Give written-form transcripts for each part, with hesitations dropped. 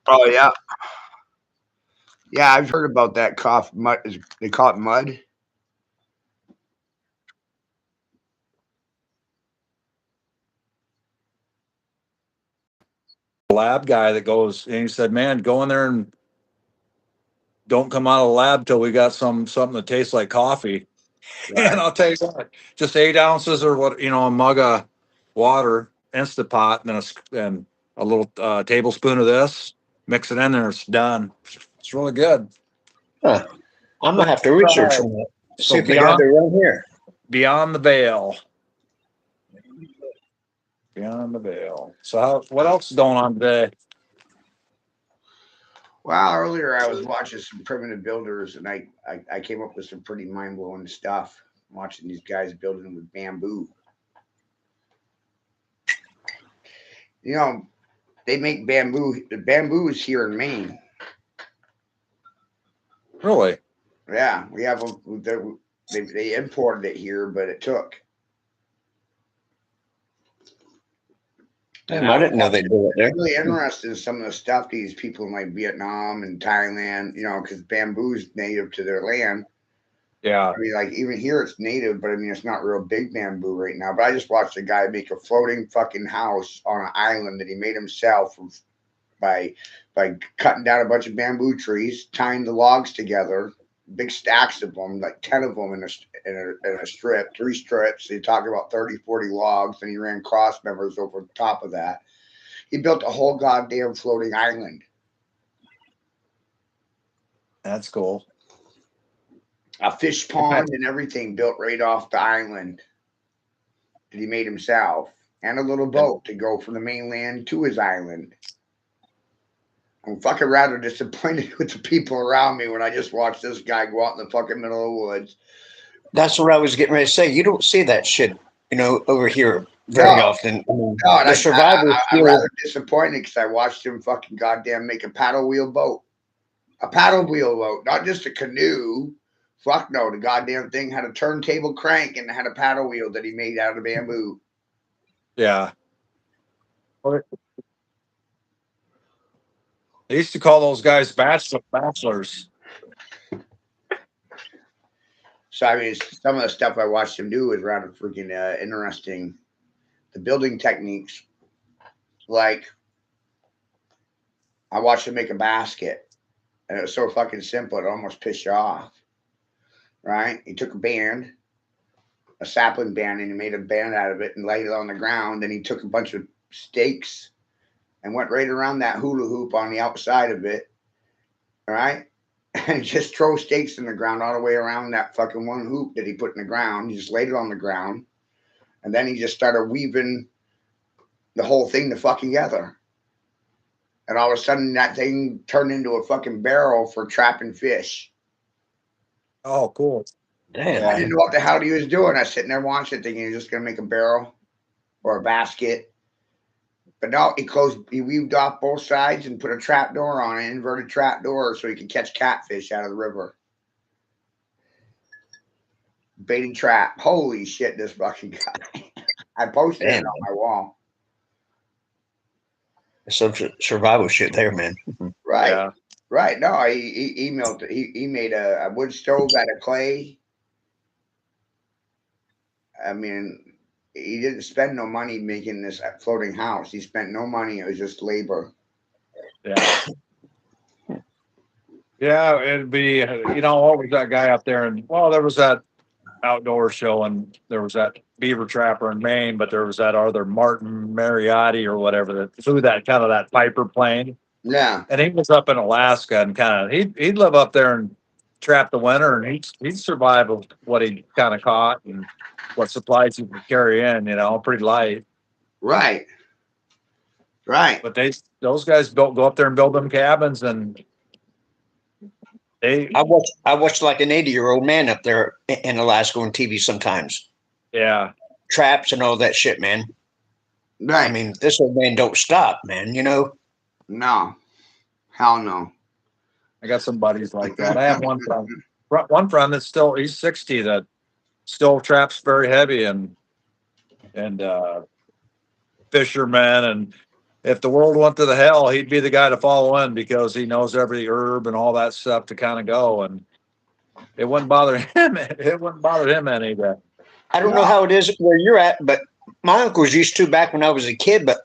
Oh yeah, yeah. I've heard about that cough. Mud. They call it mud. Lab guy that goes and he said, "Man, go in there and don't come out of the lab till we got something that tastes like coffee." And Right. I'll tell you what, just 8 ounces or what, a mug of water, Instapot, and then and a little tablespoon of this. Mix it in there. It's done. It's really good. Huh. I'm gonna But have to research on that. See so if they got it around here. beyond the veil, beyond the veil. So what else is going on today? Well, earlier I was watching some primitive builders, and I came up with some pretty mind blowing stuff. Watching these guys building with bamboo. You know, they make bamboo. The bamboo is here in Maine. Really? Yeah, we have they imported it here, but it took. Damn, I didn't know they do it there. Really interested in some of the stuff these people in like Vietnam and Thailand, because bamboo is native to their land. Yeah. I mean, like even here it's native, but I mean it's not real big bamboo right now. But I just watched a guy make a floating fucking house on an island that he made himself by cutting down a bunch of bamboo trees, tying the logs together, big stacks of them, like 10 of them in a strip, 3 strips. He talked about 30, 40 logs, and he ran cross members over the top of that. He built a whole goddamn floating island. That's cool. A fish pond and everything built right off the island that he made himself, and a little boat to go from the mainland to his island. I'm fucking rather disappointed with the people around me when I just watched this guy go out in the fucking middle of the woods. That's what I was getting ready to say. You don't see that shit, over here very often. I mean, No, the survivors I'm rather disappointed because I watched him fucking goddamn make a paddle wheel boat. A paddle wheel boat, not just a canoe. Fuck no, the goddamn thing had a turntable crank and had a paddle wheel that he made out of bamboo. Yeah. They used to call those guys bachelors. So I mean, some of the stuff I watched him do was rather freaking interesting. The building techniques, like I watched him make a basket, and it was so fucking simple it almost pissed you off. Right? He took a sapling band, and he made a band out of it and laid it on the ground. Then he took a bunch of stakes and went right around that hula hoop on the outside of it. All right. And just throw stakes in the ground all the way around that fucking one hoop that he put in the ground. He just laid it on the ground. And then he just started weaving the whole thing the fuck together. And all of a sudden that thing turned into a fucking barrel for trapping fish. Oh, cool. Damn. I didn't know what the hell he was doing. I was sitting there watching it thinking he was just going to make a barrel or a basket. But no, he weaved off both sides and put a trap door on it, inverted trap door, so he could catch catfish out of the river. Baiting trap. Holy shit, this fucking guy. I posted it on my wall. Some survival shit there, man. Right. Yeah. Right. No, he emailed. He made a wood stove out of clay. I mean, he didn't spend no money making this floating house. He spent no money. It was just labor. Yeah. Yeah, it'd be, what was that guy up there? And there was that outdoor show, and there was that beaver trapper in Maine, but there was that other Martin Mariotti or whatever that flew that kind of that Piper plane. Yeah. And he was up in Alaska, and he'd live up there and trap the winter, and he'd survive with what he kind of caught and what supplies he could carry in, pretty light. Right. Right. But those guys go up there and build them cabins, and I watch like an 80-year-old man up there in Alaska on TV sometimes. Yeah. Traps and all that shit, man. Right. I mean, this old man don't stop, man. You know. No. Hell no. I got some buddies like that. I have one friend that's still, he's 60, that still traps very heavy, and fisherman. And if the world went to the hell, he'd be the guy to follow in, because he knows every herb and all that stuff to kind of go. And it wouldn't bother him. It wouldn't bother him any of that. I don't know No. how it is where you're at, but my uncles used to back when I was a kid. But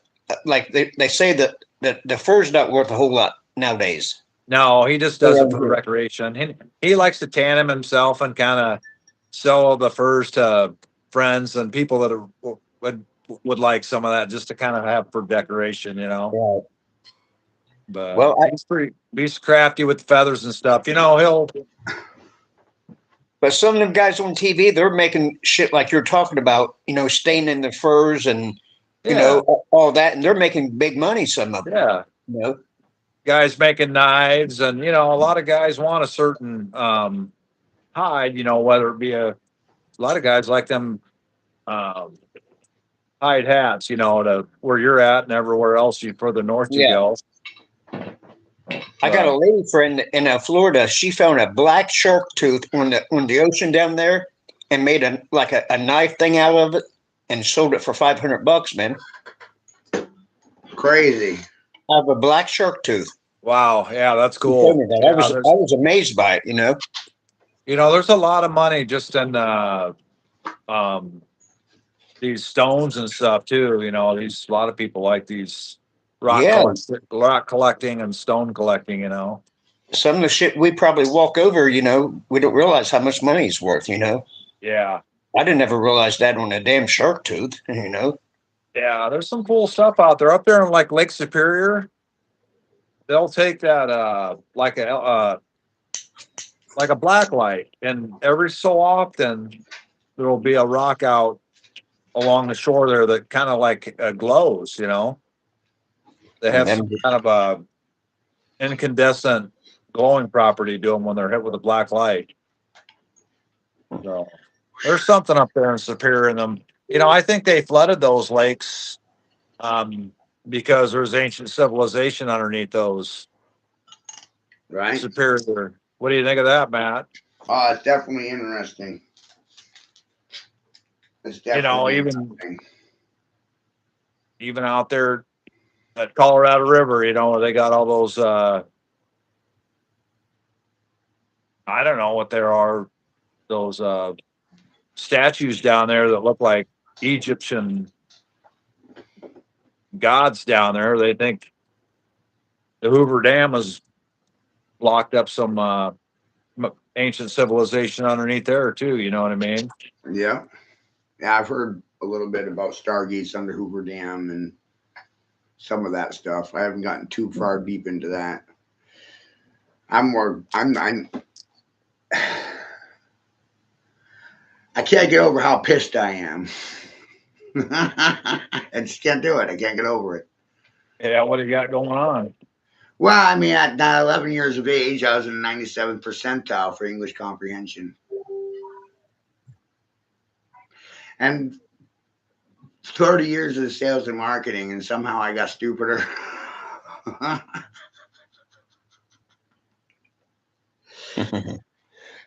like they say that the fur's not worth a whole lot nowadays. No, he just does it for recreation. He likes to tan him himself and kind of sell the furs to friends and people that would like some of that, just to kind of have for decoration, Right. But Well, he's crafty with the feathers and stuff. He'll. but some of them guys on TV, they're making shit like you're talking about. You know, staining the furs and you know all that, and they're making big money. Some of them. Yeah. You know. Guys making knives, and a lot of guys want a certain hide. Whether it be a lot of guys like them um, hide hats. To where you're at and everywhere else you further north you Yeah. go. I got a lady friend in Florida. She found a black shark tooth on the ocean down there, and made a knife thing out of it, and sold it for $500, man. Crazy. I have a black shark tooth. Wow, yeah, that's She cool. told me that. I was amazed by it. There's a lot of money just in these stones and stuff too. A lot of people like these rock collecting and stone collecting. Some of the shit we probably walk over, we don't realize how much money it's worth. Yeah, I didn't ever realize that on a damn shark tooth. Yeah, there's some cool stuff out there. Up there in like Lake Superior, they'll take that like a black light, and every so often there'll be a rock out along the shore there that kind of like glows. They have some kind of a incandescent glowing property to them when they're hit with a black light. So there's something up there in Superior in them. I think they flooded those lakes because there's ancient civilization underneath those. Right. Superior. What do you think of that, Matt? Oh, it's definitely interesting. It's definitely even out there at Colorado River, they got all those I don't know what there are, those statues down there that look like Egyptian gods down there. They think the Hoover Dam has locked up some ancient civilization underneath there too. You know what I mean? Yeah. Yeah, I've heard a little bit about Stargates under Hoover Dam and some of that stuff. I haven't gotten too far deep into that. I'm I can't get over how pissed I am. I just can't do it. I can't get over it. Yeah, what do you got going on? Well, I mean, at 11 years of age, I was in the 97th percentile for English comprehension. And 30 years of sales and marketing, and somehow I got stupider.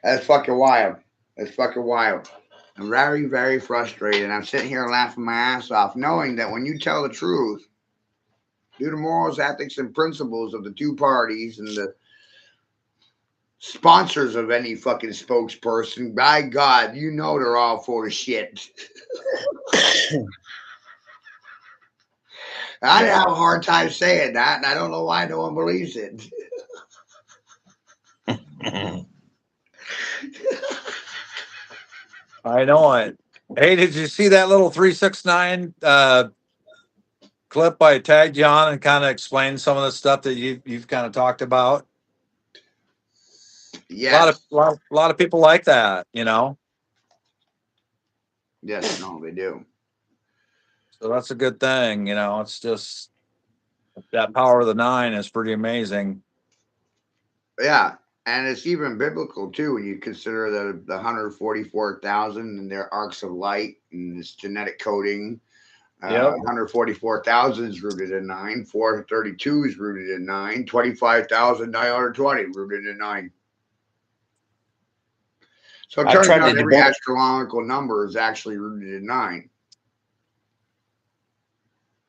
That's fucking wild. That's fucking wild. I'm very, very frustrated. I'm sitting here laughing my ass off, knowing that when you tell the truth, due to morals, ethics, and principles of the two parties and the sponsors of any fucking spokesperson, by God, they're all full of shit. I have a hard time saying that, and I don't know why no one believes it. I know it. Hey, did you see that little 369 clip I tagged you on and kind of explained some of the stuff that you've kind of talked about? Yeah. A lot of people like that, Yes, no, they do. So that's a good thing, It's just that power of the 9 is pretty amazing. Yeah, and it's even biblical too when you consider the 144,000 and their arcs of light and this genetic coding. Yep. 144,000 is rooted in 9. 432 is rooted in 9. 25,920 rooted in 9. So it I turns tried out to every debunk. astronomical number is actually rooted in 9.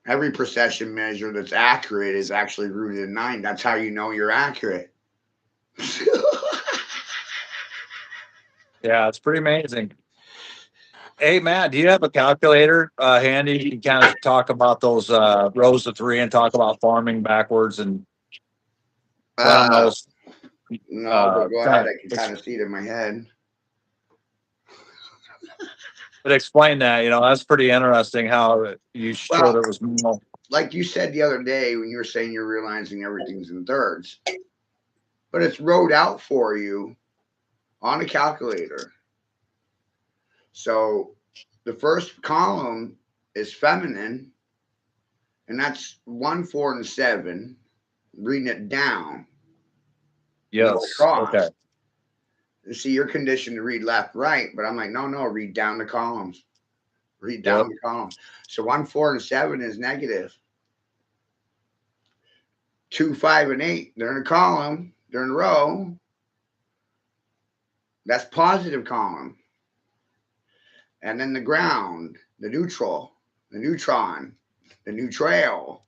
Every precession measure that's accurate is actually rooted in 9. That's how you know you're accurate. Yeah, it's pretty amazing. Hey, Matt, do you have a calculator handy? You can kind of talk about those rows of 3 and talk about farming backwards and run Uh, those. no, but go ahead. Kind I can kind of see it in my head. but explain that. That's pretty interesting how you showed Well, it was minimal. like you said the other day when you were saying you're realizing everything's in thirds, but it's wrote out for you on a calculator. So the first column is feminine, and that's 1, 4, and 7. Reading it down, you go Yes. Okay. across. See, you're conditioned to read left, right, but I'm like, no, read down the columns. Read down Yep. the column. So 1, 4, and 7 is negative. 2, 5, and 8, they're in a column, they're in a row. That's positive column. And then the ground, the neutral, the neutron, the neutral,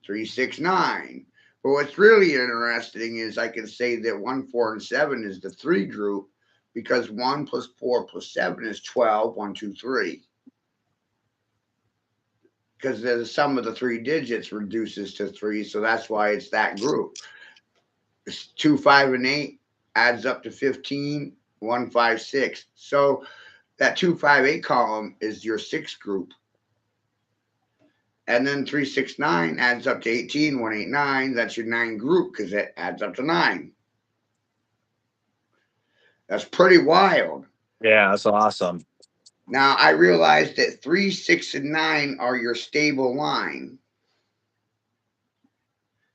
3, 6, 9. But what's really interesting is I can say that 1, 4, and 7 is the 3 group because 1 plus 4 plus 7 is 12, 1, 2, 3. Because the sum of the 3 digits reduces to 3, so that's why it's that group. It's 2, 5, and 8 adds up to 15, 1, 5, 6. So that 2, 5, 8 column is your 6th group. And then 3, 6, 9 adds up to 18, 1, 8, 9. That's your 9 group because it adds up to 9. That's pretty wild. Yeah, that's awesome. Now I realized that 3, 6, and 9 are your stable line.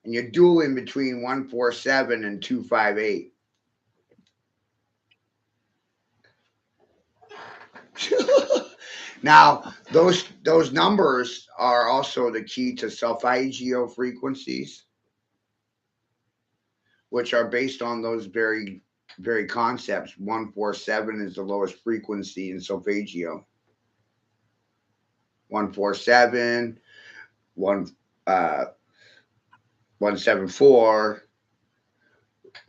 And you're dueling between 1, 4, 7 and 2, 5, 8. Now, those numbers are also the key to solfeggio frequencies, which are based on those very concepts. 1, 4, 7 is the lowest frequency in solfeggio. 1, 4, 7, 1, 1, 7, 4,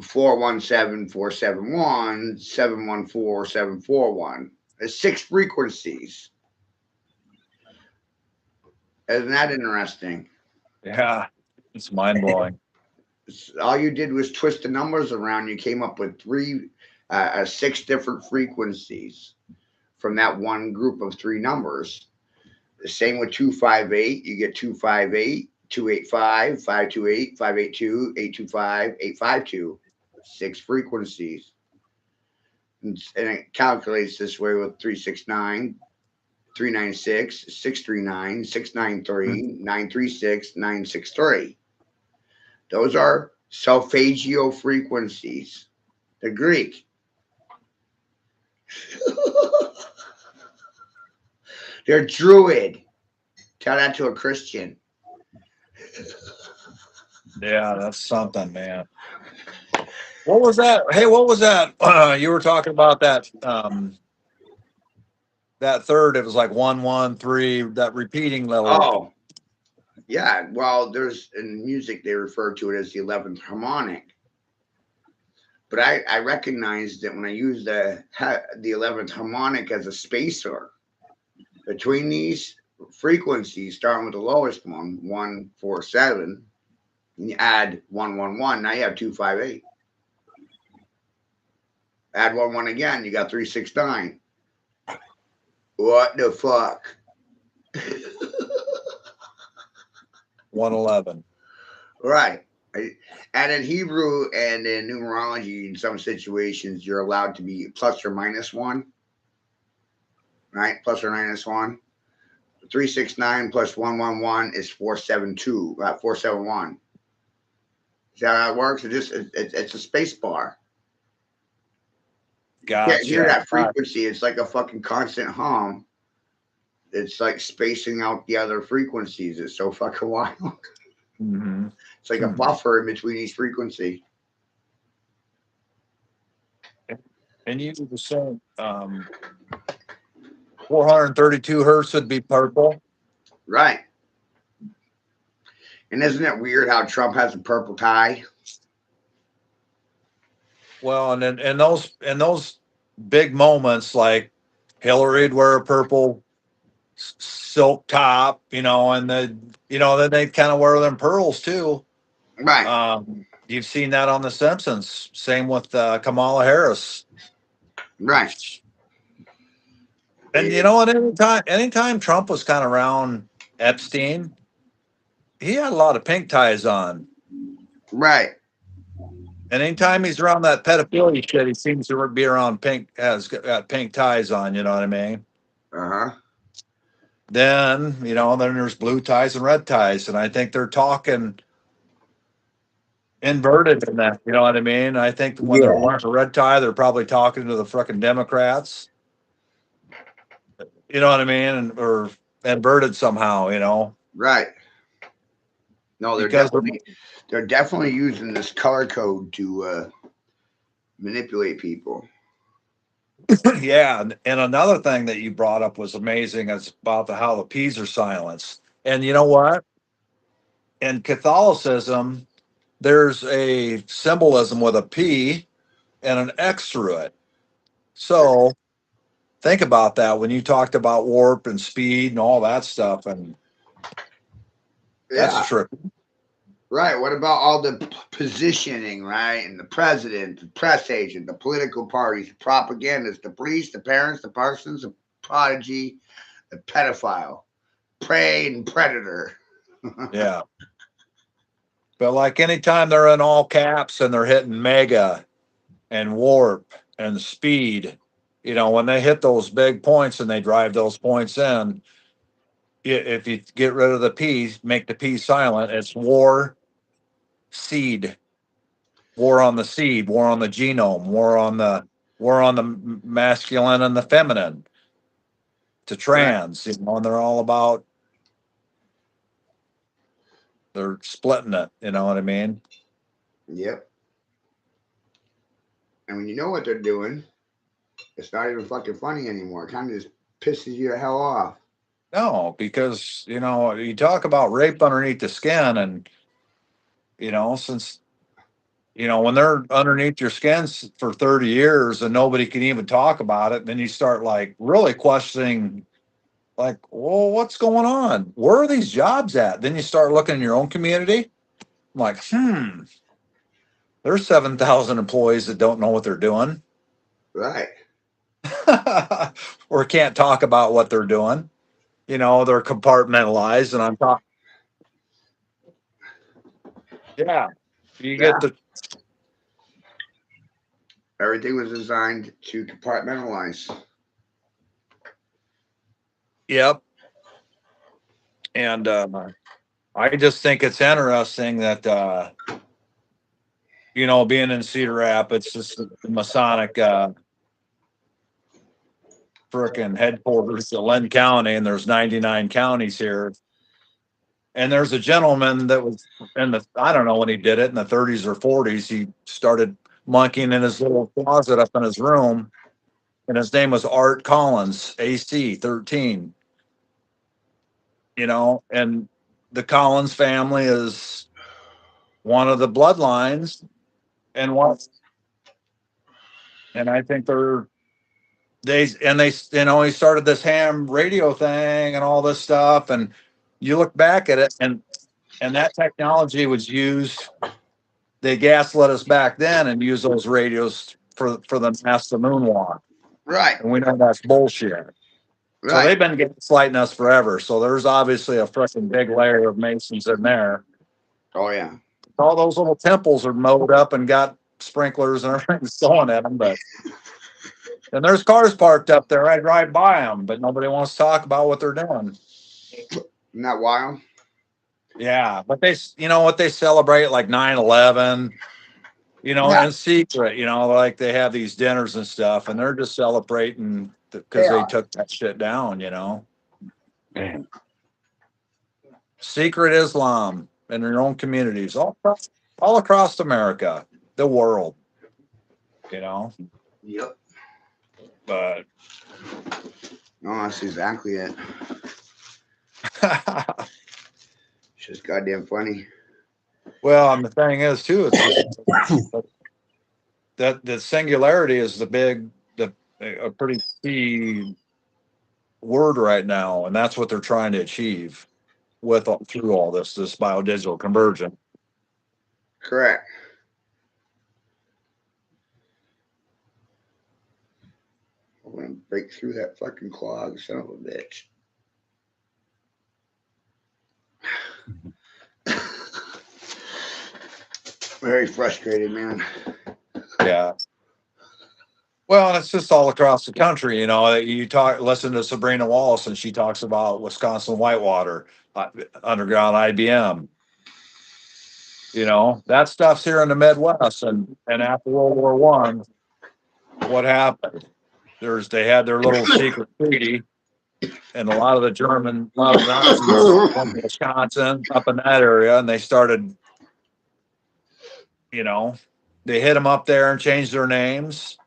4, 1, 7, 4, 7, 1, 7, 1, 4, 7, 4, 1. There's 6 frequencies. Isn't that interesting? Yeah, it's mind blowing. All you did was twist the numbers around. You came up with 6 different frequencies from that one group of 3 numbers. The same with 2, 5, 8. You get 2, 5, 8, 2, 8, 5, 5, 2, 8, 5, 8, 2, 8, 2, 5, 8, 5, 2. 6 frequencies. And it calculates this way with 3, 6, 9, 3, 9, 6, 6, 3, 9, 6, 9, 3, 9, 3, 6, 9, 6, 3. Those are solfeggio frequencies. The Greek. They're Druid. Tell that to a Christian. Yeah, that's something, man. What was that? Hey, what was that? You were talking about that that third. It was like 1, 1, 3. That repeating level. Oh, yeah. Well, there's in music they refer to it as the 11th harmonic. But I recognize that when I use the 11th harmonic as a spacer between these frequencies, starting with the lowest one, 1, 4, 7, and you add 1, 1, 1. Now you have 2, 5, 8. Add 1, 1 again. You got 3, 6, 9. What the fuck? 111. Right. And in Hebrew and in numerology, in some situations, you're allowed to be plus or minus 1. Right? Plus or minus 1. 369 plus 111 is 472. 471. See how that works? It's a space bar. You can't hear Gotcha. that frequency. It's like a fucking constant hum. it's like spacing out the other frequencies. It's so fucking wild. Mm-hmm. It's like a buffer in between each frequency. And you were saying 432 hertz would be purple. Right. And isn't it weird how Trump has a purple tie? Well, and then and those big moments, like Hillary'd wear a purple silk top, and then they kind of wear them pearls too. Right. You've seen that on The Simpsons. Same with Kamala Harris. Right. And you know what? Anytime Trump was kind of around Epstein, he had a lot of pink ties on. Right. And anytime he's around that pedophilia shit, he seems to be around has got pink ties on. You know what I mean? Uh-huh. Then there's blue ties and red ties, and I think they're talking inverted in that. You know what I mean? I think when they're Yeah. wearing a red tie, they're probably talking to the frickin' Democrats. You know what I mean? Or inverted somehow. Right. No, Because they're definitely using this color code to manipulate people. yeah, and another thing that you brought up was amazing. It's about how the P's are silenced. And you know what? In Catholicism, there's a symbolism with a P and an X through it. So think about that when you talked about warp and speed and all that stuff, and that's Yeah. true. Right. What about all the positioning, right? And the president, the press agent, the political parties, the propagandists, the police, the parents, the parsons, the prodigy, the pedophile, prey and predator. Yeah. But like anytime they're in all caps and they're hitting mega and warp and speed, when they hit those big points and they drive those points in, if you get rid of the P, make the P silent, it's war, seed, war on the seed, war on the genome, war on the masculine and the feminine to Right. trans, and they're all about they're splitting it, you know what I mean? Yep. And when you know what they're doing, it's not even fucking funny anymore. It kind of just pisses you the hell off. No, because you talk about rape underneath the skin, and since when they're underneath your skin for 30 years and nobody can even talk about it, then you start like really questioning, like, well, what's going on? Where are these jobs at? Then you start looking in your own community, like, there's 7,000 employees that don't know what they're doing Right. or can't talk about what they're doing. They're compartmentalized, and I'm talking, yeah, you Yeah. get the, Everything was designed to compartmentalize. yep. And I just think it's interesting that, being in Cedar Rapids, it's the Masonic frickin' headquarters of Lynn County, and there's 99 counties here. And there's a gentleman that was I don't know when he did it, in the 30s or 40s. He started monkeying in his little closet up in his room, and his name was Art Collins, AC 13. And the Collins family is one of the bloodlines, and I think he started this ham radio thing and all this stuff, and you look back at it, and that technology was used. They gaslit us back then and used those radios for the NASA moonwalk, Right. and we know that's bullshit. So Right. they've been gaslighting us forever. So there's obviously a freaking big layer of Masons in there. Oh yeah. All those little temples are mowed up and got sprinklers and everything going at them, and there's cars parked up there. I drive by them, but nobody wants to talk about what they're doing. Isn't that wild? Yeah, but they celebrate like 9/11, Yeah. in secret, like they have these dinners and stuff, and they're just celebrating because They they are. took that shit down. Man. Secret Islam in your own communities, all across America, the world, you know. Yep. But No, that's exactly it. It's just goddamn funny. well, and the thing is too, it's just that the singularity is a pretty key word right now, and that's what they're trying to achieve through all this biodigital conversion. Correct. I'm gonna break through that fucking clog, son of a bitch. Very frustrated, man. Yeah. Well, and it's just all across the country, you know. Listen to Sabrina Wallace, and she talks about Wisconsin Whitewater, underground IBM. You know, that stuff's here in the Midwest, and after World War One, what happened? They had their little secret treaty, and a lot of the Nazis from Wisconsin up in that area, and they started, you know, they hit them up there and changed their names.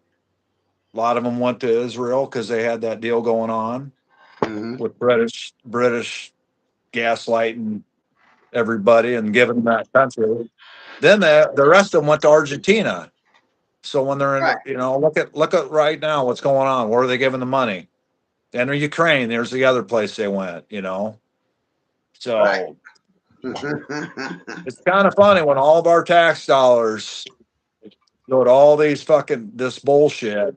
A lot of them went to Israel because they had that deal going on with British gaslighting everybody and giving them that country. Then the rest of them went to Argentina. So when they're in, Right. you know, look at right now what's going on. Where are they giving the money? Enter Ukraine. There's the other place they went. You know, so Right. it's kind of funny when all of our tax dollars go to all these this bullshit,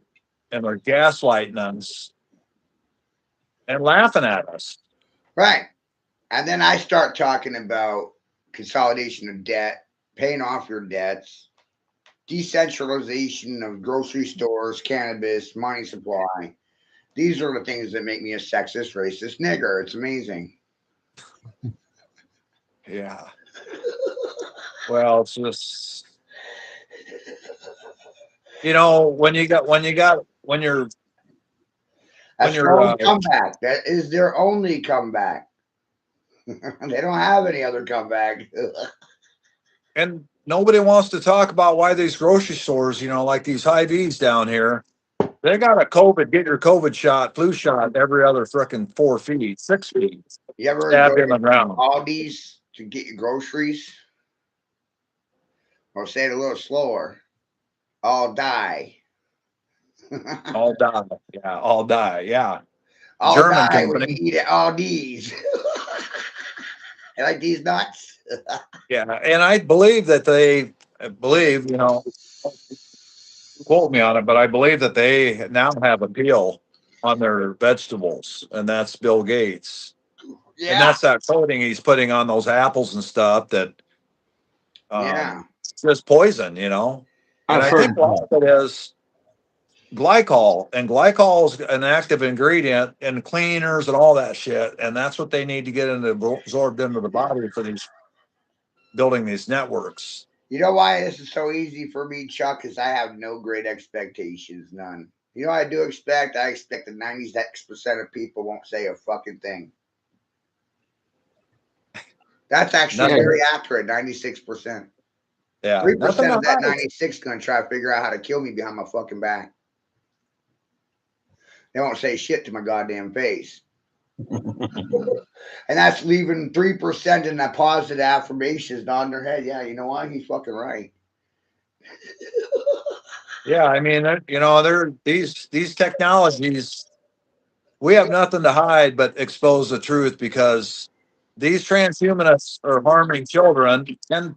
and they're gaslighting us and laughing at us. Right. And then I start talking about consolidation of debt, paying off your debts, decentralization of grocery stores, cannabis, money supply. These are the things that make me a sexist, racist nigger. It's amazing. Yeah. Well, it's just, you know, when you're That's their only comeback. That is their only comeback. They don't have any other comeback. and nobody wants to talk about why these grocery stores, you know, like these Hy-Vees down here, they got get your COVID shot, flu shot every other frickin' 4 feet, 6 feet. You ever Stabbed go in the to ground. Aldi's to get your groceries? Or say it a little slower. All die. All die. Yeah, all die. Yeah. All German die when company. you eat at Aldi's. You like these nuts? Yeah. And I believe, you know, quote me on it, but I believe that they now have a peel on their vegetables, and that's Bill Gates. Yeah. And that's that coating he's putting on those apples and stuff that Yeah. it's just poison, you know. And I think a lot of it is glycol, and glycol is an active ingredient in cleaners and all that shit, and that's what they need to get absorbed into the body for these building these networks. You know why this is so easy for me, Chuck? Is I have no great expectations, none. You know what I do expect? I expect that 96% of people won't say a fucking thing. That's actually very accurate, 96%. Yeah. 3% of that 96 going to try to figure out how to kill me behind my fucking back. They won't say shit to my goddamn face. And that's leaving 3% in that positive affirmations nodding their head. Yeah, you know what? He's fucking right. Yeah, I mean, you know, these technologies, we have nothing to hide but expose the truth, because these transhumanists are harming children and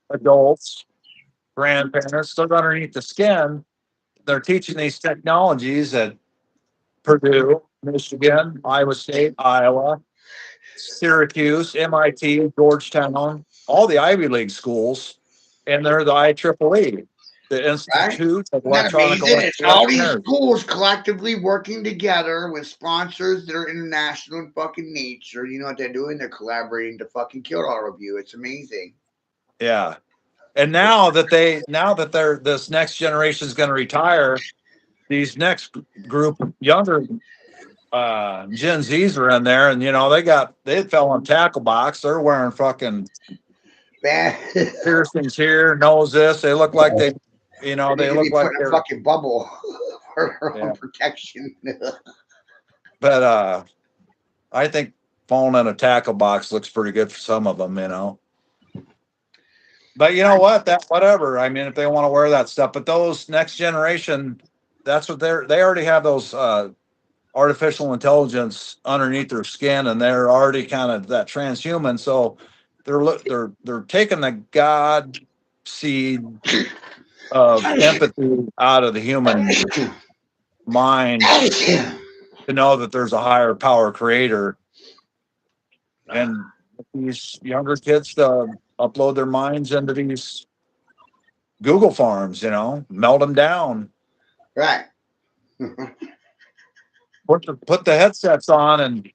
adults, grandparents. They're underneath the skin. They're teaching these technologies at Purdue, Michigan, Iowa State, Iowa, Syracuse, MIT, Georgetown, all the Ivy League schools, and they're the IEEE, the Institute of Electronic. It's all these schools collectively working together with sponsors that are international in fucking nature. You know what they're doing? They're collaborating to fucking kill all of you. It's amazing. Yeah. And now that this next generation is going to retire, these next group, younger Gen Zs are in there, and they fell on tackle box. They're wearing fucking Man, piercings here, nose this. They look like they they they could be look like putting a they're fucking bubble for their yeah. own protection. But I think falling in a tackle box looks pretty good for some of them, But you know what? That whatever. I mean, if they want to wear that stuff, but those next generation, that's what they already have those artificial intelligence underneath their skin, and they're already kind of that transhuman. So they're taking the God seed of empathy out of the human mind to know that there's a higher power creator, and these younger kids upload their minds into these Google farms, melt them down, Right. put the headsets on, and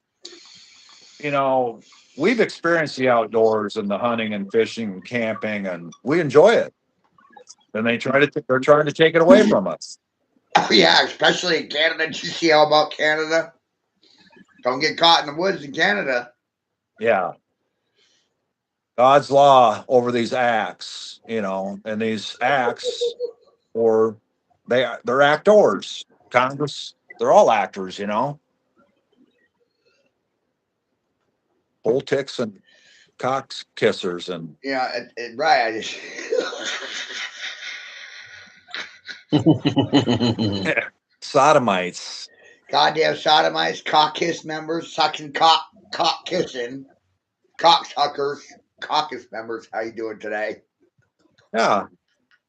we've experienced the outdoors and the hunting and fishing and camping, and we enjoy it. And they're trying to take it away from us. Oh, yeah, especially in Canada. Did you see all about Canada? Don't get caught in the woods in Canada. Yeah. God's law over these acts, and these acts, or they're actors. Congress, they're all actors, bull ticks and cock kissers and Yeah, right. I just sodomites. goddamn sodomites, cock kiss members, sucking cock kissing, cocksuckers, caucus members. How you doing today? Yeah.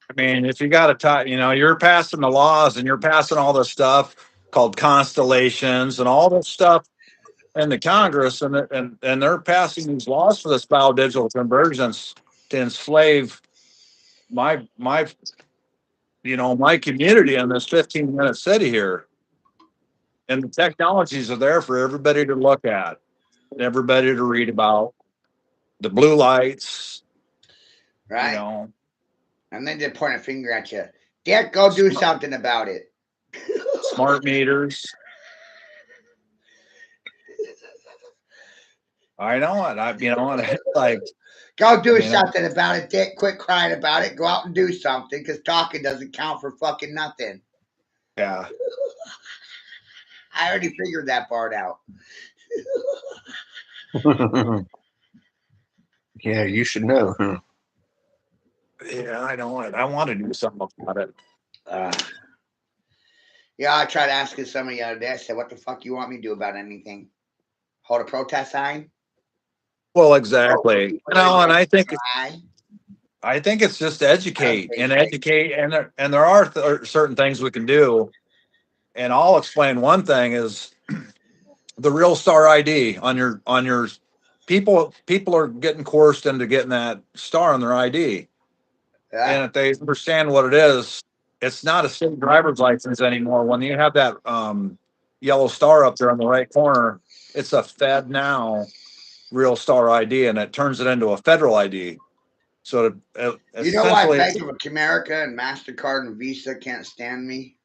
I mean, if you got to talk, you're passing the laws and you're passing all this stuff called constellations and all this stuff in the Congress, and they're passing these laws for this biodigital convergence to enslave my community in this 15-minute city here. And the technologies are there for everybody to look at, everybody to read about. The blue lights, right? And then they point a finger at you. Dad, go do something about it. Smart meters. I know it. Like, go do something about it, Dick. Quit crying about it. Go out and do something, because talking doesn't count for fucking nothing. Yeah. I already figured that part out. Yeah, you should know. Huh? Yeah, I know it. I want to do something about it. Yeah, I tried asking somebody the other day. I said, "What the fuck you want me to do about anything? Hold a protest sign?" Well, exactly. And I think it's just educate, and there are certain things we can do. And I'll explain one thing is the Real Star ID on your people are getting coerced into getting that star on their ID. Yeah. And if they understand what it is, it's not a state driver's license anymore. When you have that yellow star up there on the right corner, it's a Fed Now Real Star ID, and it turns it into a federal ID. So you know why Bank of America and MasterCard and Visa can't stand me?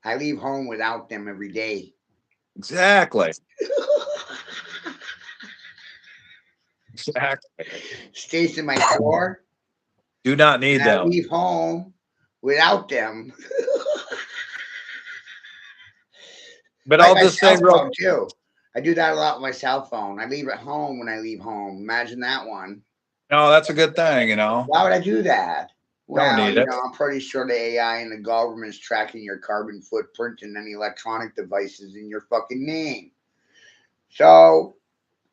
I leave home without them every day. Exactly. Exactly. Stays in my door. Do not need them. I leave home without them. But I'll just say real too. I do that a lot with my cell phone. I leave it home when I leave home. Imagine that one. No, that's a good thing, Why would I do that? Well, don't need it. I'm pretty sure the AI and the government's tracking your carbon footprint and any electronic devices in your fucking name. So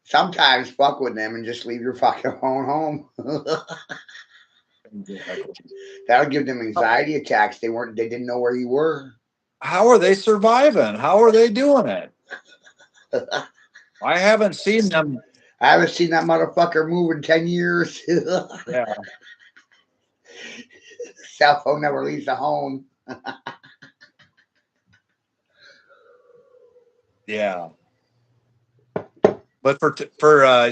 sometimes fuck with them and just leave your fucking phone home. That'll give them anxiety attacks. They didn't know where you were. How are they surviving? How are they doing it? I haven't seen them. I haven't seen that motherfucker move in 10 years. Yeah. Cell phone never leaves the home. Yeah. But for I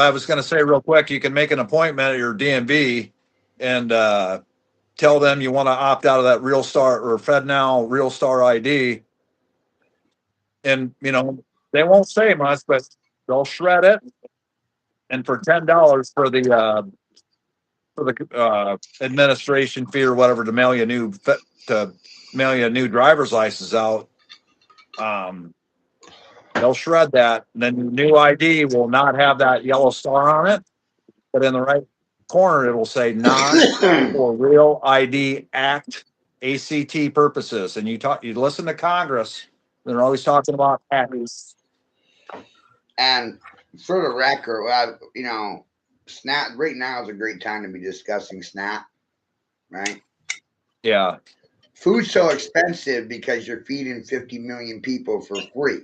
was going to say real quick, you can make an appointment at your DMV and tell them you want to opt out of that Real Star or FedNow Real Star ID, and they won't say much, but they'll shred it, and for $10 for the administration fee or whatever to mail you a new driver's license out. They'll shred that, and then your new ID will not have that yellow star on it, but in the right corner it will say "non or real ID Act, ACT purposes." And you listen to Congress; they're always talking about acts. And for the record, well, SNAP right now is a great time to be discussing SNAP, right? Yeah. Food's so expensive because you're feeding 50 million people for free.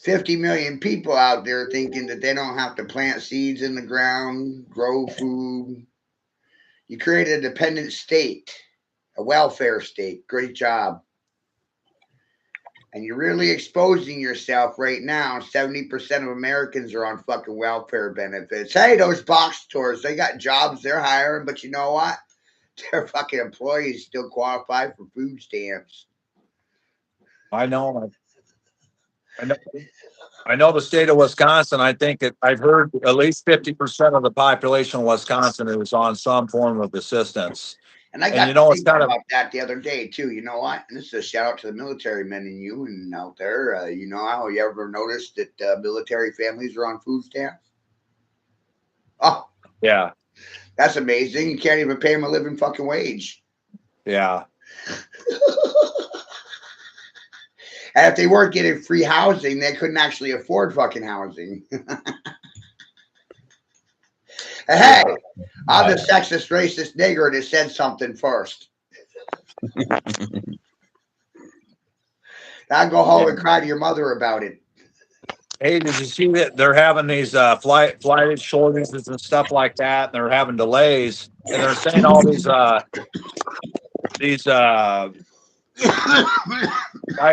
$50 million people out there thinking that they don't have to plant seeds in the ground, grow food. You create a dependent state, a welfare state. Great job. And you're really exposing yourself right now. 70% of Americans are on fucking welfare benefits. Hey, those box stores, they got jobs, they're hiring, but you know what? Their fucking employees still qualify for food stamps. I know. I know the state of Wisconsin. I think I've heard at least 50% of the population of Wisconsin is on some form of assistance. And I got to think about that the other day too. You know what? And this is a shout out to the military men and you and out there. How you ever noticed that military families are on food stamps? Oh, yeah, that's amazing. You can't even pay them a living fucking wage. Yeah. And if they weren't getting free housing, they couldn't actually afford fucking housing. Hey, I'm the sexist, racist nigger that said something first. I'll go home and cry to your mother about it. Hey, did you see that they're having these flight shortages and stuff like that? And they're having delays, and they're saying all these guys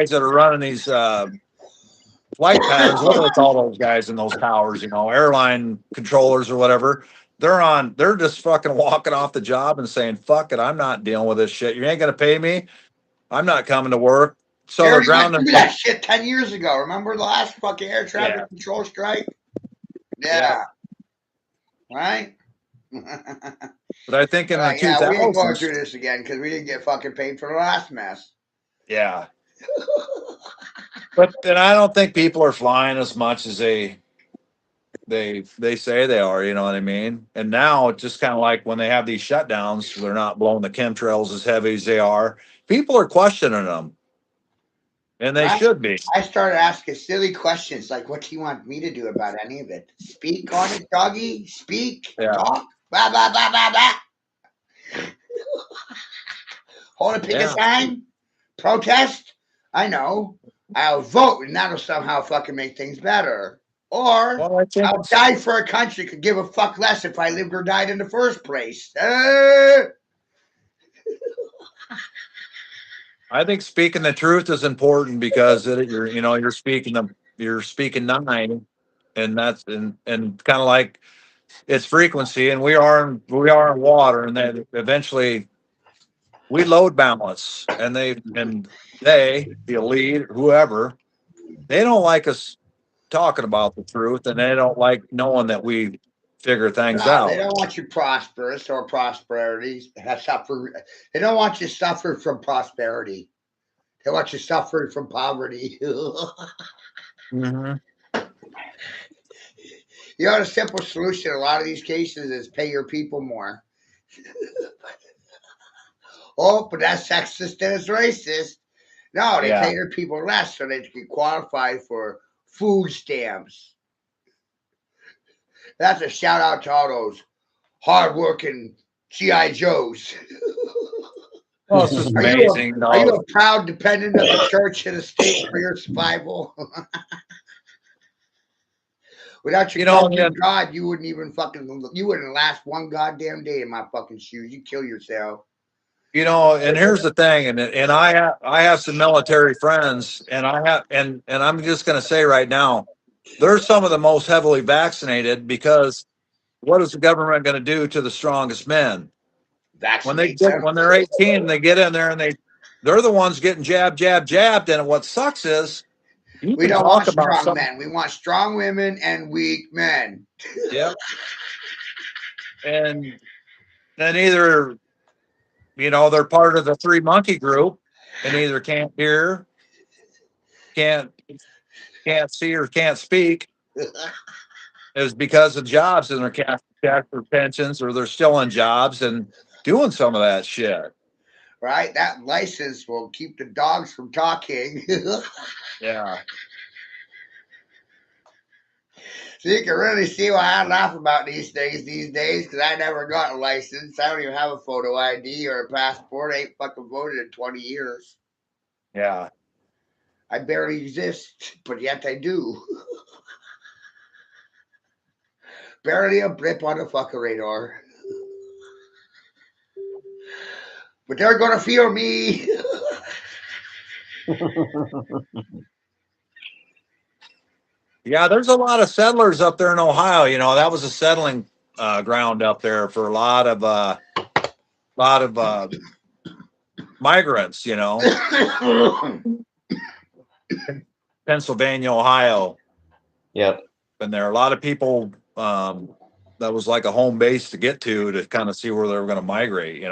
that are running these flight patterns. What do they call those guys in those towers? Airline controllers or whatever. They're just fucking walking off the job and saying, "Fuck it, I'm not dealing with this shit. You ain't gonna pay me. I'm not coming to work." So they're grounding that shit 10 years ago. Remember the last fucking air traffic control strike? Yeah. Right? But I think in the 2000s, we ain't going through this again because we didn't get fucking paid for the last mess. Yeah. But then I don't think people are flying as much as they say they are, you know what I mean? And now it's just kind of like when they have these shutdowns, they're not blowing the chemtrails as heavy as they are. People are questioning them. And they should be. I started asking silly questions like, what do you want me to do about any of it? Speak on it, doggy. Speak. Yeah. Talk. Blah, blah, blah, blah, blah. Hold a picket sign. Protest. I know. I'll vote, and that'll somehow fucking make things better. Or I'll die for a country. Could give a fuck less if I lived or died in the first place. I think speaking the truth is important because you're speaking nine, and that's and kind of like it's frequency, and we are in water, and then eventually we load balance, and the elite, whoever, they don't like us talking about the truth, and they don't like knowing that we figure things out. They don't want you prosperous or prosperity. They don't want you to suffer from prosperity. They want you suffering from poverty. Mm-hmm. The simple solution in a lot of these cases is pay your people more. Oh, but that's sexist and it's racist. No, they pay their people less so they can qualify for food stamps. That's a shout out to all those hardworking G.I. Joes. Oh, it's just amazing. Are you a proud dependent of the church and the state for your survival? Without your God, you wouldn't even you wouldn't last one goddamn day in my fucking shoes. You'd kill yourself. And here's the thing, and I have some military friends, and I'm just going to say right now, they're some of the most heavily vaccinated because what is the government going to do to the strongest men? Vaccinate them. when they're 18, they get in there and they're the ones getting jabbed. And what sucks is you We can don't want talk about strong some. men. We want strong women and weak men. Yep. And then either they're part of the three monkey group and either can't hear, can't see, or can't speak is because of jobs and their cash for pensions, or they're still in jobs and doing some of that shit. Right? That license will keep the dogs from talking. Yeah. So you can really see why I laugh about these things these days, because I never got a license. I don't even have a photo ID or a passport. I ain't fucking voted in 20 years. Yeah. I barely exist, but yet I do. Barely a blip on the fucking radar. But they're gonna feel me. Yeah, there's a lot of settlers up there in Ohio. That was a settling ground up there for a lot of migrants. Pennsylvania, Ohio. Yep. And there are a lot of people that was like a home base to get to kind of see where they were going to migrate.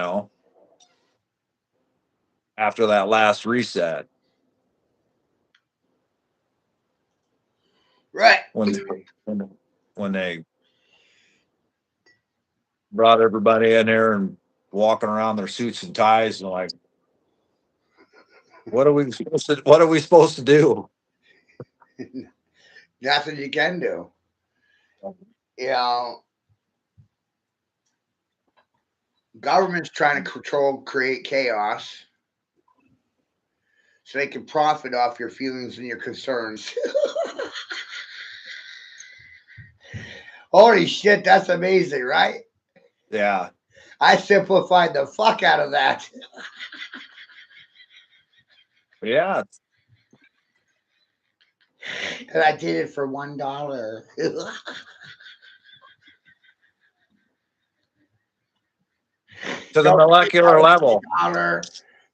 After that last reset, Right. when they brought everybody in here and walking around their suits and ties and like, what are we supposed to do? Nothing you can do. Government's trying to create chaos so they can profit off your feelings and your concerns. Holy shit, that's amazing, right? Yeah. I simplified the fuck out of that. Yeah. And I did it for $1. To the molecular level.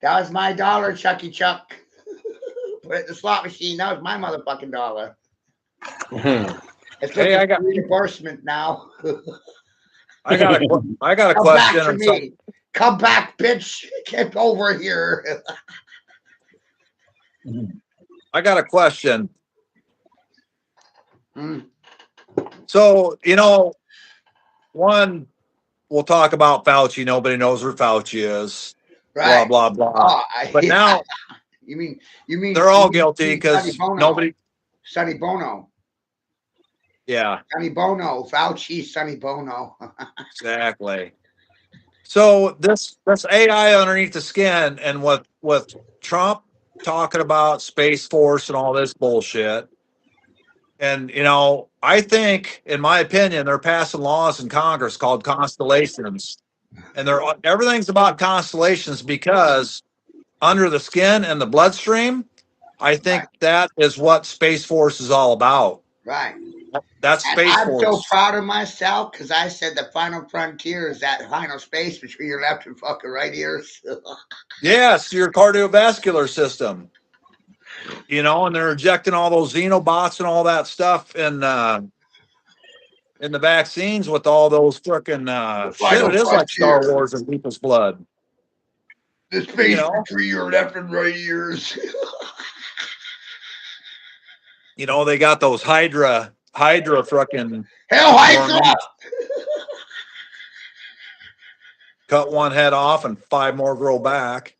That was my dollar, Chucky Chuck. Put it in the slot machine. That was my motherfucking dollar. It's looking for reimbursement now. I got a Come question. Back to me. Come back, bitch. Get over here. I got a question. Hmm. So, one, we'll talk about Fauci. Nobody knows who Fauci is. Right. Blah, blah, blah. But now you mean they're all guilty because nobody. Sonny Bono. Yeah. Sonny Bono. Fauci, Sonny Bono. Exactly. So this AI underneath the skin, and with Trump talking about Space Force and all this bullshit. And I think, in my opinion, they're passing laws in Congress called constellations, and everything's about constellations because under the skin and the bloodstream, I think that is what Space Force is all about. Right. That's Space I'm Force. so proud of myself because I said the final frontier is that final space between your left and fucking right ears. Yes, your cardiovascular system. And they're injecting all those xenobots and all that stuff in the vaccines with all those freaking shit. It is like Star Wars and people's blood. The space between your left and right ears. They got those Hydra freaking Hell, Hydra! Cut one head off and 5 more grow back.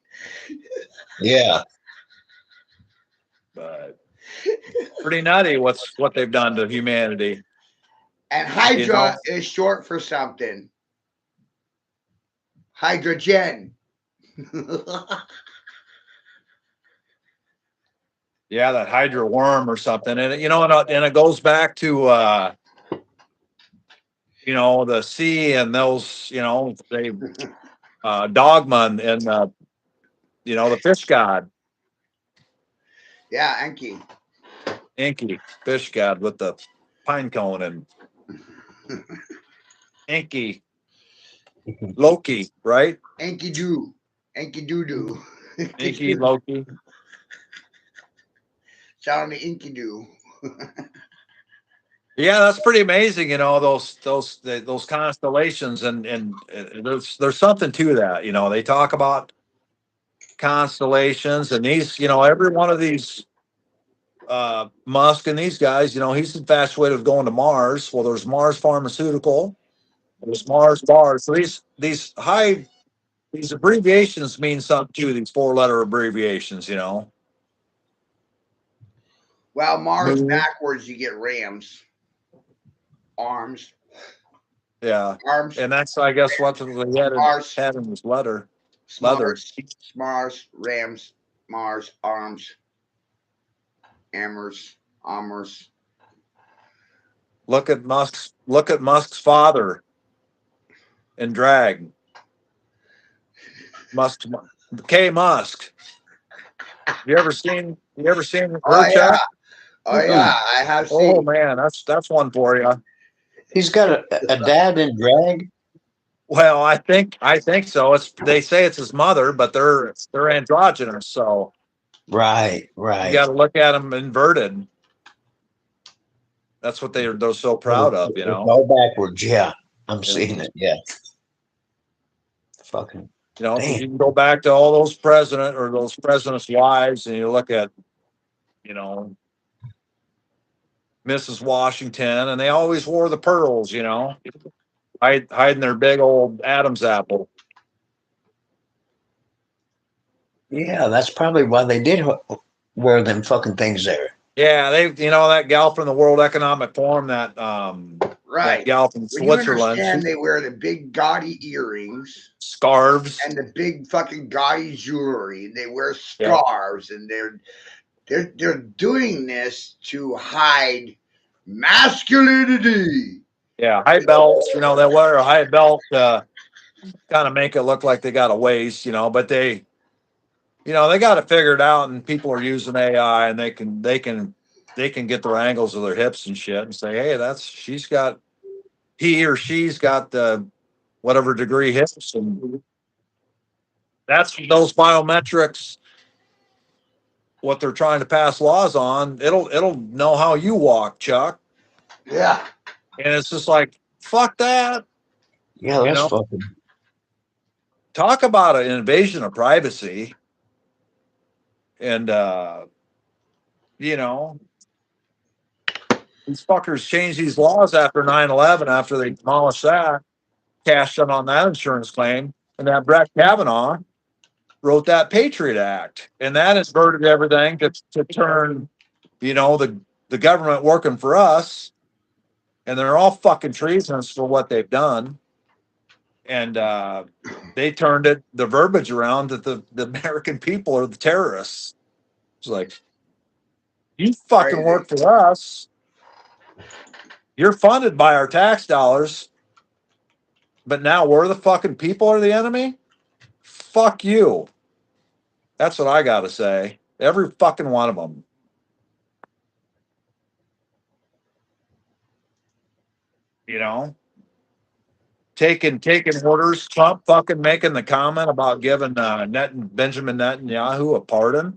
Yeah. But pretty nutty what they've done to humanity. And Hydra is short for something. Hydrogen. Yeah, that Hydra worm or something. And and it goes back to the sea and those, they dogma and the fish god. Yeah, Enki, fish god with the pine cone and Enki. Loki, right? Enki Doo. Enki Doo Doo. Inky Loki. Sound the Enki Doo. Yeah, that's pretty amazing. You know, those constellations, and there's something to that. You know, they talk about constellations, and these, you know, every one of these Musk and these guys, you know, he's infatuated with going to Mars. Well, there's Mars Pharmaceutical, there's Mars Bars. So these abbreviations mean something too. These 4-letter abbreviations, you know. Well, Mars Moon. backwards, you get rams. Arms. Yeah, Arms. and that's, I guess, what they Mars. had in this letter. Leather. Mars. Rams. Mars. Arms. Hammers. Armors. Look at Musk's father in drag. Musk. K. Musk. You ever seen her Oh yeah. check? Oh yeah. I have Oh seen. man, that's one for you. He's got a dad in drag. Well, I think so. They say it's his mother, but they're androgynous, so Right. you got to look at them inverted. That's what they're so proud of, you It's know. all backwards. Yeah, I'm seeing it. Yeah. Fucking. You know, Damn. you can go back to all those presidents' wives, and you look at, you know, Mrs. Washington, and they always wore the pearls, you know, hiding their big old Adam's apple. Yeah, that's probably why they did wear them fucking things there. Yeah, you know, that gal from the World Economic Forum, that Right. gal from When you Switzerland, understand they wear the big gaudy earrings, scarves, and the big fucking gaudy jewelry. They wear scarves, and they're doing this to hide masculinity. yeah, high belts. You know, they wear a high belt, kind of make it look like they got a waist, you know, but they, you know, they got it figured out, and people are using AI, and they can get their angles of their hips and shit, and say, hey, he or she's got the whatever degree hips, and that's those biometrics. What they're trying to pass laws on, it'll know how you walk, Chuck. Yeah. And it's just like, fuck that. Yeah, You that's know, fucking. talk about an invasion of privacy. And you know, these fuckers changed these laws after 9/11, after they demolished that, cashed in on that insurance claim, and that Brett Kavanaugh wrote that Patriot Act, and that inverted everything to turn, you know, the government working for us, and they're all fucking treasonous for what they've done. And they turned the verbiage around that the American people are the terrorists. It's like, you fucking work for us. You're funded by our tax dollars, but now we're the fucking people are the enemy? Fuck you. That's what I got to say. Every fucking one of them. You know, taking orders. Trump fucking making the comment about giving Benjamin Netanyahu a pardon.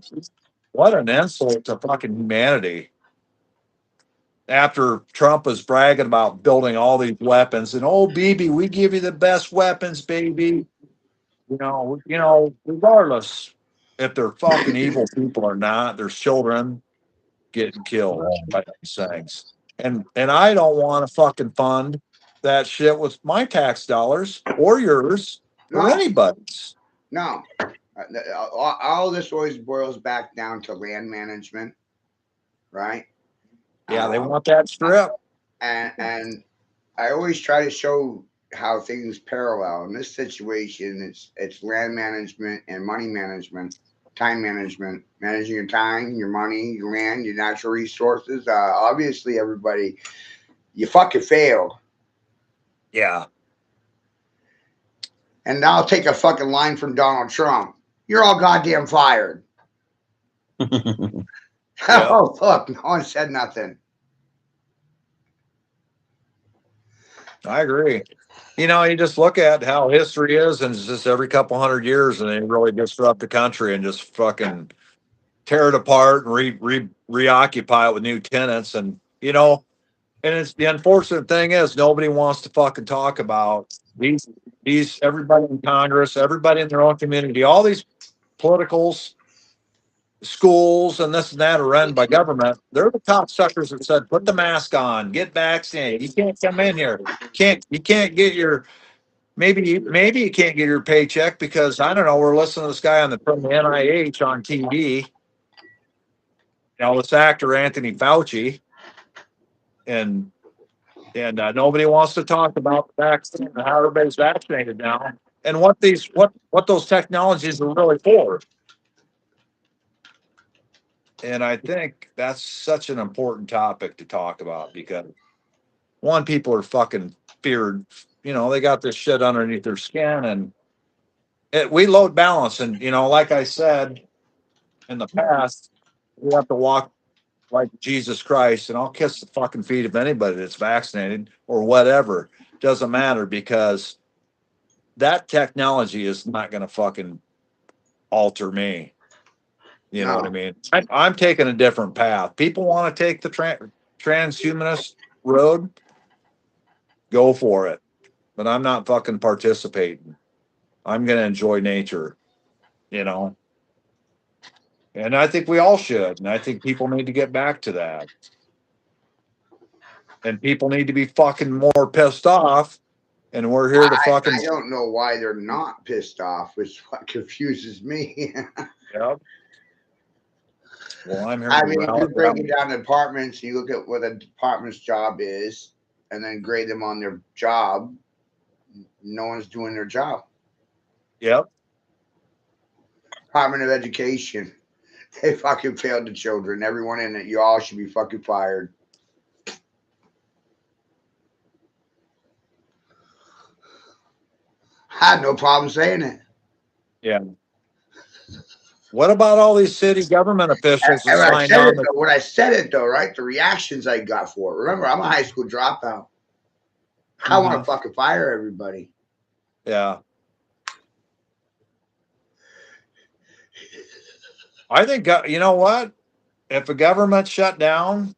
What an insult to fucking humanity. After Trump was bragging about building all these weapons, and oh, baby, we give you the best weapons, baby. You know, regardless if they're fucking evil people or not, there's children getting killed by these things. And I don't want to fucking fund that shit with my tax dollars or yours or anybody's. No. All this always boils back down to land management, right? Yeah, they want that strip. And I always try to show how things parallel. In this situation, it's land management and money management, time management, managing your time, your money, your land, your natural resources. Obviously, everybody, you fucking failed. Yeah. And I'll take a fucking line from Donald Trump. You're all goddamn fired. Oh, fuck. No one said nothing. I agree. you know, you just look at how history is, and it's just every couple hundred years, and they really disrupt the country and just fucking tear it apart and reoccupy it with new tenants. And you know, and it's the unfortunate thing is nobody wants to fucking talk about these everybody in Congress, everybody in their own community, all these politicals, schools, and this and that are run by government. They're the top suckers that said, put the mask on, get vaccinated. You can't come in here. You can't get your maybe you can't get your paycheck because I don't know. We're listening to this guy from the NIH on TV. You know, this actor Anthony Fauci, and nobody wants to talk about the vaccine and how everybody's vaccinated now, and what those technologies are really for. And I think that's such an important topic to talk about because one, people are fucking feared. You know, they got this shit underneath their skin, and we load balance. And you know, like I said in the past, we have to walk like Jesus Christ, and I'll kiss the fucking feet of anybody that's vaccinated or whatever. Doesn't matter because that technology is not going to fucking alter me. You know what I mean? I'm taking a different path. People want to take the transhumanist road, go for it. But I'm not fucking participating. I'm going to enjoy nature, you know? And I think we all should. And I think people need to get back to that. And people need to be fucking more pissed off. And we're here to fucking. I don't know why they're not pissed off, which what confuses me. Yeah. Well, I'm here. I mean, you're breaking down departments, and you look at what a department's job is, and then grade them on their job. No one's doing their job. Yep. Department of Education, they fucking failed the children. Everyone in it, you all should be fucking fired. I had no problem saying it. Yeah. What about all these city government officials that signed on? When I said it, though, right? The reactions I got for it. Remember, I'm a high school dropout. I want to fucking fire everybody. Yeah. I think, you know what? If a government shut down,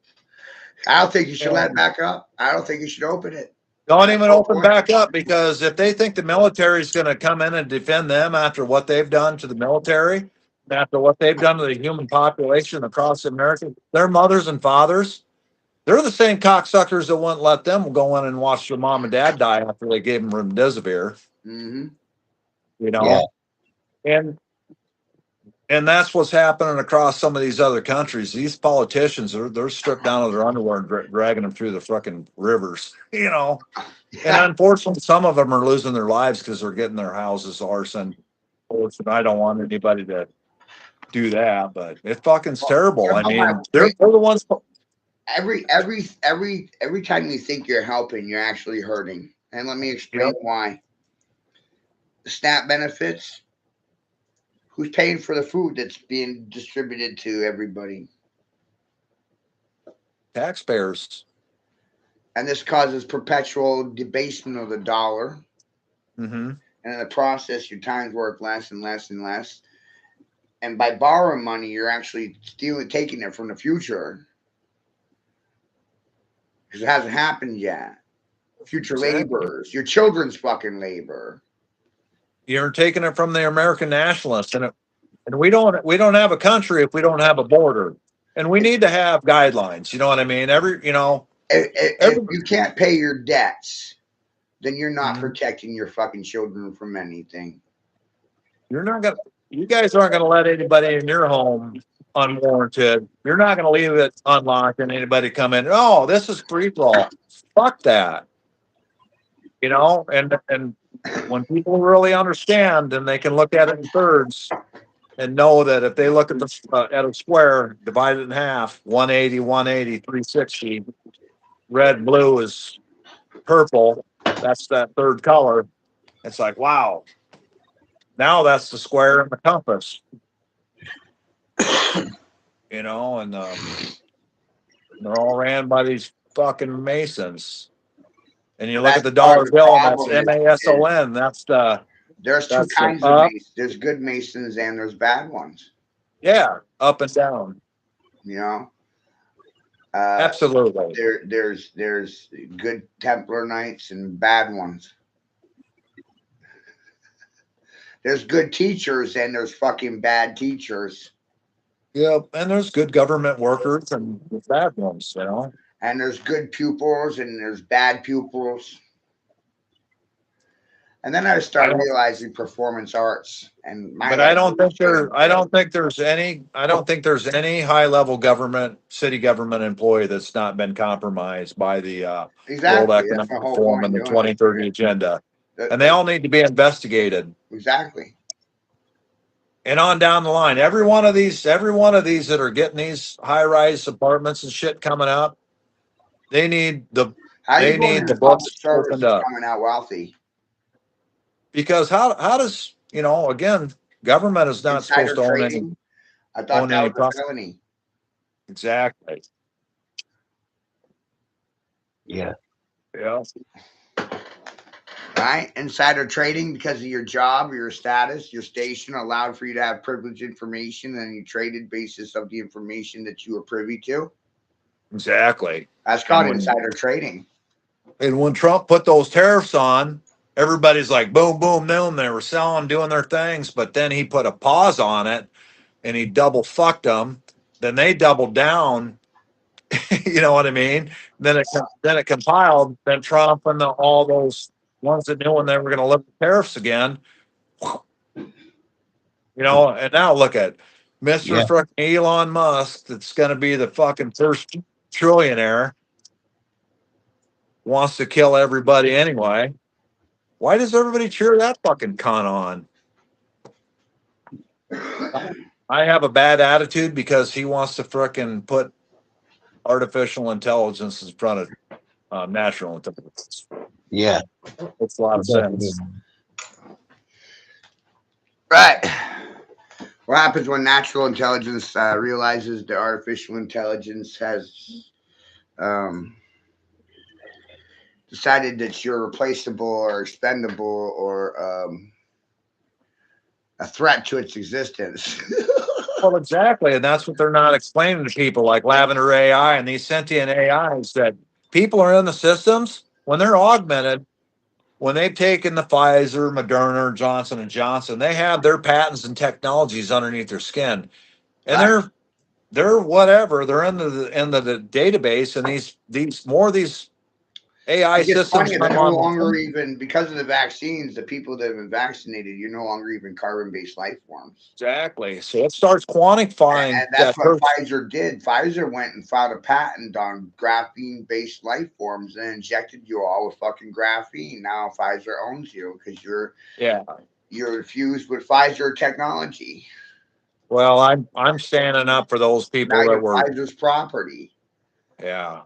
I don't think you should let it back up. I don't think you should open it. Don't even open back up because if they think the military is going to come in and defend them after what they've done to the military, after what they've done to the human population across America, their mothers and fathers, they're the same cocksuckers that wouldn't let them go in and watch their mom and dad die after they gave them remdesivir. Mm-hmm. You know, and that's what's happening across some of these other countries. These politicians they're stripped down to their underwear and dragging them through the fucking rivers. You know, and unfortunately, some of them are losing their lives because they're getting their houses arson. I don't want anybody to do that, but it fucking's terrible. I mean, they're the ones. Every time you think you're helping, you're actually hurting. And let me explain why. The SNAP benefits. Who's paying for the food that's being distributed to everybody? Taxpayers. And this causes perpetual debasement of the dollar. Mm-hmm. And in the process, your time's worth less and less and less. And by borrowing money, you're actually taking it from the future. Because it hasn't happened yet. Future laborers, your children's fucking labor. You're taking it from the American nationalists, and we don't have a country if we don't have a border, and we need to have guidelines. You know what I mean? If you can't pay your debts, then you're not protecting your fucking children from anything. You guys aren't gonna let anybody in your home unwarranted. You're not gonna leave it unlocked and anybody come in. Oh, this is free for all. Fuck that. You know, and when people really understand, then they can look at it in thirds and know that if they look at a square, divide it in half, 180, 180, 360, red, blue is purple. That's that third color. It's like, wow. Now that's the square and the compass. You know, and they're all ran by these fucking Masons. And you look That's at the part dollar of the bill, and that's problem. MASON. There's two That's the kinds of up. masons. There's good masons and there's bad ones. Yeah, up and down. You know, uh, Absolutely. there's good Templar Knights and bad ones. There's good teachers and there's fucking bad teachers. Yeah, and there's good government workers and bad ones, you know. And there's good pupils and there's bad pupils. And then I I started don't, realizing performance arts and my but I head don't was think exploding. I don't think there's any high level city government employee that's not been compromised by the World Exactly. That's Economic my whole Forum point and the doing it. 2030 agenda, and they The- all need to be investigated. exactly. And on down the line, every one of these that are getting these high rise apartments and shit coming up, they need the How you they going need the into public books service opened is up. coming out wealthy? Because how does, again, government is not supposed Insider to trading? I thought own that any was a property. felony. Exactly. Yeah. Yeah. Right? Insider trading because of your job, your status, your station allowed for you to have privileged information and you traded basis of the information that you were privy to. Exactly. That's called And when, insider trading. and when Trump put those tariffs on, everybody's like, boom, boom, boom. They were selling, doing their things, but then he put a pause on it and he double fucked them. Then they doubled down. You know what I mean? Then it compiled. Then Trump and all those ones that knew when they were going to lift the tariffs again. And now look at Mr. Yeah. Frickin' Elon Musk, that's going to be the fucking first trillionaire, wants to kill everybody anyway. Why does everybody cheer that fucking con on? I have a bad attitude because he wants to frickin' put artificial intelligence in front of natural intelligence. Yeah. Makes a lot of sense. Right. What happens when natural intelligence realizes the artificial intelligence has decided that you're replaceable or expendable or a threat to its existence? Well, exactly. And that's what they're not explaining to people like Lavender AI and these sentient AIs, that people are in the systems when they're augmented. When they've taken the Pfizer, Moderna, Johnson and Johnson, they have their patents and technologies underneath their skin, and Right. they're whatever. They're in the database, and these more of these AI It gets systems funny. They're come no on. longer even, because of the vaccines, the people that have been vaccinated, you're no longer even carbon-based life forms. Exactly. So it starts quantifying And that's that what person. Pfizer did. Pfizer went and filed a patent on graphene-based life forms and injected you all with fucking graphene. Now Pfizer owns you because you're infused with Pfizer technology. Well, I'm standing up for those Now people that you're were. Pfizer's property. Yeah.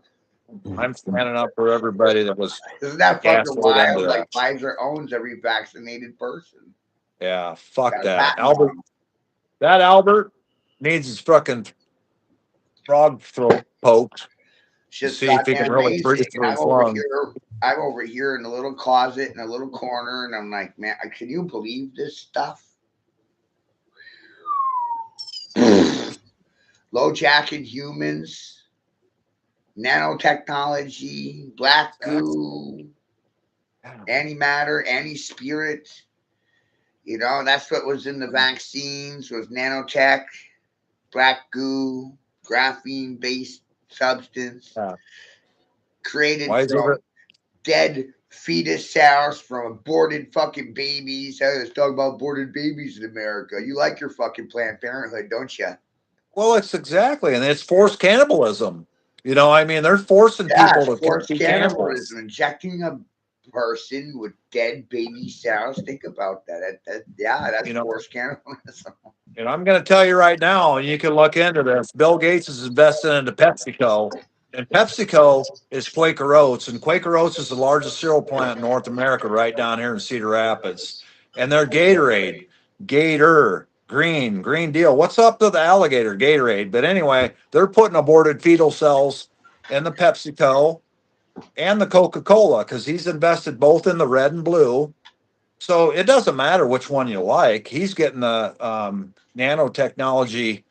I'm standing up for everybody that was Isn't that fucking gaslit into wild? Like that. Pfizer owns every vaccinated person. Yeah, fuck Got a that. patent on them. Albert needs his fucking frog throat poked It's to just see if he can goddamn really breathe amazing. And through his lungs. I'm over here in a little closet in a little corner, and I'm like, man, can you believe this stuff? Low jacket humans, nanotechnology, black goo, antimatter, anti-spirit. That's what was in the vaccines, was nanotech, black goo, graphene-based substance Yeah. created Why is from it? dead fetus cells from aborted fucking babies. Hey, let's talk about aborted babies in America. You like your fucking Planned Parenthood, don't you? Well, it's exactly, and it's forced cannibalism. I mean, they're forcing Yeah, people it's to forced be cannibals. cannibalism, injecting a person with dead baby cells. Think about that. That's forced cannibalism. And I'm going to tell you right now, and you can look into this. Bill Gates is invested into PepsiCo, and PepsiCo is Quaker Oats, and Quaker Oats is the largest cereal plant in North America, right down here in Cedar Rapids. And they're Gatorade, Green Deal. What's up to the alligator, Gatorade? But anyway, they're putting aborted fetal cells in the PepsiCo, and the Coca-Cola, because he's invested both in the red and blue. So it doesn't matter which one you like. He's getting the nanotechnology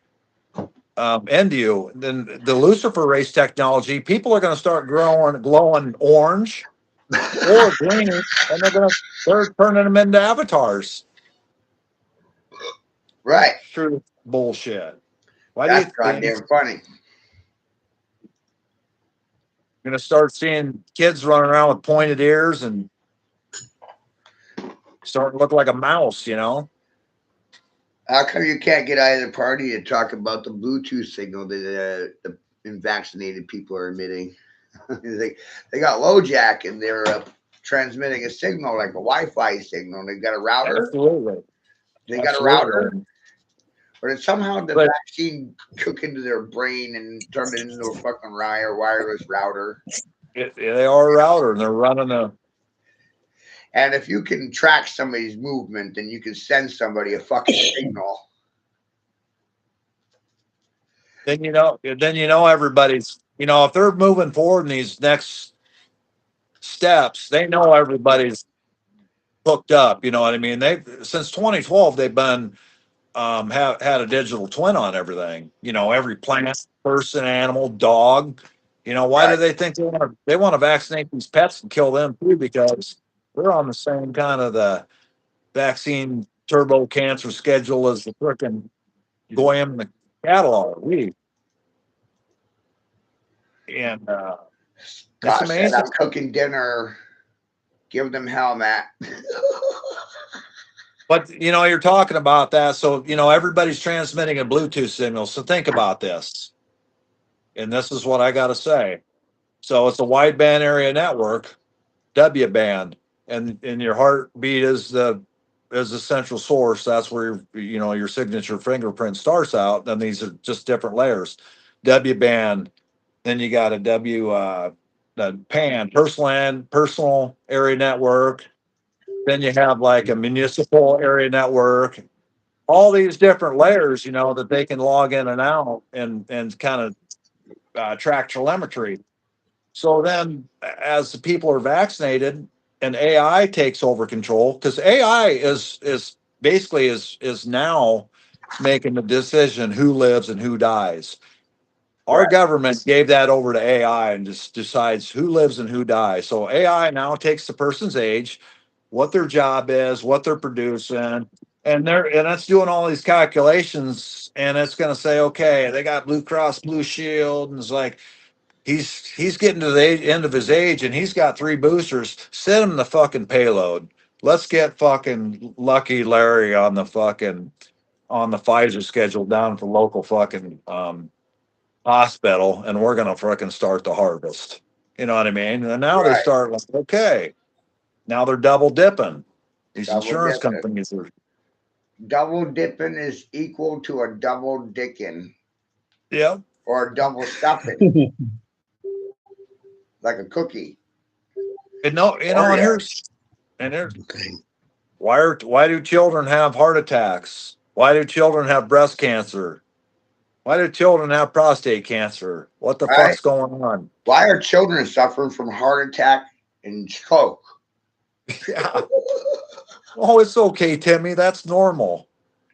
into you. Then the Lucifer race technology, people are going to start glowing orange or green, and they're turning them into avatars. Right. True bullshit. Why do you That's think you're goddamn funny. going to start seeing kids running around with pointed ears and starting to look like a mouse, you know? How come you can't get out of the party to talk about the Bluetooth signal that the unvaccinated people are emitting? they got low jack and they're transmitting a signal like a Wi-Fi signal. They got a router. Absolutely. They got a router. Absolutely. Or did somehow the But vaccine cook into their brain and turn it into a fucking wireless router? they are a router and they're running a. And if you can track somebody's movement, then you can send somebody a fucking signal. Then everybody's, if they're moving forward in these next steps, they know everybody's hooked up. You know what I mean? They since 2012 they've been have had a digital twin on everything. Every plant, person, animal, dog. Why do Right. they think they want to vaccinate these pets and kill them too? Because they're on the same kind of the vaccine turbo cancer schedule as the frickin' Goyim and the catalog. And it's Gosh, said amazing. I'm cooking dinner. Give them hell, Matt. But you're talking about that, so everybody's transmitting a Bluetooth signal. So think about this, and this is what I got to say. So it's a wideband area network, W band, and your heartbeat is the central source. That's where your signature fingerprint starts out. Then these are just different layers. W band. Then you got a the PAN, personal area network. Then you have like a municipal area network. All these different layers, that they can log in and out and kind of track telemetry. So then, as the people are vaccinated and AI takes over control, because AI is basically is now making the decision who lives and who dies. Our Right. government gave that over to AI and just decides who lives and who dies. So AI now takes the person's age, what their job is, what they're producing, and it's doing all these calculations, and it's going to say, okay, they got Blue Cross Blue Shield, and it's like he's getting to the end of his age, and he's got 3 boosters. Send him the fucking payload. Let's get fucking Lucky Larry on the Pfizer schedule down for local fucking hospital, and we're gonna freaking start the harvest. You know what I mean? And now they Right. start like, okay, now they're double dipping. These Double insurance dipping. companies are, Double dipping is equal to a double dicking yeah. or a double stuffing, like a cookie. And no, and Oreo. here's why do children have heart attacks? Why do children have breast cancer? Why do children have prostate cancer? What the Right? fuck's going on? Why are children suffering from heart attack and stroke? Yeah. Oh, it's okay, Timmy. That's normal.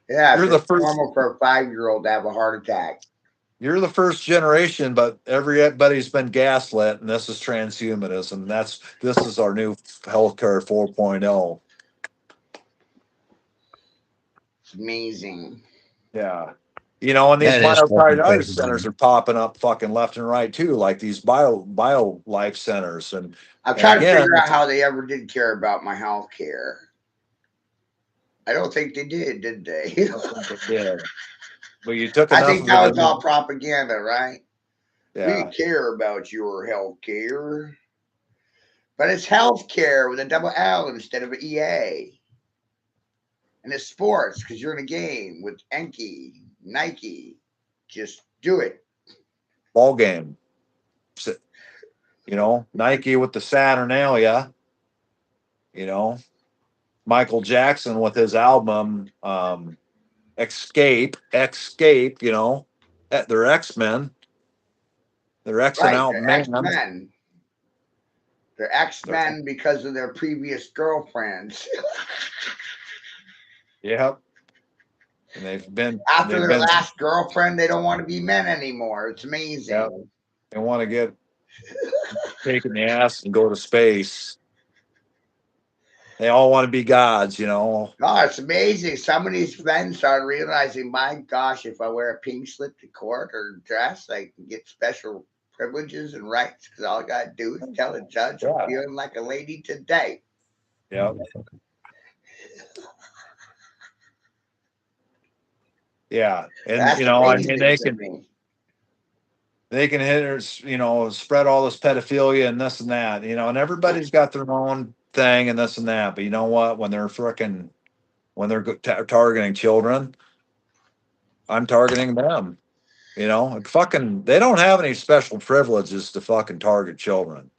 Yes, You're the it's first. normal for a 5-year-old to have a heart attack. You're the first generation, but everybody's been gaslit, and this is transhumanism. This is our new healthcare 4.0. It's amazing. Yeah. And these That is fucking myocarditis crazy. centers are popping up fucking left and right too, like these bio life centers. And I'm and trying to again, figure out how they ever did care about my health care. I don't think they did they? yeah. But you took I enough think of it. that was all propaganda, right? Yeah. We care about your health care. But it's health care with a double L instead of an EA. And it's sports because you're in a game with Enki, Nike. Just do it. Ball game. Nike with the Saturnalia. You know, Michael Jackson with his album Escape. They're X-Men. They're Xing Right. out The X man. Men. They're ex-men because of their previous girlfriends. Yep. And After they've their been, last girlfriend, they don't want to be men anymore. It's amazing. yep. They want to get taken the ass and go to space. They all want to be gods, you know. Oh, it's amazing. Some of these men started realizing, my gosh, if I wear a pink slip to court or dress, I can get special privileges and rights because all I got to do is tell the judge I'm Yeah. feeling like a lady today. Yep. Yeah. And, That's you know, I amazing mean, to me. they can hit or, you know, spread all this pedophilia and this and that, you know, and everybody's got their own thing and this and that. But you know what? When they're targeting children, I'm targeting them. You know, like they don't have any special privileges to fucking target children.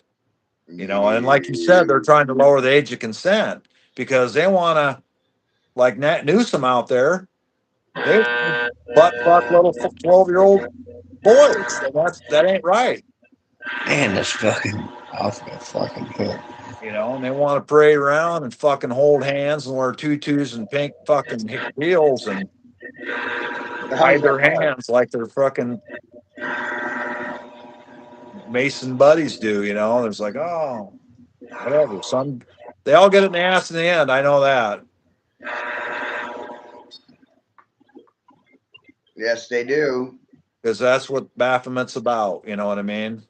You know, and like you said, they're trying to lower the age of consent because they want to, like Nat Newsom out there, they butt fuck little 12-year-old boys. And that ain't right. Man, that's fucking off the fucking hook. You know, and they want to parade around and fucking hold hands and wear tutus and pink fucking heels and hide their hands like they're fucking Mason buddies do. You know, there's like, oh, whatever. They all get it in the ass in the end. I know that. Yes, they do. Because that's what Baphomet's about. You know what I mean?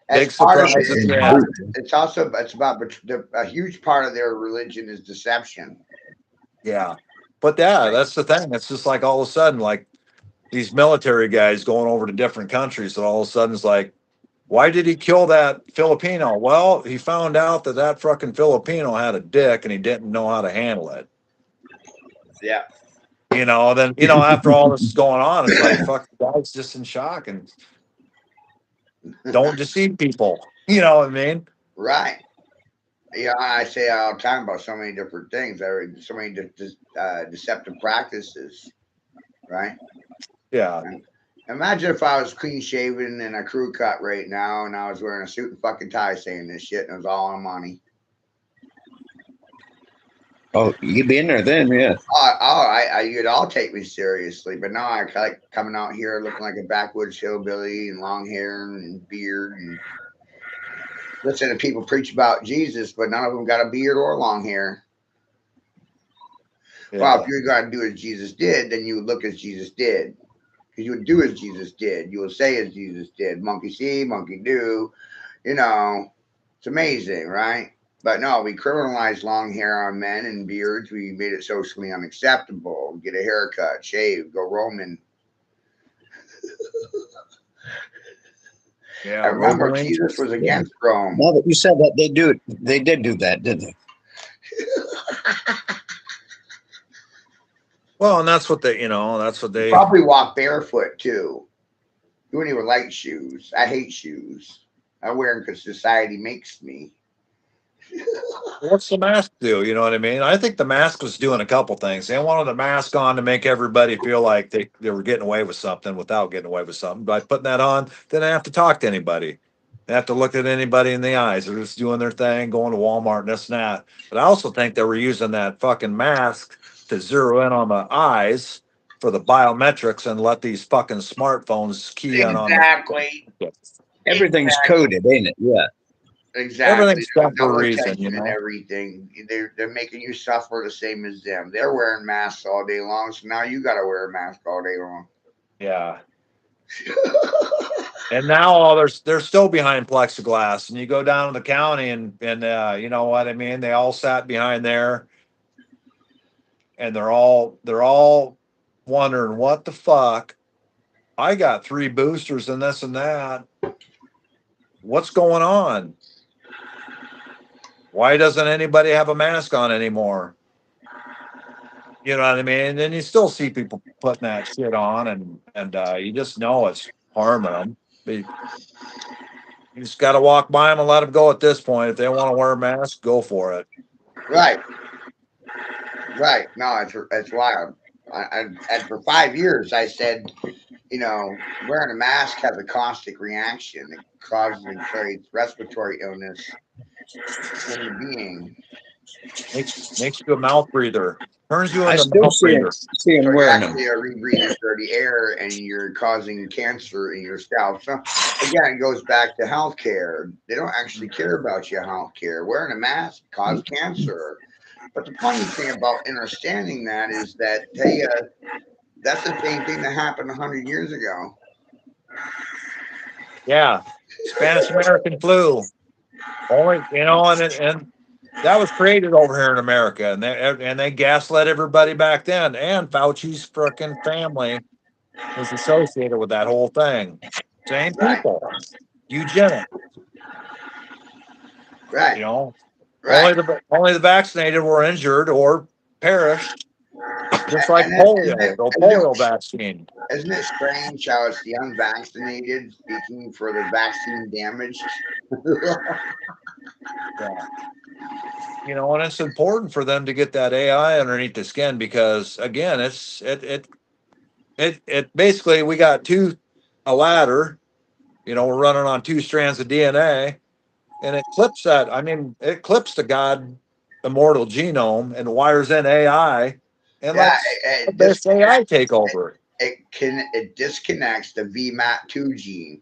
Big surprise at the end. It's also about a huge part of their religion is deception. Yeah. But yeah, that's the thing. It's just like all of a sudden, like these military guys going over to different countries, and all of a sudden it's like, why did he kill that Filipino? Well, he found out that fucking Filipino had a dick and he didn't know how to handle it. Yeah. You know, then, you know, after all this is going on, it's like, fuck, the guy's just in shock and don't deceive people. You know what I mean? Right. Yeah, I say all the time about so many different things. So many deceptive practices. Right. Yeah. Imagine if I was clean shaven and a crew cut right now, and I was wearing a suit and fucking tie, saying this shit, and it was all on money. Oh, you'd be in there then, yeah. You'd all take me seriously, but now I like coming out here looking like a backwoods hillbilly and long hair and beard and listen to people preach about Jesus, but none of them got a beard or long hair. Yeah. Well, if you're going to do as Jesus did, then you would look as Jesus did. Because you would do as Jesus did. You will say as Jesus did. Monkey see, monkey do. You know, it's amazing, right? But no, we criminalized long hair on men and beards. We made it socially unacceptable. Get a haircut, shave, go Roman. Yeah, I remember Jesus was against Rome. Now that you said that, they did do that, didn't they? Well, and that's what they probably walk barefoot too. You wouldn't even like shoes. I hate shoes. I wear them because society makes me. What's the mask do? You know what I mean? I think the mask was doing a couple things. They wanted the mask on to make everybody feel like they were getting away with something without getting away with something. By putting that on, they didn't have to talk to anybody. They have to look at anybody in the eyes. They're just doing their thing, going to Walmart and this and that. But I also think they were using that fucking mask to zero in on the eyes for the biometrics and let these fucking smartphones key in on them. Exactly. Everything's coded, ain't it? Yeah. Exactly. Everything's done for a reason, you know. And everything. They're making you suffer the same as them. They're wearing masks all day long, so now you got to wear a mask all day long. Yeah. And now they're still behind plexiglass, and you go down to the county, and you know what I mean. They all sat behind there, and they're all wondering what the fuck. I got 3 boosters and this and that. What's going on? Why doesn't anybody have a mask on anymore? You know what I mean? And then you still see people putting that shit on, and you just know it's harming them. You just got to walk by them and let them go at this point. If they want to wear a mask, go for it. Right. No, it's wild. And for 5 years, I said, you know, wearing a mask has a caustic reaction that causes and creates respiratory illness in the being. Makes you a mouth breather. Turns you I into a still mouth breather. see him So you wearing them. actually are rebreathing dirty air and you're causing cancer in yourself. So again, it goes back to healthcare. They don't actually care about your healthcare. Wearing a mask causes cancer. But the funny thing about understanding that is that that's the same thing that happened 100 years ago. Yeah, Spanish American flu. Only and that was created over here in America, and they gaslit everybody back then. And Fauci's freaking family was associated with that whole thing. Same Right, people, eugenics. right, You know, right. only the vaccinated were injured or perished, just like And polio, the polio vaccine. isn't it strange how it's the unvaccinated speaking for the vaccine damaged? Yeah. And it's important for them to get that AI underneath the skin because again, it basically we got a ladder, we're running on two strands of DNA and it clips that. I mean, it clips the God immortal genome and wires in AI and Yeah, lets this AI take over. it disconnects the VMAT2 gene,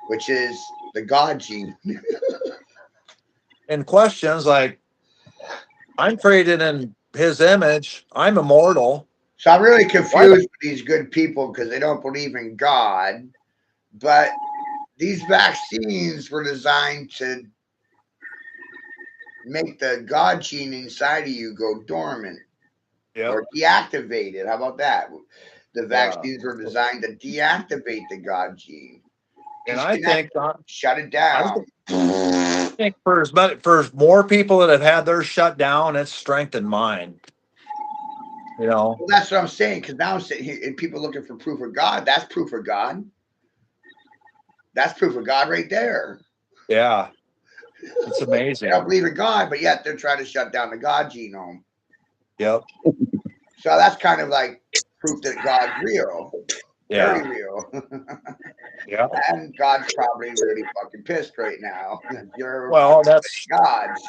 which is the God gene. And questions like, I'm created in his image, I'm immortal. So I'm really confused with these good people because they don't believe in God. But these vaccines were designed to make the God gene inside of you go dormant or deactivated. How about that? The vaccines were designed to deactivate the God gene. And I think shut it down. I think for more people that have had theirs shut down, it's strengthened mine. Well, that's what I'm saying. Because now I'm sitting here and people looking for proof of God. That's proof of God. That's proof of God right there. Yeah. It's amazing. They don't believe in God, but yet they're trying to shut down the God genome. Yep. So that's kind of like proof that God's real. Yeah. Very real. Yeah. And God's probably really fucking pissed right now. That's God's.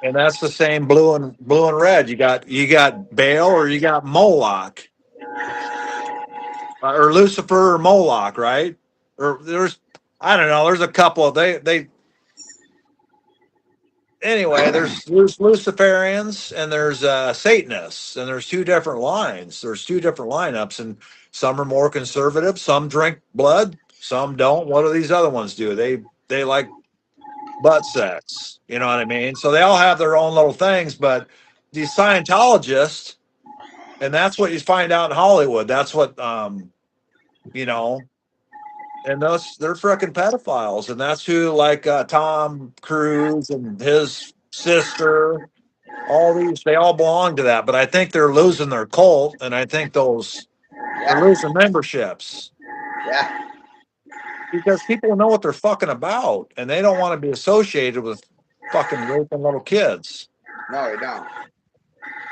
And that's the same blue and red. You got Baal or you got Moloch, or Lucifer or Moloch, right? Or I don't know. There's a couple. Anyway. There's Luciferians and there's Satanists, and there's two different lines. There's two different lineups, and some are more conservative. Some drink blood. Some don't. What do these other ones do? They like butt sex. You know what I mean? So they all have their own little things, but these Scientologists, and that's what you find out in Hollywood. That's what and they're freaking pedophiles, and that's who like Tom Cruise and his sister. All these, they all belong to that, but I think they're losing their cult, and I think they're losing memberships. Yeah. Because people know what they're fucking about, and they don't want to be associated with fucking raping little kids. No, they don't.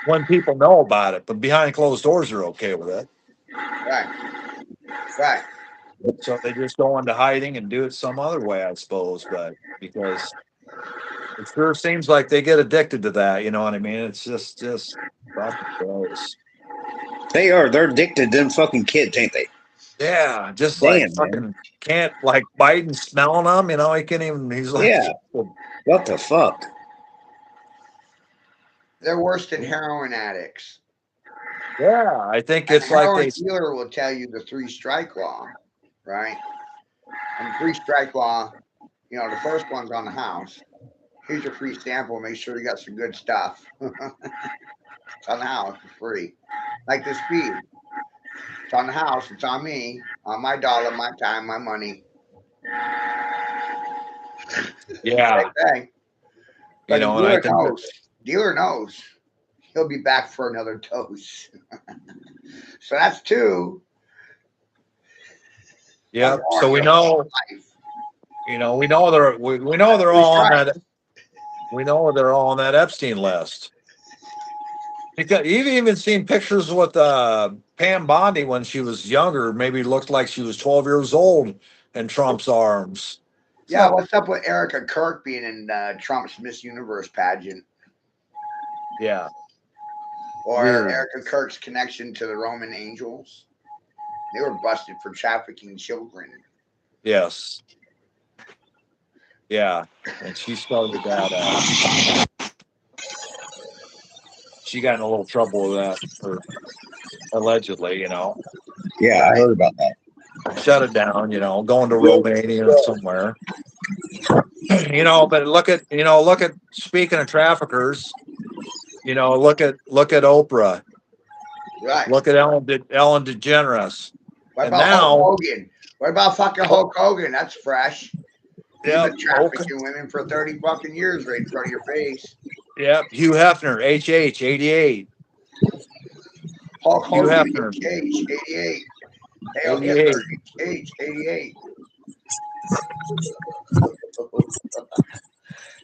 When people know about it, but behind closed doors, they're okay with it. Right. Right. So they just go into hiding and do it some other way, I suppose. But because it sure seems like they get addicted to that, you know what I mean? It's just fucking gross. They are. They're addicted to them fucking kids, ain't they? Yeah, just like fucking can't like Biden smelling them, he can't even. He's like, yeah. What the fuck? They're worse than heroin addicts. Yeah, I think it's like heroin dealer will tell you the 3-strike law, right? And the 3-strike law, the first one's on the house. Here's your free sample. Make sure you got some good stuff. It's on the house for free. Like this speed. It's on the house. It's on me. On my dollar, my time, my money. Yeah. But the dealer knows. He'll be back for another dose. So that's 2. Yeah. So we know. We know they're all on that. We know they're all on that Epstein list. Because you've even seen pictures with Pam Bondi, when she was younger, maybe looked like she was 12 years old in Trump's arms. Yeah, So, what's up with Erica Kirk being in Trump's Miss Universe pageant? yeah, Or weird. Erica Kirk's connection to the Roman angels? They were busted for trafficking children. Yes. Yeah. And she started that. She got in a little trouble with that, or allegedly, Yeah, I heard about that. shut it down, going to Romania or somewhere. But look at speaking of traffickers, look at Oprah, Right. look at Ellen DeGeneres. What And about Hulk now, Hogan? What about fucking Hulk Hogan? That's fresh. He's yep, been trafficking women for 30 fucking years right in front of your face. yep, Hugh Hefner, HH, 88. Hulk Hugh Hogan, Hefner, HH, 88. Hail 88. Hitler, HH, 88.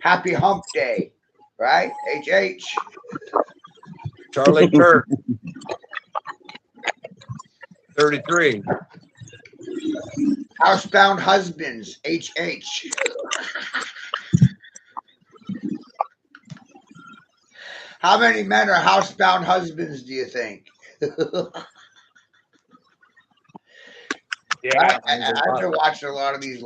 Happy Hump Day, right? HH. Charlie Kirk, 33. Housebound Husbands, HH. How many men are housebound husbands, do you think? Yeah, I've been watching a lot of these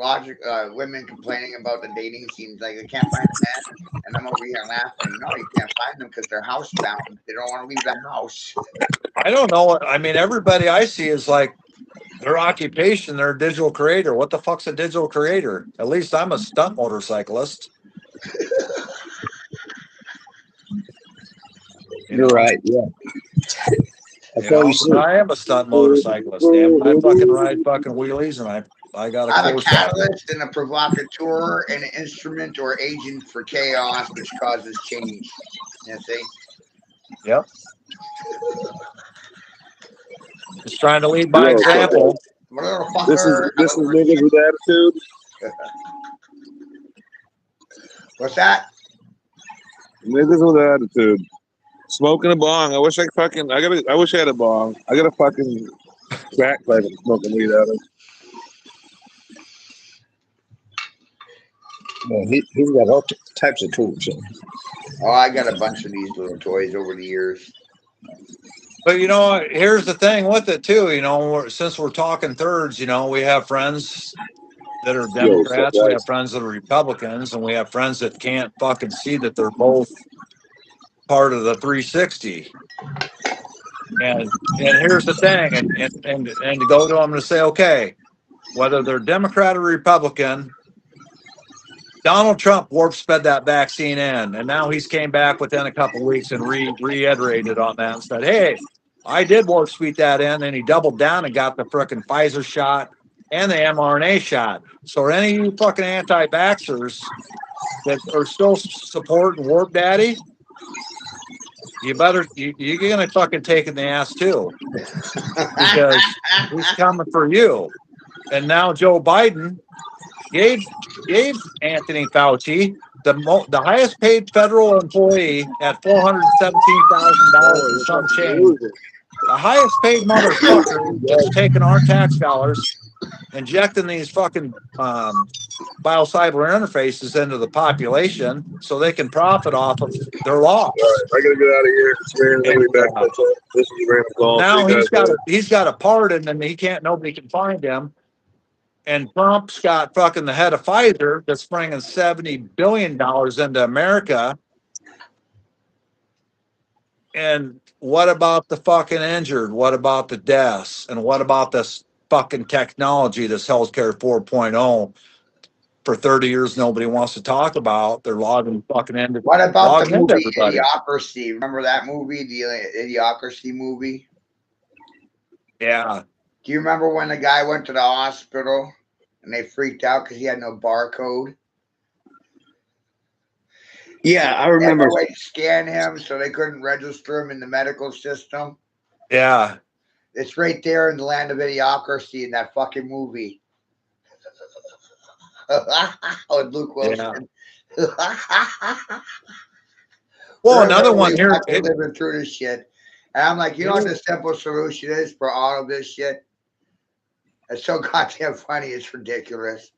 women complaining about the dating scenes. Like, they can't find a man. And I'm over here laughing. No, you can't find them because they're housebound. They don't want to leave the house. I don't know. I mean, everybody I see is like their occupation, they're a digital creator. What the fuck's a digital creator? At least I'm a stunt motorcyclist. You're right. Yeah. I am a stunt motorcyclist. Damn, I fucking ride fucking wheelies, and I got a I'm a course. catalyst and a provocateur and an instrument or agent for chaos, which causes change. You see? Yep. Just trying to lead by example. This is niggas with attitude. What's that? Niggas with attitude. Smoking a bong. I wish I had a bong. I got a fucking crack pipe I'm smoking weed out of. Well, he's got all types of tools. Oh, I got a bunch of these little toys over the years. But here's the thing with it too. Since we're talking thirds, we have friends that are Democrats, we have friends that are Republicans, and we have friends that can't fucking see that they're both part of the 360. And here's the thing, and to go to them and say, okay, whether they're Democrat or Republican, Donald Trump warp sped that vaccine in, and now he's came back within a couple of weeks and reiterated on that and said, hey, I did warp speed that in, and he doubled down and got the frickin' Pfizer shot and the mRNA shot. So any of you fucking anti-vaxxers that are still supporting Warp Daddy, you're gonna fucking take in the ass too, because he's coming for you. And now Joe Biden gave Anthony Fauci the highest paid federal employee at $417,000 or some change. The highest paid motherfucker that's taking our tax dollars, injecting these fucking biocyber interfaces into the population so they can profit off of their loss. All right, I gotta get out of here. This is random call. Now he's got a pardon, and nobody can find him. And Trump's got fucking the head of Pfizer that's bringing $70 billion into America. And what about the fucking injured? What about the deaths? And what about this fucking technology, this healthcare 4.0? For 30 years, nobody wants to talk about. They're logging fucking into. What about the movie everybody. Idiocracy? Remember that movie, the Idiocracy movie? Yeah. Do you remember when the guy went to the hospital and they freaked out because he had no barcode? Yeah, I remember. They had no way to scan him, so they couldn't register him in the medical system. Yeah. It's right there in the land of Idiocracy in that fucking movie. With Luke Wilson. Yeah. Well, another one here. Living through this shit. And I'm like, you know what the simple solution is for all of this shit? It's so goddamn funny. It's ridiculous.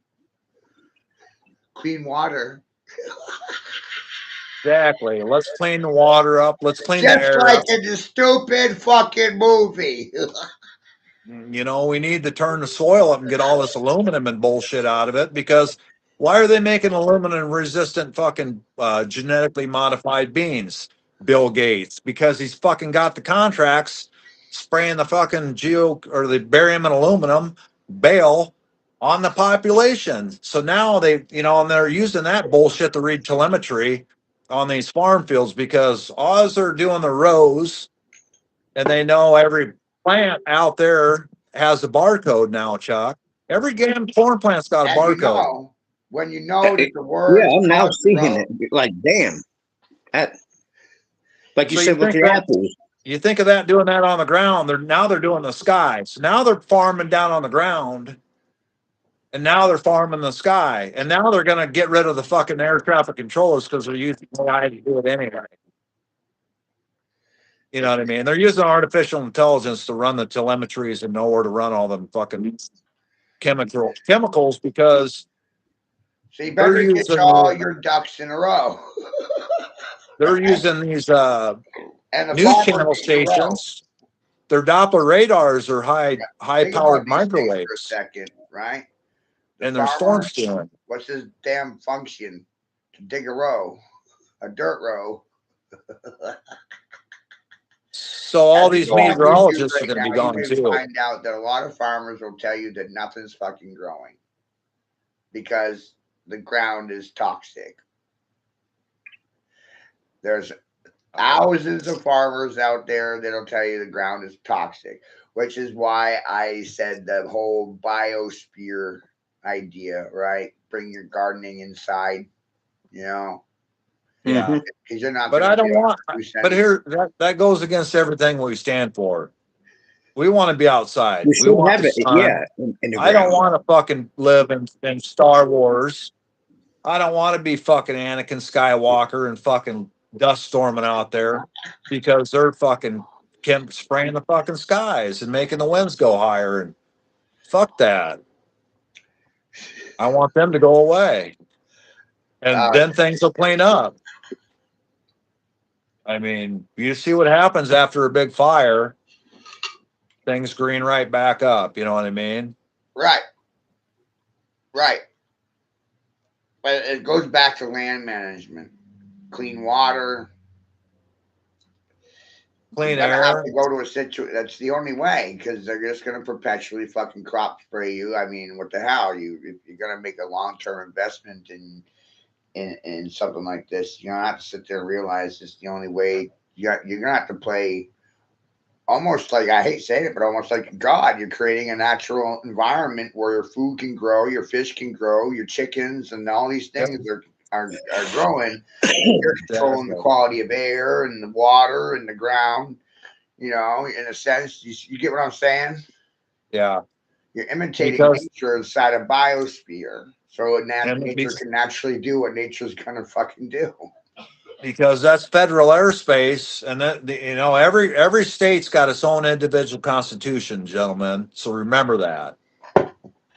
Clean water. Exactly. Let's clean the water up. Let's clean the Just air like up. in the stupid fucking movie. You know, we need to turn the soil up and get all this aluminum and bullshit out of it, because why are they making aluminum resistant fucking genetically modified beans? Bill Gates, because he's fucking got the contracts spraying the fucking or the barium and aluminum bale on the population. So now they, you know, and they're using that bullshit to read telemetry on these farm fields, because as they're doing the rows and they know every plant out there has a barcode now, Chuck. Every damn corn plant's got a And you barcode. know, when you know that the Yeah, words I'm now cross the seeing road, it. Like, damn. That, like you So you said with think the that apples. you think of that doing that on the ground. They're doing the sky. So now they're farming down on the ground, and now they're farming the sky, and now they're gonna get rid of the fucking air traffic controllers because they're using AI to do it anyway. You know what I mean? They're using artificial intelligence to run the telemetries and know where to run all them fucking chemicals, because so you they're better get all using your ducks in a row. they're using these And the news farmer channel needs to row. stations. Their Doppler radars are high Think about powered these things for a microwaves, second, right? The and they're storm farmer, steering. what's his damn function? To dig a row, a dirt row. So all If you these go on YouTube meteorologists are right going to be now, you gone can too. find out that a lot of farmers will tell you that nothing's fucking growing because the ground is toxic. There's thousands of farmers out there that'll tell you the ground is toxic, which is why I said the whole biosphere idea, right? Bring your gardening inside, you know, Yeah, Mhm. because you're not but going I to be don't able want. to produce But any. here, that goes against everything we stand for. We want to be outside. We We should want have the it, sun. yeah, in the I don't ground. want to fucking live in Star Wars. I don't want to be fucking Anakin Skywalker and fucking dust storming out there, because they're fucking spraying the fucking skies and making the winds go higher. And fuck that. I want them to go away, and Uh, then things will clean up. I mean, you see what happens after a big fire, things green right back up. You know what I mean? right, right. But it goes back to land management, clean water. You're Clean gonna have air. to go to a situation. That's the only way because they're just gonna perpetually fucking crop spray you. I mean, what the hell? You're gonna make a long term investment in something like this. You're gonna have to sit there and realize it's the only way. You're gonna have to play almost like I hate saying it, but almost like God. You're creating a natural environment where your food can grow, your fish can grow, your chickens and all these Yep. things are growing. You're controlling the Exactly. quality of air and the water and the ground. You know, in a sense, you get what I'm saying? Yeah. You're imitating Because nature inside a biosphere. So and nature can naturally do what nature's gonna fucking do. because that's federal airspace, and that you know every state's got its own individual constitution, gentlemen. So remember that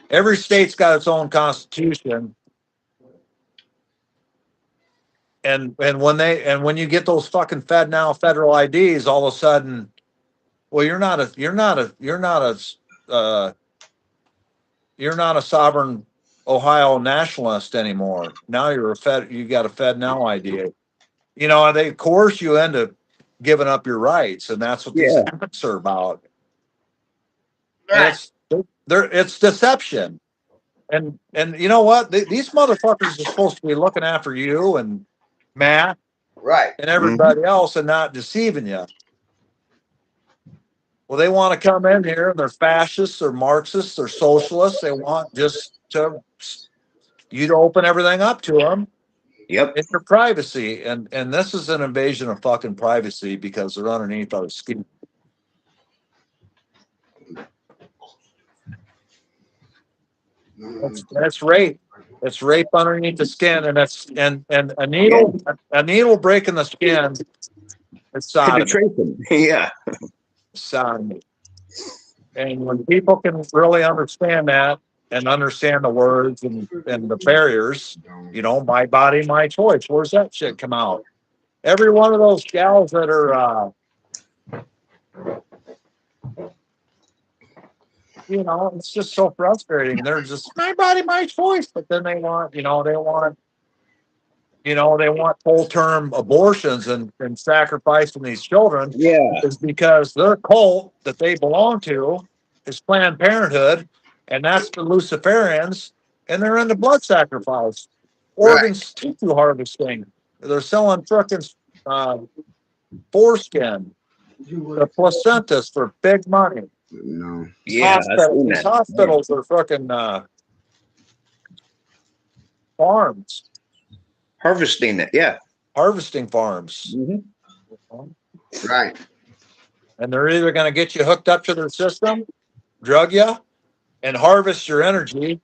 every state's got its own constitution, and when you get those fucking federal IDs, all of a sudden, well, uh, you're not a sovereign Ohio nationalist anymore. Now you're you got a Fed now ID. You know, and they coerce you into giving up your rights, and that's what these Yeah. acts are about. And Right, it's deception. And you know what? These motherfuckers are supposed to be looking after you and Matt right. and Mhm. everybody else and not deceiving you. Well, they want to come in here and they're fascists, they're Marxists, they're socialists. They want just to you to open everything up to them Yep. in your privacy. And this is an invasion of fucking privacy because they're underneath our skin. That's rape. It's rape underneath the skin, and that's and a needle breaking the skin It's sodomy. Penetration. Yeah. Sodomy. And when people can really understand that and understand the words and the barriers, you know, my body, my choice. Where's that shit come out? Every one of those gals that are, you know, it's just so frustrating. They're just my body, my choice. But then they want, they want full term abortions and sacrificing these children. Yeah. Is because their cult that they belong to is Planned Parenthood, and that's the Luciferians, and they're into blood sacrifice, organs tissue harvesting. They're selling frickin' foreskin, the placentas for big money. No. Yeah. I've seen These that. hospitals are frickin' farms, Harvesting it. Yeah. harvesting farms. Right. And they're either going to get you hooked up to their system, drug you, and harvest your energy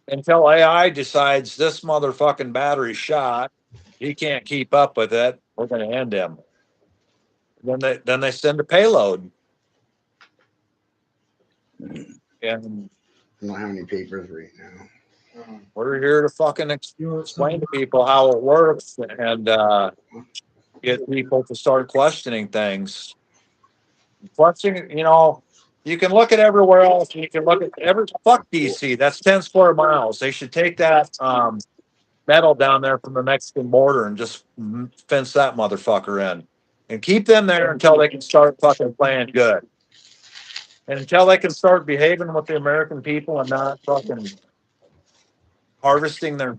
until AI decides this motherfucking battery's shot. He can't keep up with it. We're going to end him. Then they send a payload. And I don't have any papers right now. we're here to fucking explain to people how it works and get people to start questioning things. Questioning, you can look at everywhere else. You can look at fuck DC. That's 10 square miles. They should take that metal down there from the Mexican border and just fence that motherfucker in and keep them there until they can start fucking playing good. And until they can start behaving with the American people and not fucking harvesting their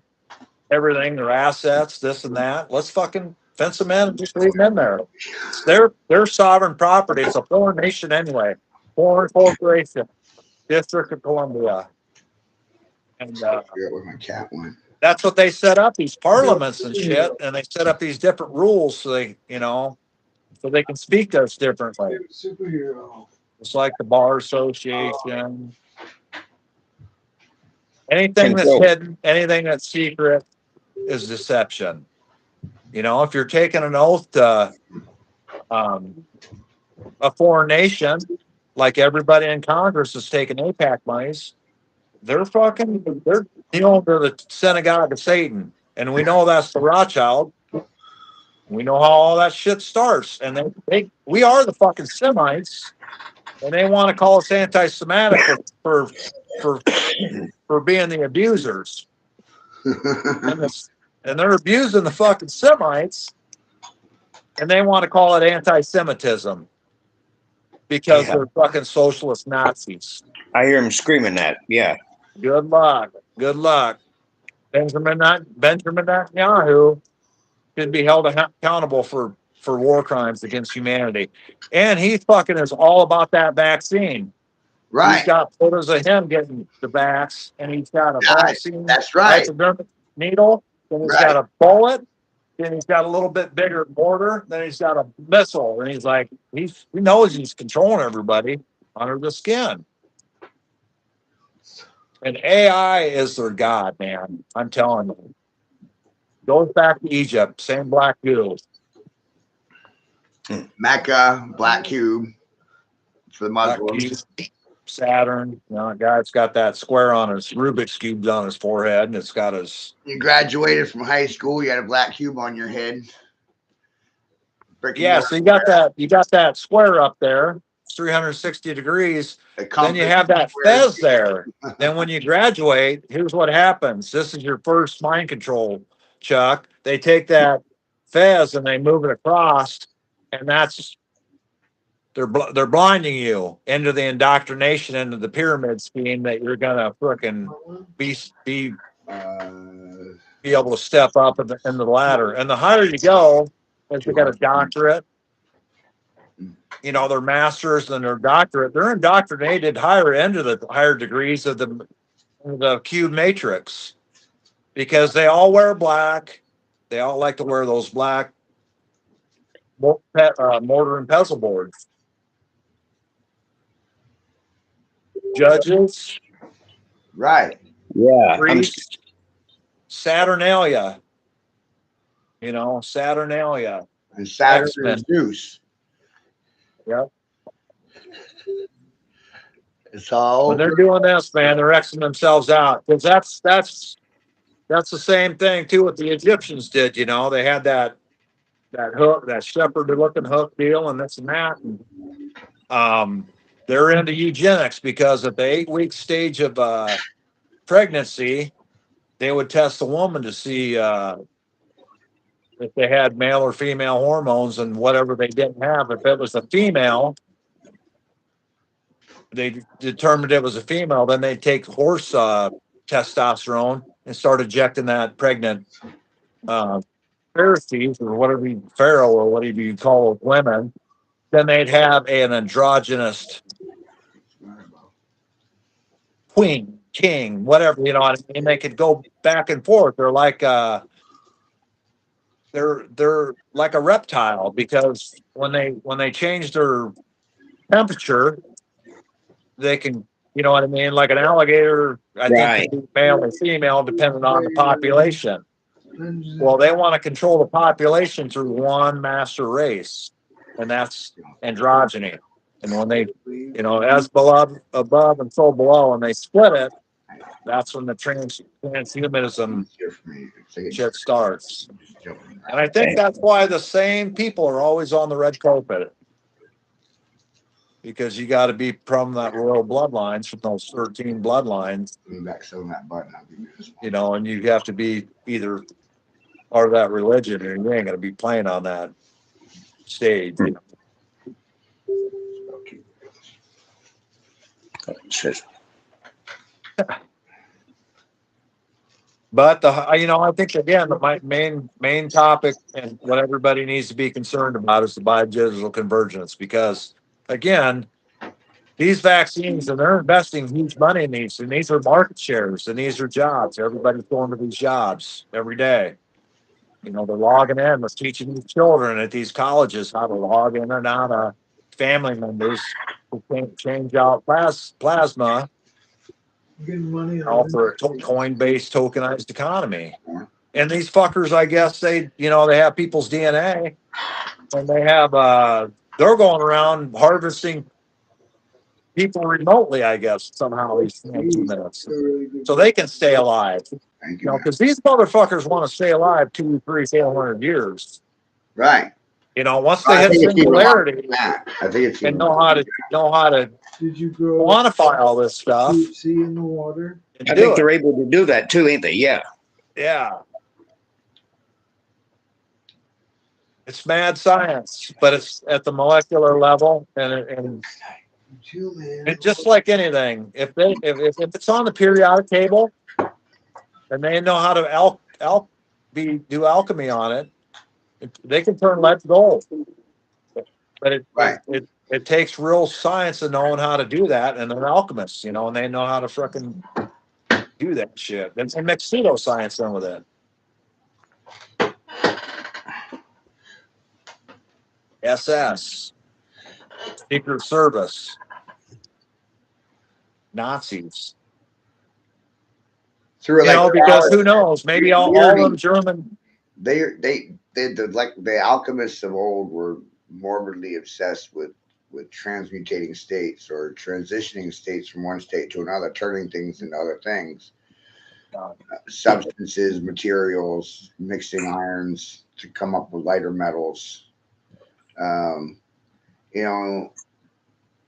everything, their assets, this and that. Let's fucking fence them in and just leave them in there. It's their sovereign property. It's a foreign nation anyway. Foreign corporation, District of Columbia. And I forget where my cat went. that's what they set up, these parliaments and shit, and they set up these different rules so they, so they can speak to us differently. Superhero. It's like the Bar Association. Anything that's hidden, anything that's secret is deception. If you're taking an oath to a foreign nation, like everybody in Congress is taking APAC monies, they're the synagogue of Satan. And we know that's the Rothschild. We know how all that shit starts. And we are the fucking Semites, and they want to call us anti-Semitic for being the abusers. And they're abusing the fucking Semites, and they want to call it anti-Semitism because they're fucking socialist Nazis. I hear them screaming that. Yeah. Good luck. Good luck. Benjamin Netanyahu should be held accountable for war crimes against humanity. And he fucking is all about that vaccine. Right. He's got photos of him getting the vax, and he's got a vaccine. That's right. Hypodermic needle. Then he's got a bullet. Then he's got a little bit bigger mortar. Then he's got a missile. And he's like, he knows he's controlling everybody under the skin. And AI is their god, man. I'm telling you. Goes back to Egypt. Same black goo. Mecca, black cube for the Muslims. Saturn, a guy's got that square on his Rubik's cube on his forehead, and it's got his. You graduated from high school. You had a black cube on your head. So you got that square up there. It's 360 degrees. Then you have that fez there. Then when you graduate, here's what happens. This is your first mind control, Chuck. They take that fez and they move it across, and that's. They're blinding you into the indoctrination, into the pyramid scheme that you're gonna frickin' be able to step up in the ladder. And the higher you go, as you got a doctorate, their masters and their doctorate, they're indoctrinated higher into the higher degrees of the cube matrix, because they all wear black. They all like to wear those black mortar and pestle boards. Judges, right? Yeah, priests, Saturnalia. Saturnalia. And Saturn X-Men. is Zeus. Yep. It's all When they're doing this, man, they're Xing themselves out. Because that's the same thing too what the Egyptians did, you know. They had that hook, that shepherd looking hook deal and this and that. And they're into eugenics because at the 8-week stage of pregnancy, they would test the woman to see if they had male or female hormones, and whatever they didn't have. If it was a female, they determined it was a female, then they take horse testosterone and start injecting that pregnant Pharisees or whatever Pharaoh or whatever you call women. Then they'd have an androgynous queen, king, whatever, you know what I mean? They could go back and forth. They're like they're like a reptile because when they change their temperature, they can, you know what I mean? Like an alligator, I think Right. can be male or female depending on the population. Well, they want to control the population through one master race, and that's androgyny. And when they, you know, as beloved above and so below, and they split it, that's when the transhumanism shit starts. And I think that's why the same people are always on the red carpet. Because you got to be from that royal bloodlines, from those 13 bloodlines, you know, and you have to be either part of that religion or you ain't going to be playing on that stage. You know? But you know, I think again, the main topic and what everybody needs to be concerned about is the biodigital convergence, because again, these vaccines, and they're investing huge money in these, and these are market shares, and these are jobs. Everybody's going to these jobs every day. You know, they're logging in. They're teaching these children at these colleges how to log in and out of family members who can't change out plasma. Getting money All for a coin-based tokenized economy. And these fuckers, I guess they have people's DNA, and they have they're going around harvesting people remotely, I guess, somehow these 2 minutes. So they can stay alive. You know, because these motherfuckers want to stay alive 200, 300, 400 years. Right. You know, once they hit singularity I think it's and know how to Did you grow quantify all this stuff. sea in the water? I think they're able to do that too, ain't they? Yeah. Yeah. It's mad science, but it's at the molecular level, and it, just like anything, if it's on the periodic table, and they know how to do alchemy on it, they can turn lead to gold. But it takes real science of knowing how to do that, and they're alchemists, you know, and they know how to frickin' do that shit. And mix pseudoscience in with it. SS, Secret Service, Nazis. Through because who knows? Maybe all of them German. The alchemists of old were morbidly obsessed with transmutating states or transitioning states from one state to another, turning things into other things. Substances, materials, mixing irons to come up with lighter metals. You know,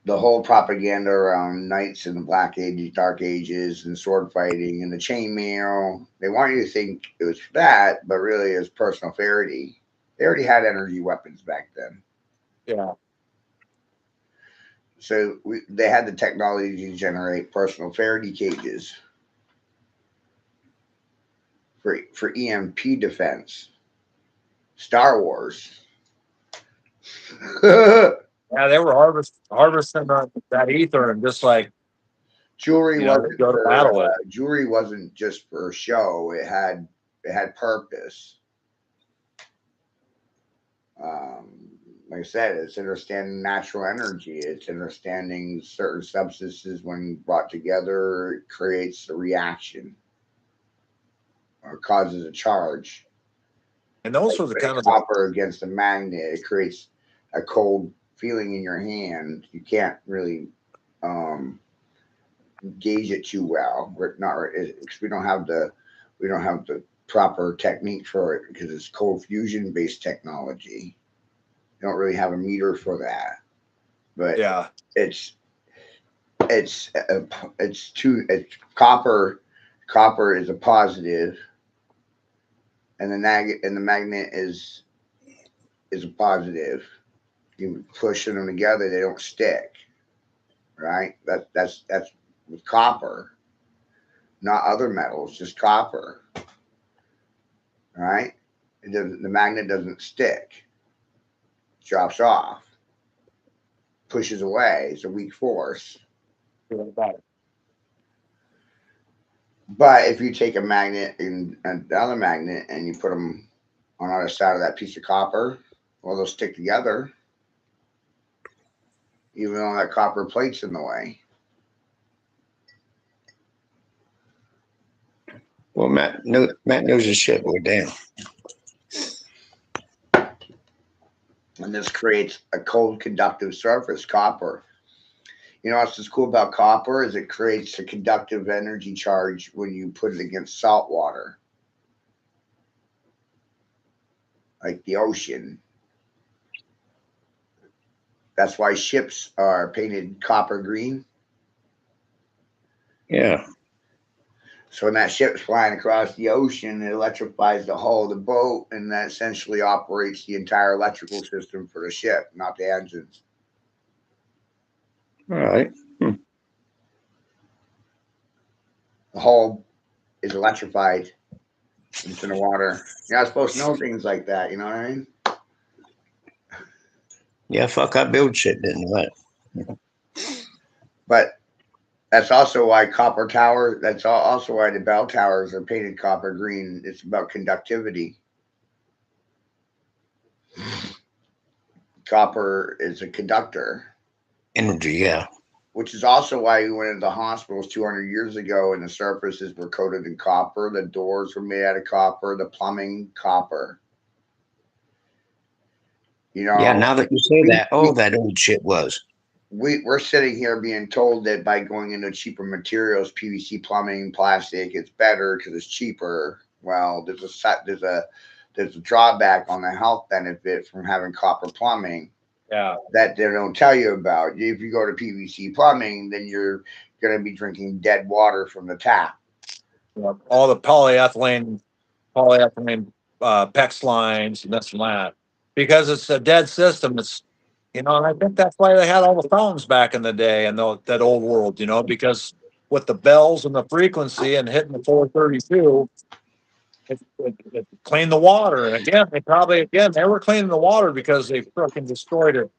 the whole propaganda around knights in the Black Ages, Dark Ages, and sword fighting and the chainmail. They want you to think it was for that, but really it was personal ferity. They already had energy weapons back then. Yeah. So they had the technology to generate personal Faraday cages for EMP defense. Star Wars. Yeah, they were harvesting that ether and just like jewelry wasn't go to battle with. Jewelry wasn't just for show. It had purpose. Like I said, it's understanding natural energy. It's understanding certain substances when brought together, it creates a reaction or causes a charge. And those were the kind of copper against a magnet, it creates a cold feeling in your hand. You can't really um, gauge it too well. We're not because we don't have the proper technique for it because it's cold fusion based technology. You don't really have a meter for that, but yeah. it's it's it's copper. Copper is a positive, and the magnet is a positive. You push them together, they don't stick, right? That's with copper, not other metals, just copper, right? The magnet doesn't stick, drops off, pushes away. It's a weak force. But if you take a magnet and another magnet and you put them on either side of that piece of copper, well, they'll stick together, even though that copper plate's in the way. Well, Matt knows his shit. Boy, damn. And this creates a cold conductive surface, copper. You know what's cool about copper is it creates a conductive energy charge when you put it against salt water, like the ocean. That's why ships are painted copper green. Yeah. So when that ship's flying across the ocean, it electrifies the hull of the boat, and that essentially operates the entire electrical system for the ship, not the engines. All right. The hull is electrified into the water. You're not supposed to know things like that, you know what I mean? Yeah, fuck, I build shit, didn't I? But that's also why copper tower. That's also why the bell towers are painted copper green. It's about conductivity. Copper is a conductor, Energy, yeah. which is also why we went into hospitals 200 years ago and the surfaces were coated in copper. The doors were made out of copper. The plumbing, copper. You know, Yeah, now that you say that, that old shit was. We're sitting here being told that by going into cheaper materials, PVC plumbing, plastic, it's better because it's cheaper. Well, there's a drawback on the health benefit from having copper plumbing. Yeah. That they don't tell you about. If you go to PVC plumbing, then you're going to be drinking dead water from the tap. All the polyethylene PEX lines and this and that, because it's a dead system. It's, and I think that's why they had all the phones back in the day and that old world, because with the bells and the frequency and hitting the 432, it cleaned the water. And again, they were cleaning the water because they freaking destroyed it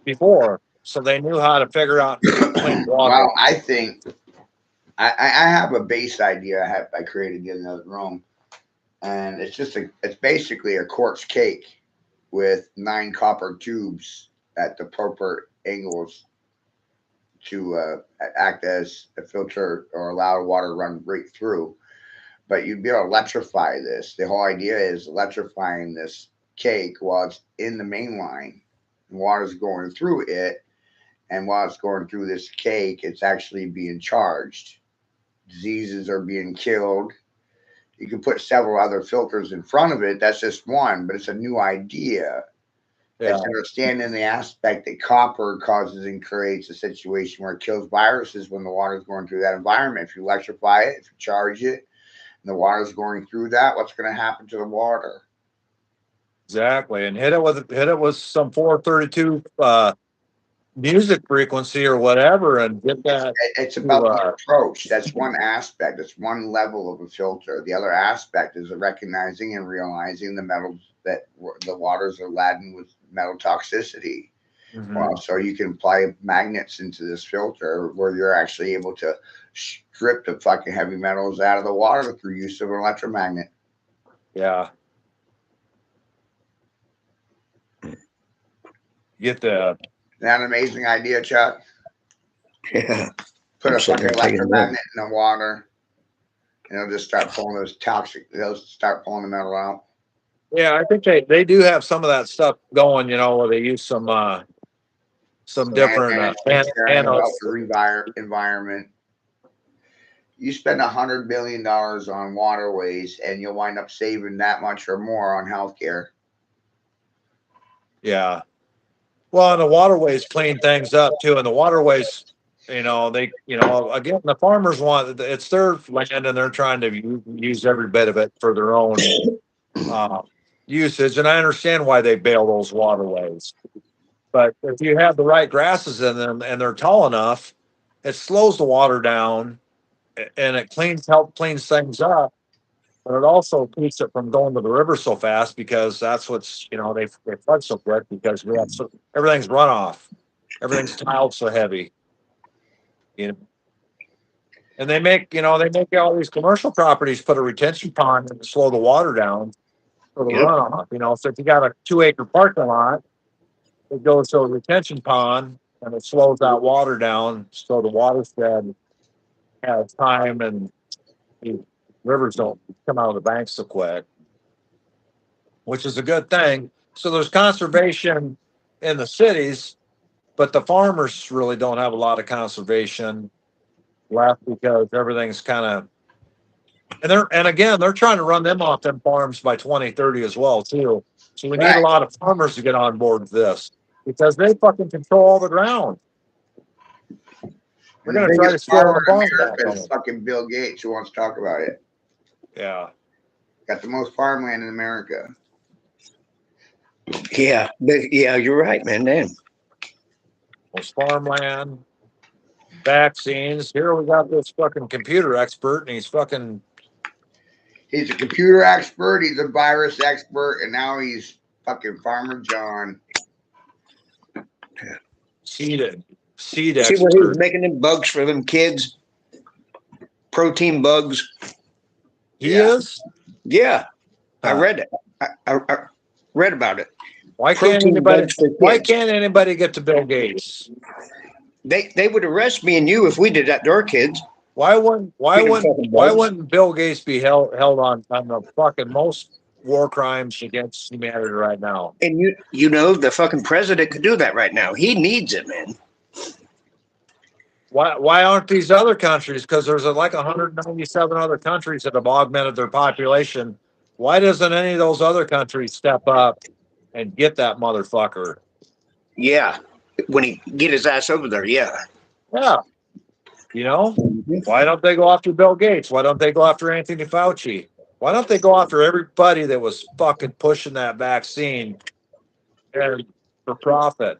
before. So they knew how to figure out clean water. Well, I think I have a base idea I created in the room, and it's basically a quartz cake with 9 copper tubes at the proper angles to act as a filter or allow water to run right through. But you'd be able to electrify this. The whole idea is electrifying this cake while it's in the main line. And water's going through it. And while it's going through this cake, it's actually being charged. Diseases are being killed. You can put several other filters in front of it. That's just one, but it's a new idea. Yeah. It's understanding the aspect that copper causes and creates a situation where it kills viruses when the water is going through that environment. If you electrify it, if you charge it, and the water is going through that, what's going to happen to the water? Exactly, and hit it with some 432 music frequency or whatever, and get that. It's about the approach. That's one aspect. That's one level of a filter. The other aspect is recognizing and realizing the metals that the waters are laden with metal toxicity. Mm-hmm. Well, so you can apply magnets into this filter where you're actually able to strip the fucking heavy metals out of the water through use of an electromagnet. Yeah. Get the. Isn't that an amazing idea, Chuck? Yeah. Put a fucking electromagnet in the water, and it'll just start pulling those toxic. They'll start pulling the metal out. Yeah, I think they do have some of that stuff going, where they use some different Caring about annos. the environment. You spend $100 billion on waterways, and you'll wind up saving that much or more on healthcare. Yeah. Well, and the waterways clean things up too, and the waterways, they, again, the farmers want it's their land, and they're trying to use every bit of it for their own uh, usage. And I understand why they bail those waterways, but if you have the right grasses in them and they're tall enough, it slows the water down and it cleans things up. But it also keeps it from going to the river so fast because that's what's they flood so quick because we have everything's runoff, everything's tiled so heavy, you know. And they make all these commercial properties put a retention pond and slow the water down for the Yep. runoff. So if you got a 2 acre parking lot, it goes to a retention pond and it slows that water down so the watershed has time and the rivers don't come out of the banks so quick, which is a good thing. So there's conservation in the cities, but the farmers really don't have a lot of conservation left because everything's kind of and again they're trying to run them off them farms by 2030 as well too. So we need a Right. lot of farmers to get on board with this because they fucking control all the ground. We're And the gonna try to biggest steal farmer the in farm back America from is them. fucking Bill Gates, who wants to talk about it. Yeah. Got the most farmland in America. Yeah, yeah, you're right, man. Damn. Most farmland, vaccines. Here we got this fucking computer expert, and He's a computer expert. He's a virus expert, and now he's fucking Farmer John. seed See where he was expert. making them bugs for them kids? Protein bugs. He Yeah. is. Yeah, I Huh. read it. I read about it. Why can't Protein anybody? bugs for Why kids. can't anybody get to Bill Gates? They would arrest me and you if we did that to our kids. Why wouldn't why Feeding wouldn't fucking why bugs. wouldn't Bill Gates be held on the fucking most war crimes against humanity right now? And you know the fucking president could do that right now. He needs it, man. Why aren't these other countries? Because there's like 197 other countries that have augmented their population. Why doesn't any of those other countries step up and get that motherfucker? Yeah, when he get his ass over there. Yeah. Yeah, why don't they go after Bill Gates? Why don't they go after Anthony Fauci? Why don't they go after everybody that was fucking pushing that vaccine and for profit?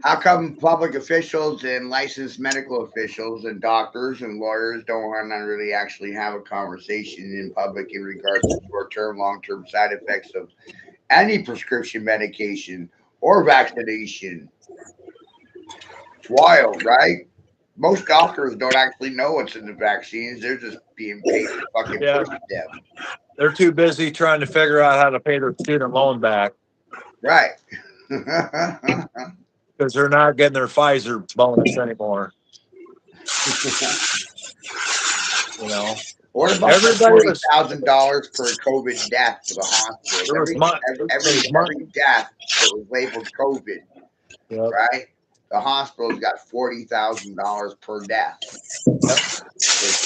How come public officials and licensed medical officials and doctors and lawyers don't want to really actually have a conversation in public in regards to short-term, long-term side effects of any prescription medication or vaccination? It's wild, right? Most doctors don't actually know what's in the vaccines. They're just being paid to fucking Yeah. push them. They're too busy trying to figure out how to pay their student loan back Right. because they're not getting their Pfizer bonus anymore. What about Everybody was $40,000 per COVID death for the hospitals? there was Every death that was labeled COVID, Yep. right? The hospitals got $40,000 per death.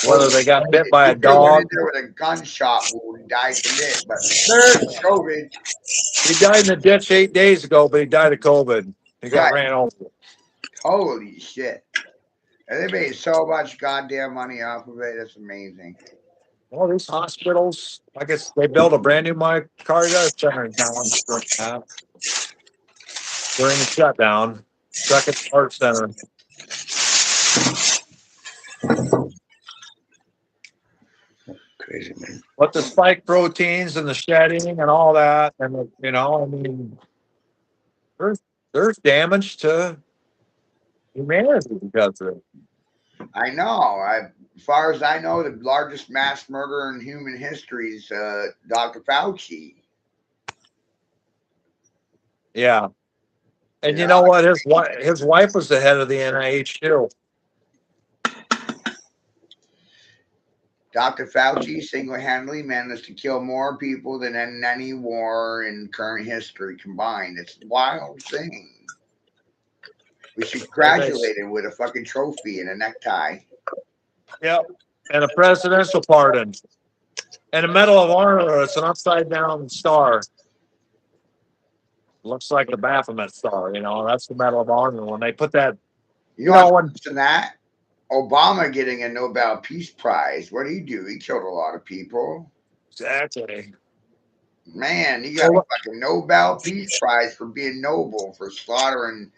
Whether they got bit by a If they went dog. in there with a gunshot wound, died from it, but there's COVID. He died in the ditch 8 days ago, but he died of COVID. He got Right. ran over. Holy shit. And they made so much goddamn money off of it. It's amazing. Well, these hospitals, I guess they built a brand new myocarditis center in town during the shutdown. Second heart center. Crazy, man. But the spike proteins and the shedding and all that, and there's damage to humanity because of it. I know. As far as I know, the largest mass murderer in human history is Dr. Fauci. Yeah. And Yeah. you know what? His wife was the head of the NIH too. Dr. Fauci single-handedly managed to kill more people than in any war in current history combined. It's a wild thing. We should And they, graduate him with a fucking trophy and a necktie. yep, and a presidential pardon and a Medal of Honor. It's an upside down star. Looks like the Baphomet star. You know, that's the Medal of Honor. When they put that, You you know know, what's when worse than that? Obama getting a Nobel Peace Prize. What did he do? He killed a lot of people. exactly. Man, he got a So fucking Nobel Peace Prize for being noble, for slaughtering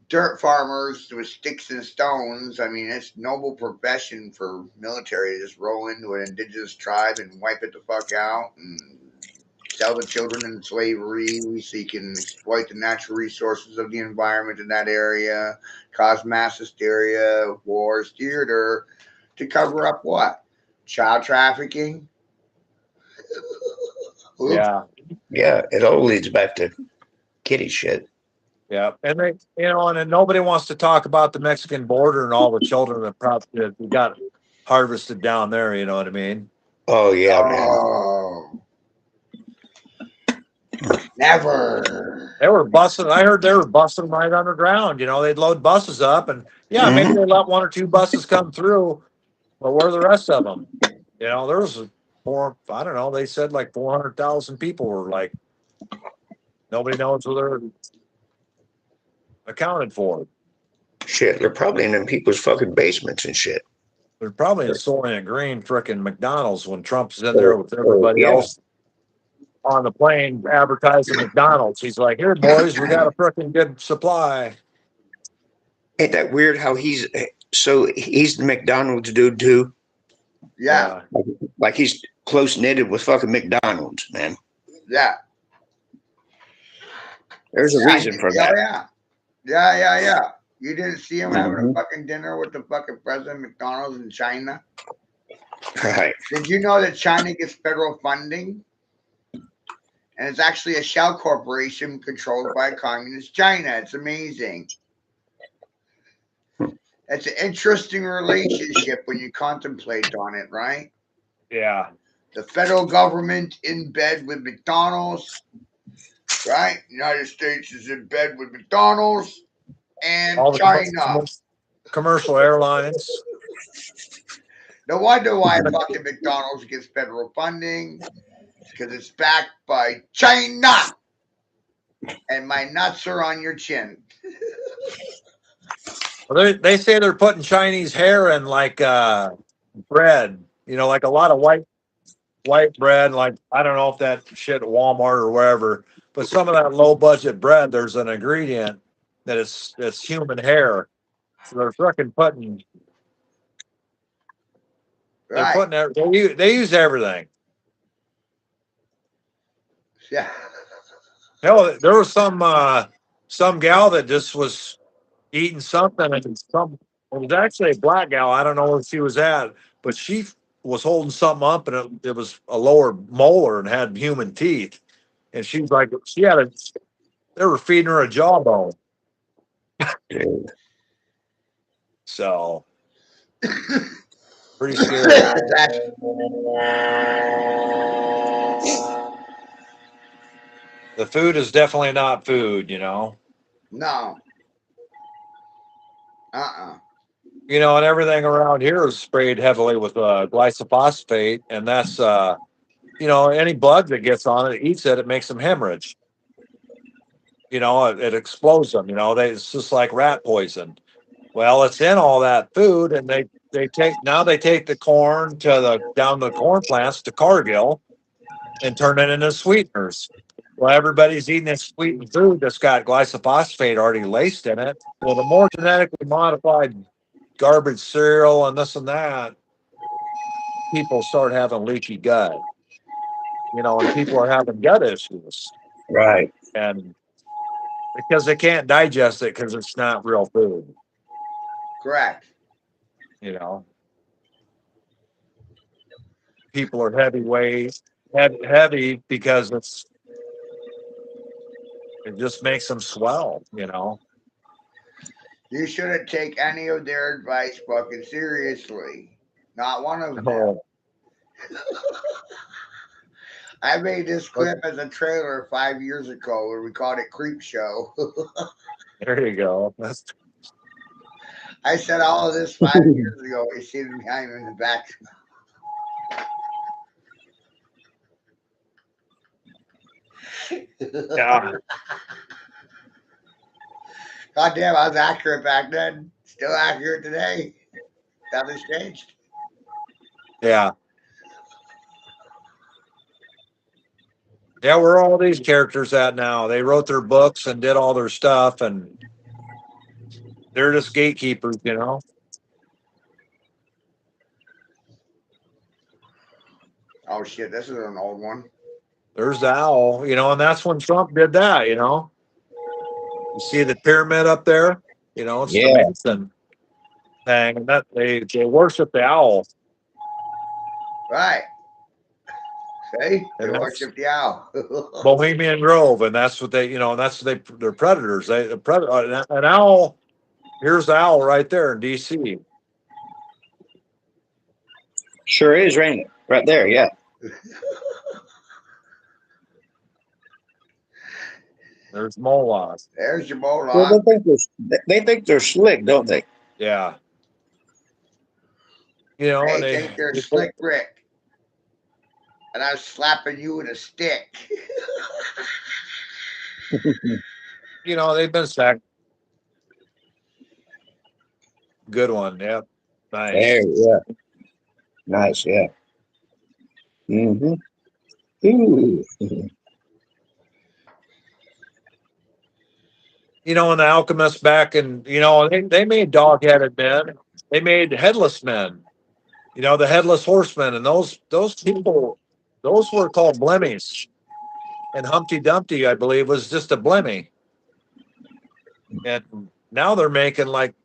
dirt farmers with sticks and stones. I mean, it's noble profession for military to just roll into an indigenous tribe and wipe it the fuck out and sell the children in slavery so you can exploit the natural resources of the environment in that area, cause mass hysteria, wars, theater, to cover up what? Child trafficking? Oops. yeah, Yeah, it all leads back to kitty shit. yeah, and they, you know, and then nobody wants to talk about the Mexican border and all the children that probably that we got harvested down there. You know what I mean? Oh yeah, man. Oh, never. They were busting. I heard they were busting right underground. You know, they'd load buses up, and yeah, maybe Mhm. they let one or two buses come through, but where are the rest of them? You know, there was four. I don't know. They said like 400,000 people were like nobody knows who they're accounted for. Shit, they're probably in them people's fucking basements and shit. They're probably in Soylent Green, frickin' McDonald's when Trump's in there Oh, with everybody yeah. else on the plane advertising McDonald's. He's like, "Here, boys, we got a frickin' good supply." Ain't that weird how he's he's the McDonald's dude too? Yeah, Yeah, Like he's close knitted with fucking McDonald's, man. yeah. There's a Yeah, reason for oh that. yeah. Yeah, yeah, yeah. You didn't see him having a Mhm. fucking dinner with the fucking president of McDonald's in China? Right. Did you know that China gets federal funding? And it's actually a shell corporation controlled by communist China. It's amazing. It's an interesting relationship when you contemplate on it, right? yeah. The federal government in bed with McDonald's, right? United States is in bed with McDonald's and All the China. commercial airlines. No wonder why fucking McDonald's gets federal funding. Because it's backed by China. And my nuts are on your chin. Well, they say they're putting Chinese hair in like bread. You know, like a lot of white bread. Like I don't know if that shit at Walmart or wherever, but some of that low budget bread, there's an ingredient that it's human hair. So they're freaking putting. They're Right. putting. They use everything. Yeah. Hell, there was some gal that just was eating something, and it was actually a black gal. I don't know where she was at, but she was holding something up, and it was a lower molar and had human teeth. And she was like, they were feeding her a jawbone. Dude. So pretty scary. That's, The food is definitely not food, you know. no. Uh-uh. You know, and everything around here is sprayed heavily with glyphosate, and that's you know, any bug that gets on it, eats it, it makes them hemorrhage. You know, it explodes them. You know, it's just like rat poison. Well, it's in all that food, and they take the corn to the down the corn plants to Cargill and turn it into sweeteners. Well, everybody's eating this sweetened food that's got glyphosate already laced in it. Well, the more genetically modified garbage cereal and this and that, people start having leaky gut. You know, and people are having gut issues, Right. and because they can't digest it because it's not real food. Correct. You know, people are heavyweight, heavy because it just makes them swell. You know, You shouldn't take any of their advice fucking seriously. Not one of them. Oh, I made this clip as a trailer 5 years ago where we called it Creep Show. there you go. That's I said all of this 5 years ago. You see me behind in the back. yeah. God damn, I was accurate back then. Still accurate today. Nothing's changed. Yeah. Yeah, where are all these characters at now? They wrote their books and did all their stuff, and they're just gatekeepers, you know. Oh shit, this is an old one. There's the owl, you know, and that's when Trump did that, you know. You see the pyramid up there? You know, it's the Yeah. Mason thing. And that they worship the owl. Right. See? They And that's worship the owl. Bohemian Grove, and that's what they, you know, and that's what they're predators. An owl. Here's the owl right there in D.C. Sure is, ain't it? Right there, yeah. There's Moloch. There's your Well, Moloch. they think they're slick, don't they? Yeah. You know, and They think they're Slick Rick. And I'm slapping you with a stick. you know, they've been sacked. Good one. Yep. Nice. There, yeah. Nice, yeah. Mm-hmm. Ooh. You know, and the alchemists back and, you know, they made dog-headed men. They made headless men. You know, the headless horsemen. And those people, those were called blemmies. And Humpty Dumpty, I believe, was just a blemmy. And now they're making like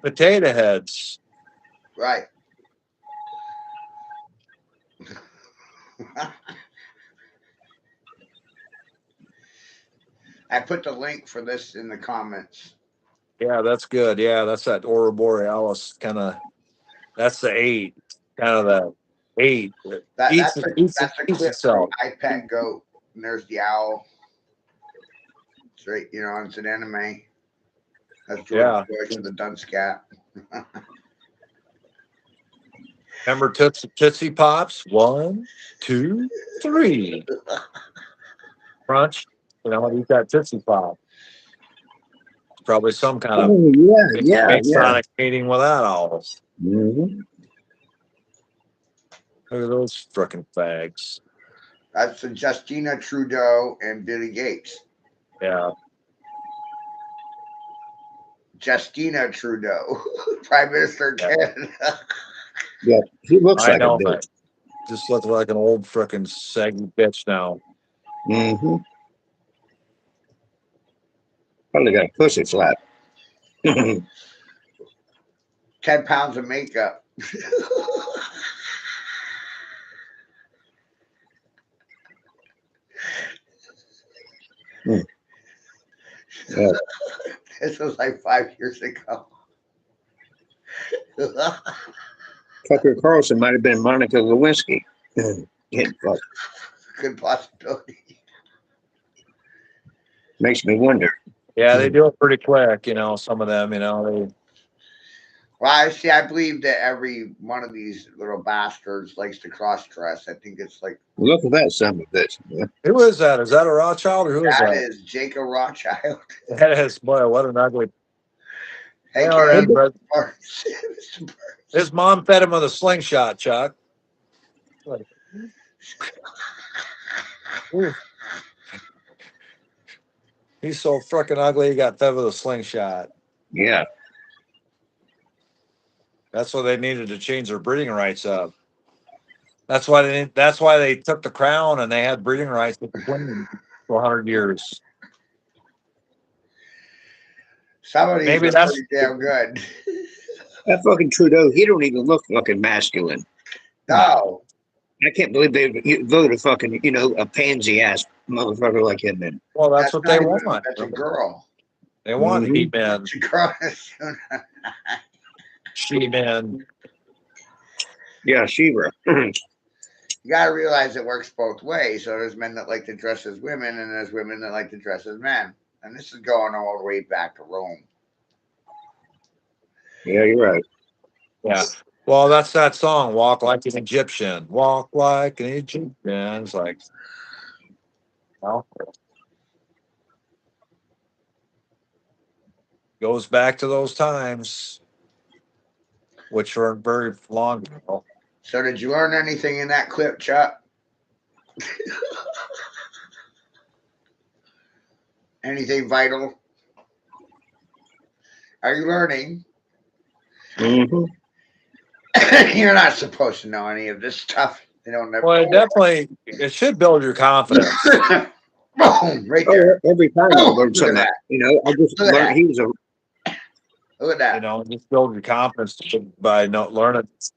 potato heads. Right. I put the link for this in the comments. Yeah, that's good. Yeah, that's that Aurora Borealis kind of. That's the 8, kind of the 8. That's a Eats clip from itself. I Pet Goat. And there's the owl. It's right, you know, it's an anime. That's George Bush and the Dunce Cat. Remember Tootsie Pops? 1, 2, 3. Crunch. You know, eat that Tootsie Pop. It's probably some kind of Masonic meeting with that owl. Mm-hmm. Look at those frickin' fags. That's Justina Trudeau and Billy Gates. Yeah. Justina Trudeau, Prime Minister of Canada. Yeah, he looks like a bitch. Right. Just looks like an old frickin' saggy bitch now. Mm-hmm. Probably got a pussy flap. 10 pounds of makeup. Yeah. This was like 5 years ago. Tucker Carlson might have been Monica Lewinsky. Good possibility. Makes me wonder. Yeah, they do it pretty quick, you know, some of them, you know. Well, I believe that every one of these little bastards likes to cross-dress. I think it's like... Look at that son of a bitch. Yeah. Who is that? Is that a Rothschild or who is that? That is Jacob Rothschild. That is, boy, what an ugly... Hey, all right, but Burns. his mom fed him with a slingshot, Chuck. Ooh. He's so freaking ugly, he got fed with a slingshot. Yeah. That's why they needed to change their breeding rights up. That's why they took the crown and they had breeding rights with the queen for 100 years. Some of these Maybe are that's pretty damn good. That fucking Trudeau, he don't even look fucking masculine. No. I can't believe they voted fucking, you know, a pansy ass motherfucker like him in. Well, that's what they not even- want. That's a girl. They want Mhm. he men, She she-men. Yeah, Shiva. You gotta realize it works both ways. So there's men that like to dress as women, and there's women that like to dress as men. And this is going all the way back to Rome. Yeah, you're right. Yeah. Well, that's that song, Walk Like an Egyptian. Walk like an Egyptian. It's like, well, goes back to those times, which were very long ago. So did you learn anything in that clip, Chuck? Anything vital? Are you learning? Hmm. You're not supposed to know any of this stuff. They don't never. Well, it should build your confidence. Boom! Right Oh, there. every time I Oh, learned look at something, that. you know, I just Look at learned that. he was a. Look at that. Just build your confidence by not learning. Look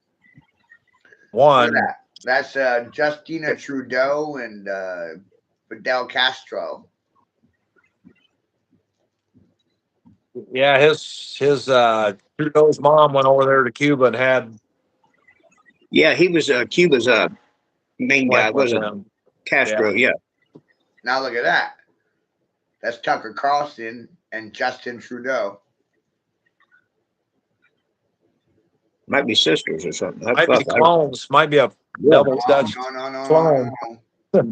One, at that. That's Justina Trudeau and Fidel Castro. yeah, his Trudeau's mom went over there to Cuba and had Yeah, he was Cuba's main guy, went with wasn't him. Castro? Yeah. Now look at that. That's Tucker Carlson and Justin Trudeau. Might be sisters or something. Might be clones. Might be a Yeah. double Oh, Dutch no. clone.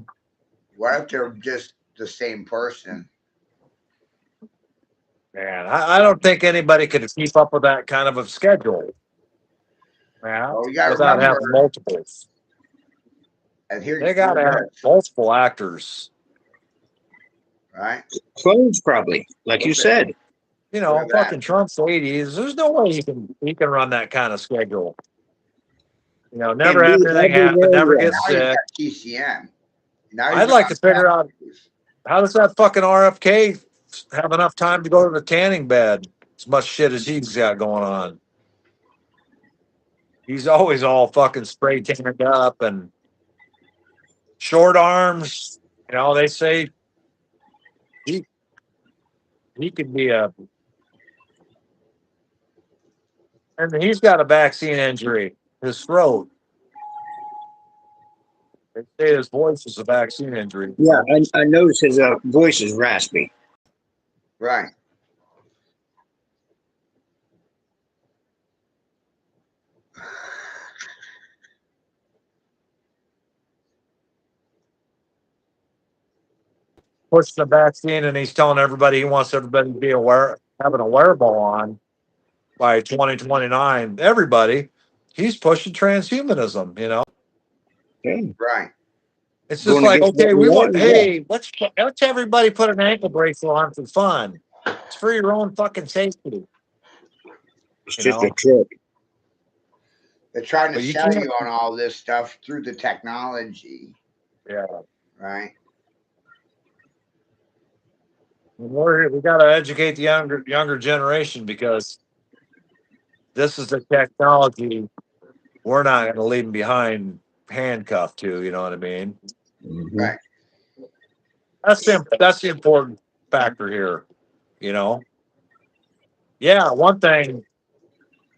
What if they're just the same person? Man, I don't think anybody could keep up with that kind of a schedule. Yeah, Well, you got to without remember, having multiples. and here They got to have multiple actors. right? Clones, probably, like you said. You know, Look at that. fucking Trump's 80s. There's no way he can run that kind of schedule. You know, never And have be anything happen, everywhere, never yeah. get Now he's sick. got TCM. Now he's I'd like on to figure Fox out News. how does that fucking RFK have enough time to go to the tanning bed? As much shit as he's got going on. He's always all fucking spray tanned up and short arms. You know, they say he could be and he's got a vaccine injury, his throat. They say his voice is a vaccine injury. Yeah, I noticed his voice is raspy. Right. Pushing the vaccine, and he's telling everybody he wants everybody to be aware, having a wearable on by 2029. Everybody, he's pushing transhumanism. You know, Yeah. Right. it's just Going like, against what okay, we we want, know, hey, let's everybody put an ankle bracelet on for fun. It's for your own fucking safety. It's You just know? a trick. They're trying to But you sell can't- you on all this stuff through the technology. Yeah, Right. we got to educate the younger generation because this is the technology we're not going to leave them behind handcuffed to. You know what I mean? Mhm. Right. That's the important factor here. You know, yeah. One thing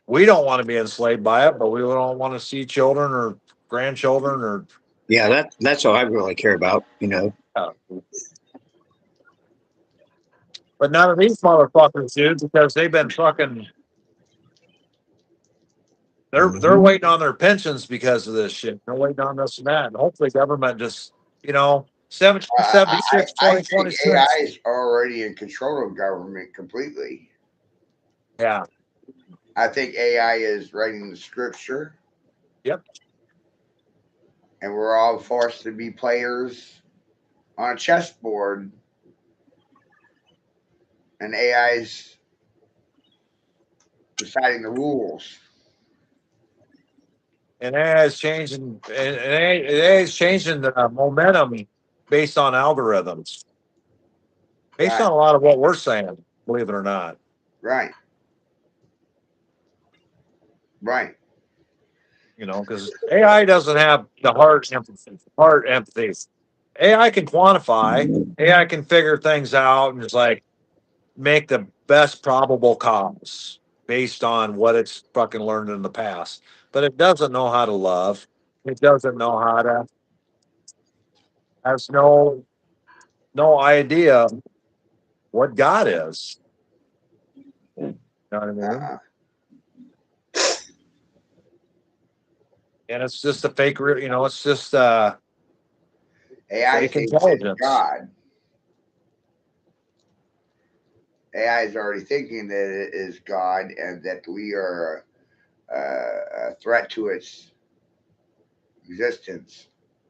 we don't want to be enslaved by it, but we don't want to see children or grandchildren or. Yeah, that's all I really care about, you know. But none of these motherfuckers do because they've been fucking. They're waiting on their pensions because of this shit. They're waiting on this and that. And hopefully, government just 1776, I think 2026. AI is already in control of government completely. Yeah. I think AI is writing the scripture. Yep. And we're all forced to be players on a chessboard. And AI's deciding the rules. And AI is changing. And AI is changing the momentum based on algorithms, based on a lot of what we're saying. Believe it or not. Right. Right. You know, because AI doesn't have the heart empathy. AI can quantify. AI can figure things out, and it's like, make the best probable cause based on what it's fucking learned in the past. But it doesn't know how to love. It doesn't know how to, has no idea what God is. You know what I mean? Uh-uh. And it's just a fake, it's just AI fake thinks it's intelligence. God. AI is already thinking that it is God and that we are a threat to its existence.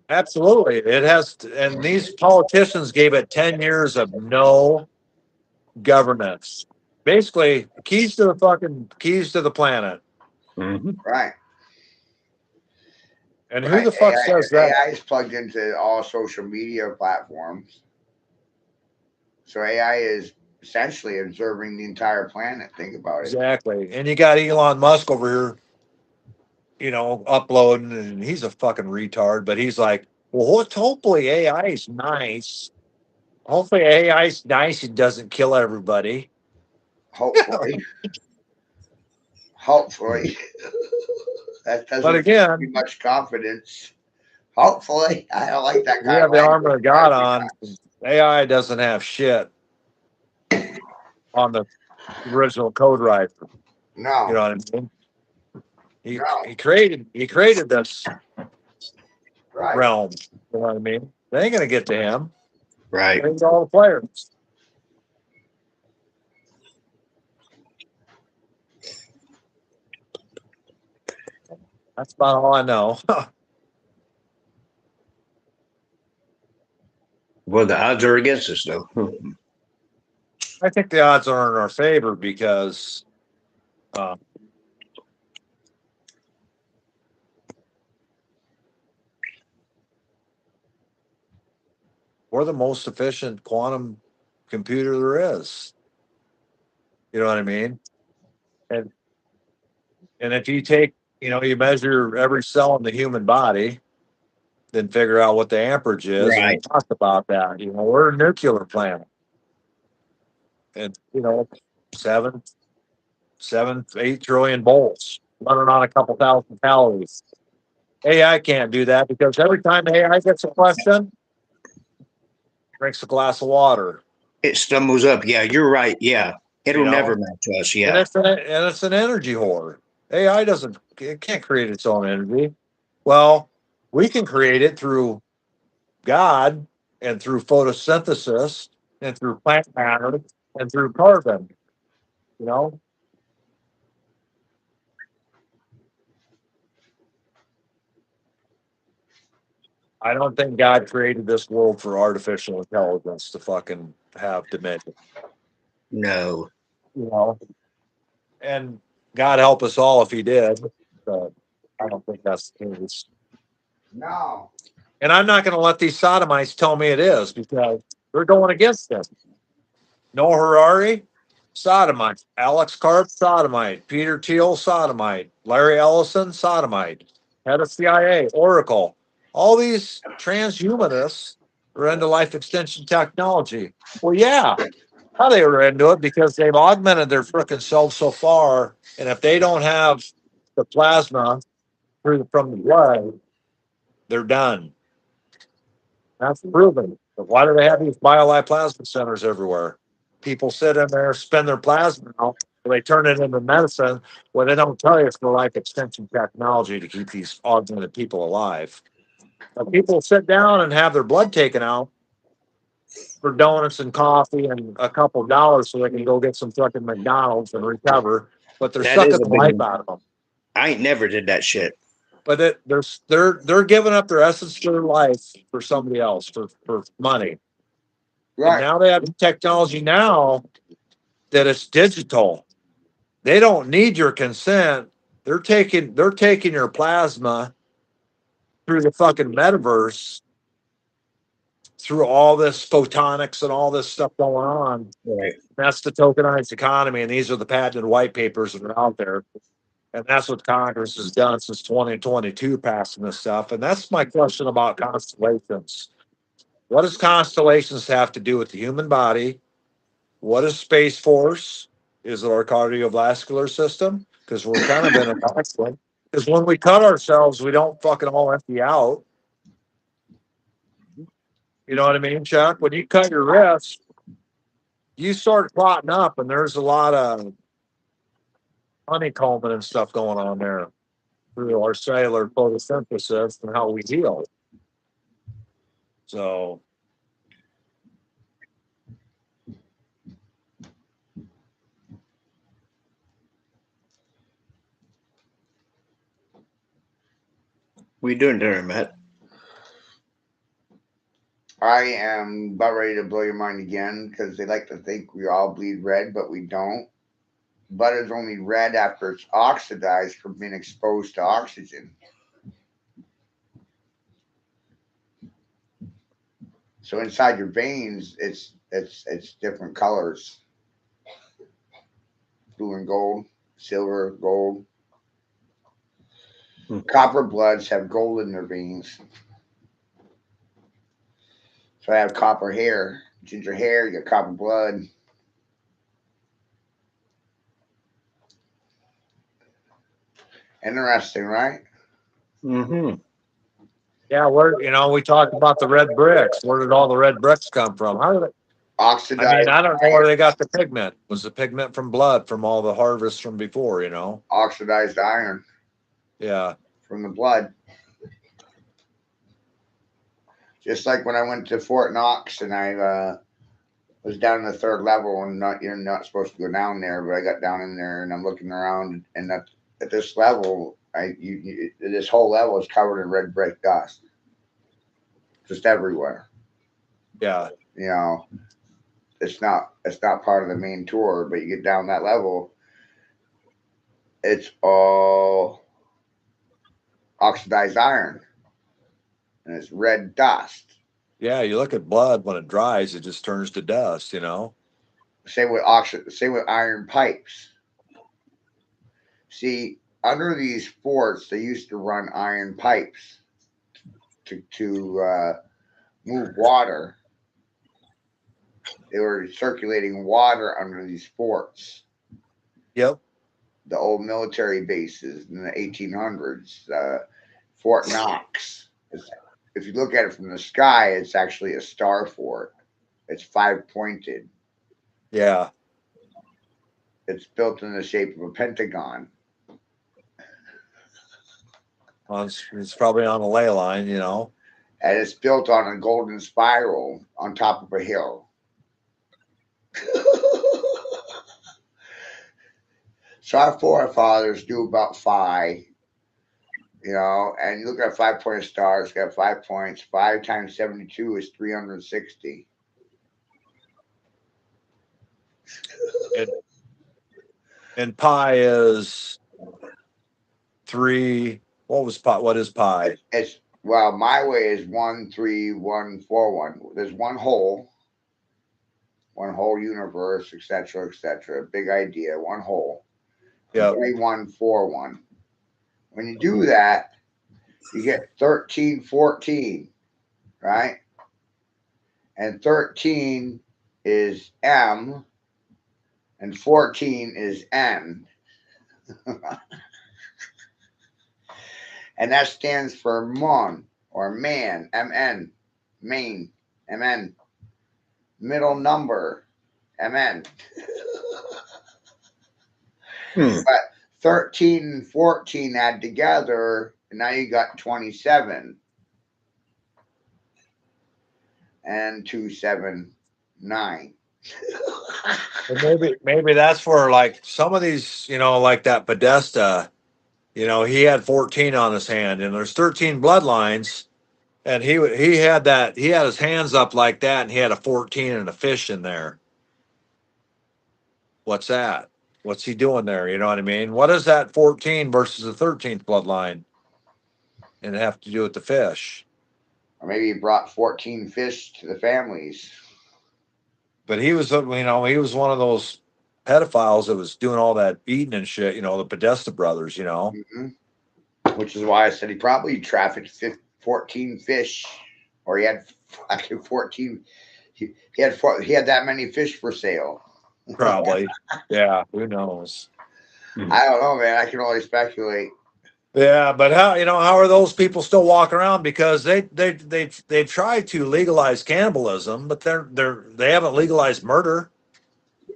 Absolutely. It has, and these politicians gave it 10 years of no governance. Basically, keys to the planet. Mm-hmm. Right. And who Right. the fuck says that? AI is plugged into all social media platforms. So AI is essentially observing the entire planet. Think about it. Exactly. And you got Elon Musk over here, uploading, and he's a fucking retard, but he's like, well, hopefully AI is nice. Hopefully AI is nice and doesn't kill everybody. Hopefully. Hopefully. That But doesn't give me again, much confidence. Hopefully. I don't like that we kind of have the language. armor of God on. AI doesn't have shit on the original code writer. You No. know what I mean? He No. he created this Right. realm. You know what I mean? They ain't gonna get to him. Right. It's all the players. That's about all I know. Well, the odds are against us, though. I think the odds are in our favor because uh, we're the most efficient quantum computer there is. You know what I mean? And if you take, you measure every cell in the human body, then figure out what the amperage is, and we Right. talked about that. We're a nuclear planet, and seven, 8 trillion volts running on a couple thousand calories. AI can't do that because every time AI gets a question, drinks a glass of water. It stumbles up. Yeah, you're right. Yeah. It'll You know, never match us. and Yeah. it's an energy whore. AI it can't create its own energy. Well, we can create it through God and through photosynthesis and through plant matter and through carbon. You know, I don't think God created this world for artificial intelligence to fucking have dominion. No. You know, and God help us all if He did. But I don't think that's the case. No. And I'm not going to let these sodomites tell me it is because they're going against them. Noah Harari, sodomite. Alex Karp, sodomite. Peter Thiel, sodomite. Larry Ellison, sodomite. Head of CIA, Oracle. All these transhumanists are into life extension technology. Well, yeah, how they were into it because they've augmented their frickin' selves so far. And if they don't have the plasma from the blood, they're done. That's proven. But why do they have these BioLife plasma centers everywhere? People sit in there, spend their plasma out, they turn it into medicine. Well, they don't tell you it's for life extension technology to keep these augmented people alive. But people sit down and have their blood taken out for donuts and coffee and a couple of dollars so they can go get some fucking McDonald's and recover. But they're That is sucking a the big life one. out of them. I ain't never did that shit. But they're giving up their essence to their life for somebody else for money. And Right. now they have technology now that it's digital. They don't need your consent. They're taking your plasma through the fucking metaverse, through all this photonics and all this stuff going on. Right. That's the tokenized economy, and these are the patented white papers that are out there. And that's what Congress has done since 2022, passing this stuff. And that's my question about constellations. What does constellations have to do with the human body? what is Space Force? Is it our cardiovascular system? Because we're kind of in an accident. Because when we cut ourselves, we don't fucking all empty out. You know what I mean, Chuck? When you cut your wrist, you start clotting up, and there's a lot of honeycombing and stuff going on there through our cellular photosynthesis and how we heal. So, What are you doing there, Matt? I am about ready to blow your mind again because they like to think we all bleed red, but we don't. Blood is only red after it's oxidized from being exposed to oxygen. So inside your veins, it's different colors: blue and gold, silver, gold. Copper bloods have gold in their veins. So I have copper hair, ginger hair, you got copper blood. Interesting, right? Mm-hmm. yeah, we talked about the red bricks. Where did all the red bricks come from? How did it? Oxidized. I mean, I don't know where they got the pigment. Was the pigment from blood from all the harvests from before? Oxidized iron Yeah. from the blood. Just like when I went to Fort Knox and I was down in the third level, and you're not supposed to go down there, but I got down in there and I'm looking around, and at this level, this whole level is covered in red brick dust, just everywhere. Yeah. It's not part of the main tour, but you get down that level, it's all oxidized iron, and it's red dust. Yeah, you look at blood when it dries, it just turns to dust. Same with iron pipes. See, under these forts, they used to run iron pipes to move water. They were circulating water under these forts. Yep. The old military bases in the 1800s, Fort Knox. If you look at it from the sky, it's actually a star fort. It's 5-pointed. Yeah. It's built in the shape of a pentagon. It's probably on a ley line, And it's built on a golden spiral on top of a hill. So our forefathers knew about phi, and you look at 5-pointed stars, got 5 points. 5 times 72 is 360. And pi is 3. What was pi? What is pi? My way is 13141. There's one whole universe, etc., etc. Big idea, one whole. Yeah. 3141. When you do that, you get 1314, right? And 13 is M, and 14 is N. And that stands for Mon, or man, MN, main, MN, middle number, MN. But 13 and 14 add together, and now you got 27. And 279. Maybe that's where, like, some of these, like that Podesta, he had 14 on his hand, and there's 13 bloodlines, and he had his hands up like that, and he had a 14 and a fish in there. What's that? What's he doing there? You know what I mean? What is that 14 versus the 13th bloodline? And have to do with the fish. Or maybe he brought 14 fish to the families. But he was, he was one of those pedophiles that was doing all that beating and shit, the Podesta brothers, Mm-hmm. Which is why I said he probably trafficked 14 fish, or he had fucking 14. He had that many fish for sale. Probably. Yeah. Who knows? I don't know, man. I can only speculate. Yeah, but how are those people still walking around? Because they've tried to legalize cannibalism, but they haven't legalized murder.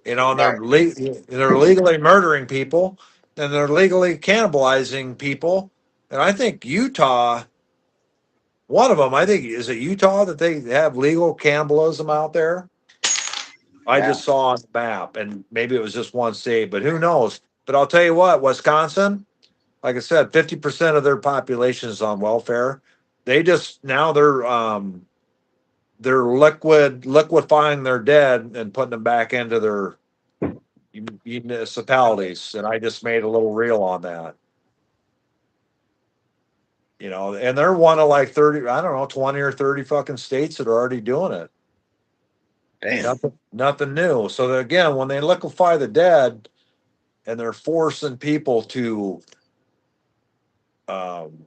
And Right. they're legally murdering people, and they're legally cannibalizing people. And I think Utah, one of them, I think, is it Utah that they have legal cannibalism out there? I Yeah. just saw on the map, and maybe it was just one state, but who knows? But I'll tell you what, Wisconsin, like I said, 50% of their population is on welfare. They just now they're liquefying their dead and putting them back into their municipalities. And I just made a little reel on that. And they're one of like 30, I don't know, 20 or 30 fucking states that are already doing it. Damn. Nothing new. So again, when they liquefy the dead and they're forcing people to um,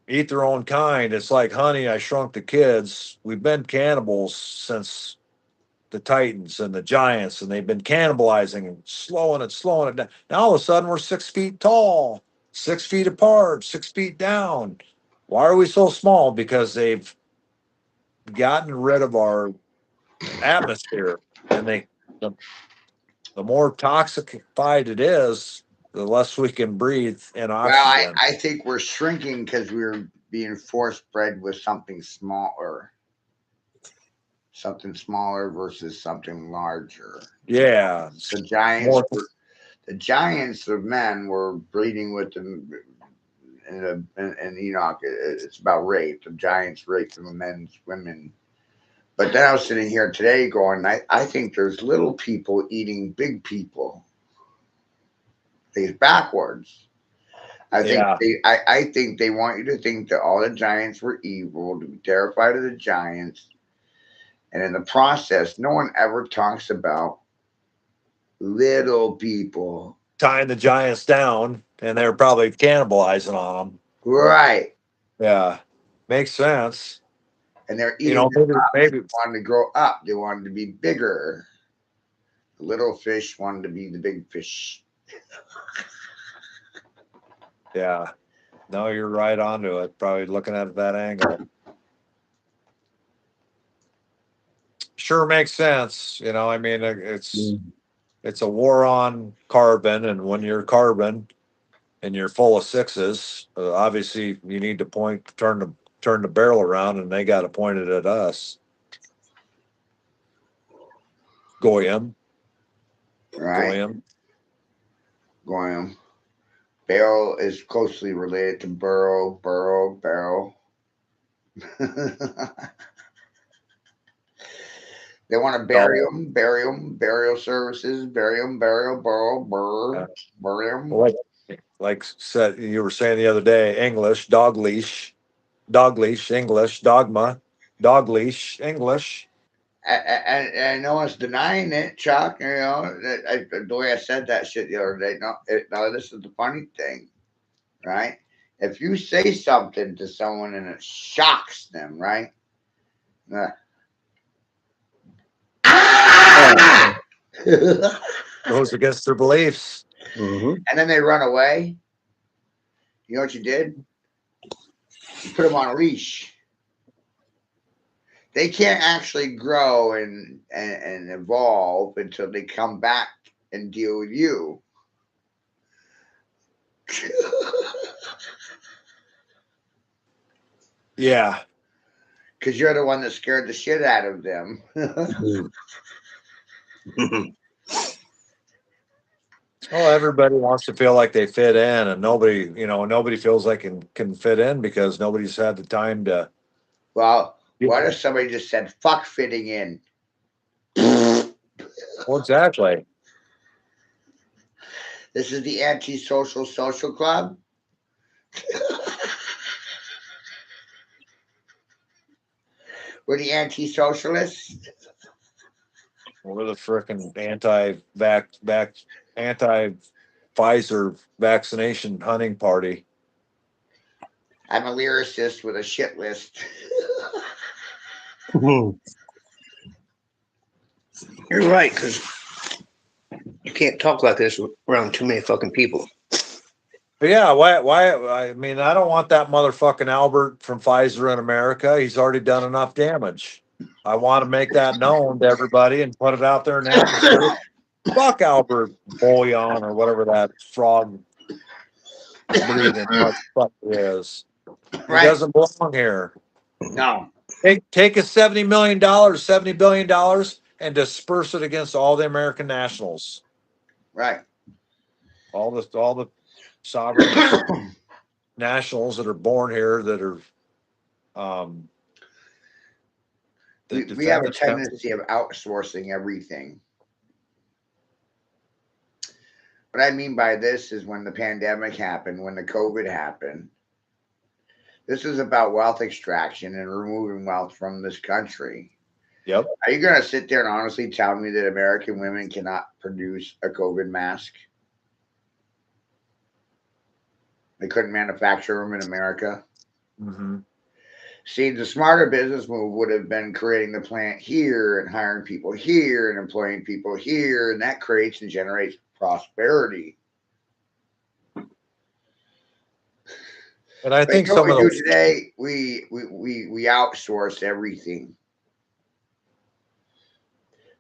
eat their own kind, it's like, honey, I shrunk the kids. We've been cannibals since the Titans and the Giants, and they've been cannibalizing and slowing it down. Now all of a sudden we're 6 feet tall, 6 feet apart, 6 feet down. Why are we so small? Because they've gotten rid of our atmosphere, and the more toxified it is, the less we can breathe in Well, oxygen. I think we're shrinking because we're being force bred with something smaller versus something larger. Yeah, The giants, more. the giants of men were breeding with them, and Enoch. It's about rape. The giants rape the men's women. But then I was sitting here today going, I think there's little people eating big people. It's backwards. Yeah, I think they want you to think that all the giants were evil, to be terrified of the giants, and in the process, no one ever talks about little people. tying the giants down, and they're probably cannibalizing on them. Right. Yeah, makes sense. And they're eating them up. Maybe. They wanted to grow up. They wanted to be bigger. The little fish wanted to be the big fish. Yeah, no, you're right onto it. Probably looking at it that angle. Sure makes sense. I mean, it's a war on carbon, and when you're carbon and you're full of sixes, obviously you need to turn the barrel around, and they got to point it at us. Goyim, Right. Goyim. Goyim. Barrel is closely related to barrel. They want to So, burial services, uh, bury them. like said you were saying the other day, English dog leash, English dogma, dog leash, English. And no one's denying it, Chuck. The way I said that shit the other day. No, this is the funny thing, right? If you say something to someone and it shocks them, right? Uh, and Goes against their beliefs. Mm-hmm. then they run away. You know what you did? You put them on a leash. They can't actually grow and evolve until they come back and deal with you. Yeah. Because you're the one that scared the shit out of them. Well, everybody wants to feel like they fit in, and nobody feels like can fit in because nobody's had the time to. Well, what if somebody just said, fuck fitting in? Well, exactly. This is the antisocial social club. We're the anti-socialists. We're the frickin' anti-Pfizer vaccination hunting party. I'm a lyricist with a shit list. You're right, because can't talk like this around too many fucking people. But yeah, why? I mean, I don't want that motherfucking Albert from Pfizer in America. He's already done enough damage. I want to make that known to everybody and put it out there in the atmosphere. Fuck Albert Bouillon or whatever that frog breathing what the fuck it is. He Right. doesn't belong here. No. Take his $70 million, $70 billion, and disperse it against all the American nationals. Right. All the sovereign nationals that are born here that are We have a tendency of outsourcing everything. What I mean by this is when the pandemic happened, when the COVID happened, this is about wealth extraction and removing wealth from this country. Yep. Are you going to sit there and honestly tell me that American women cannot produce a COVID mask? They couldn't manufacture them in America? Mm-hmm. See, the smarter business move would have been creating the plant here and hiring people here and employing people here, and that creates and generates prosperity. And I think what some we of do those today, we outsource everything.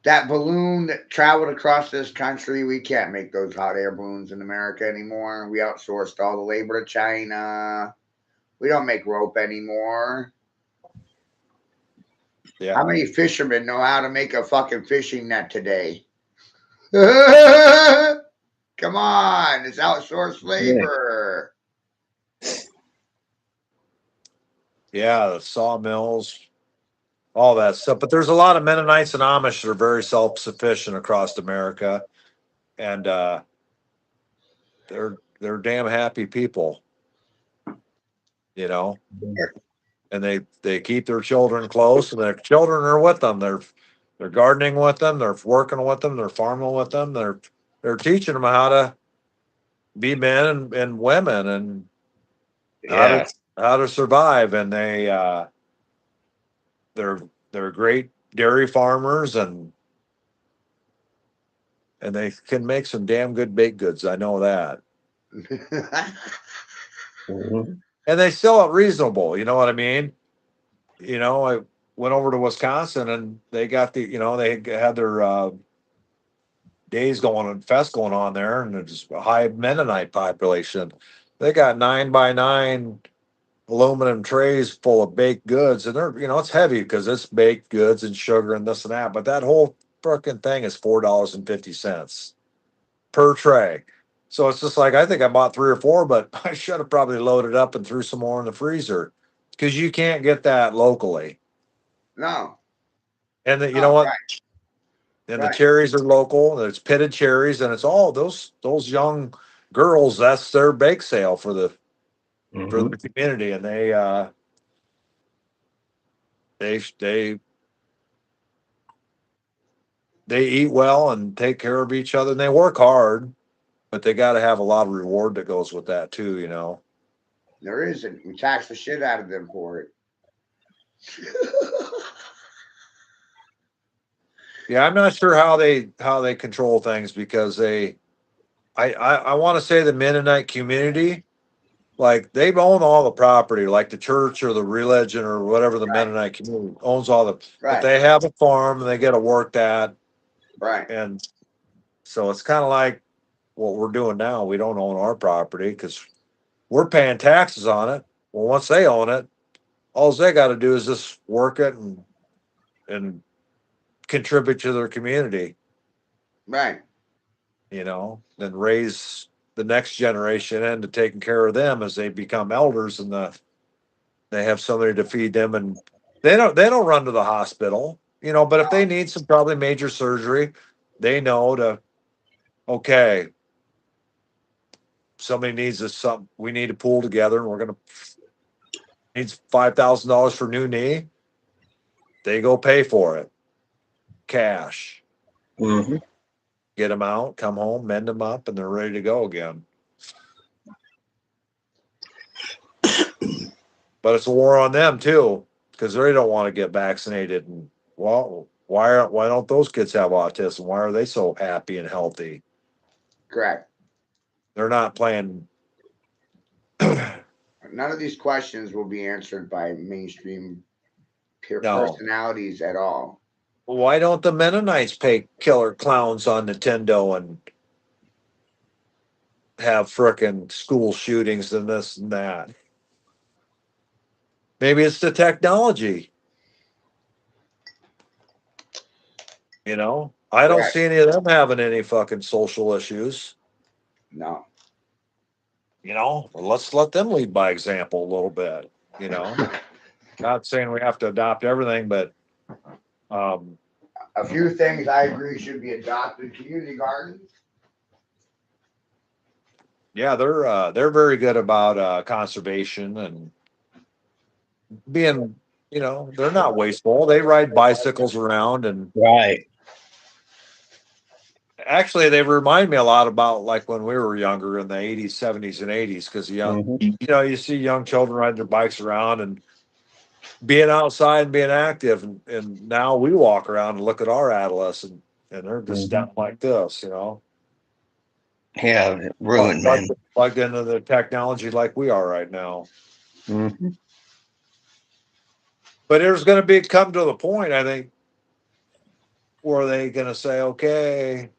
That balloon that traveled across this country, we can't make those hot air balloons in America anymore. We outsourced all the labor to China. We don't make rope anymore. Yeah. How many fishermen know how to make a fucking fishing net today? Come on, it's outsourced labor. Yeah, the sawmills, all that stuff. But there's a lot of Mennonites and Amish that are very self-sufficient across America, and they're damn happy people, you know. And they keep their children close, and their children are with them. They're gardening with them. They're working with them. They're farming with them. They're teaching them how to be men and women and how to survive. And they're great dairy farmers and they can make some damn good baked goods. I know that. Mm-hmm. And they sell it reasonable. You know what I mean? You know, I went over to Wisconsin and they got they had their days going on, fest going on there, and there's a high Mennonite population. They got 9x9 aluminum trays full of baked goods, and they're it's heavy because it's baked goods and sugar and this and that. But that whole freaking thing is $4.50 per tray. So it's just like I think I bought 3 or 4, but I should have probably loaded up and threw some more in the freezer because you can't get that locally. No. And you know what? Right. And the cherries are local. There's pitted cherries, and it's all those young girls. That's their bake sale for the community, and they eat well and take care of each other, and they work hard, but they got to have a lot of reward that goes with that too. There isn't. We tax the shit out of them for it. Yeah, I'm not sure how they control things because I want to say the Mennonite community, like they own all the property, like the church or the religion or whatever the Mennonite community owns all the. But they have a farm and they get to work that. Right. And so it's kind of like what we're doing now. We don't own our property because we're paying taxes on it. Well, once they own it, all they got to do is just work it and contribute to their community. Right. Then raise the next generation into taking care of them as they become elders and they have somebody to feed them, and they don't run to the hospital, but if they need some probably major surgery, they know okay, somebody needs something, we need to pull together and we're going to needs $5,000 for new knee. They go pay for it. Cash. Mm-hmm. Get them out, come home, mend them up, and they're ready to go again. But it's a war on them too, because they don't want to get vaccinated. And well, why don't those kids have autism? Why are they so happy and healthy? Correct. They're not playing. None of these questions will be answered by mainstream No. personalities at all. Why don't the Mennonites pay killer clowns on Nintendo and have frickin' school shootings and this and that? Maybe it's the technology. You know, I don't Correct. see any of them having any fucking social issues. No. You know, let's let them lead by example a little bit. You know, not saying we have to adopt everything, but A few things I agree should be adopted. Community gardens. yeah, they're very good about conservation and being. You know, they're not wasteful. They ride bicycles around and Right. actually they remind me a lot about like when we were younger in the 80s, 70s, and 80s because Mhm. you know, you see young children riding their bikes around and being outside and being active, and now we walk around and look at our adolescent and they're just down like this, you know, Yeah, ruined, man. plugged into the technology like we are right now. Mhm. But there's going to be come to the point, I think, where they going to say, okay,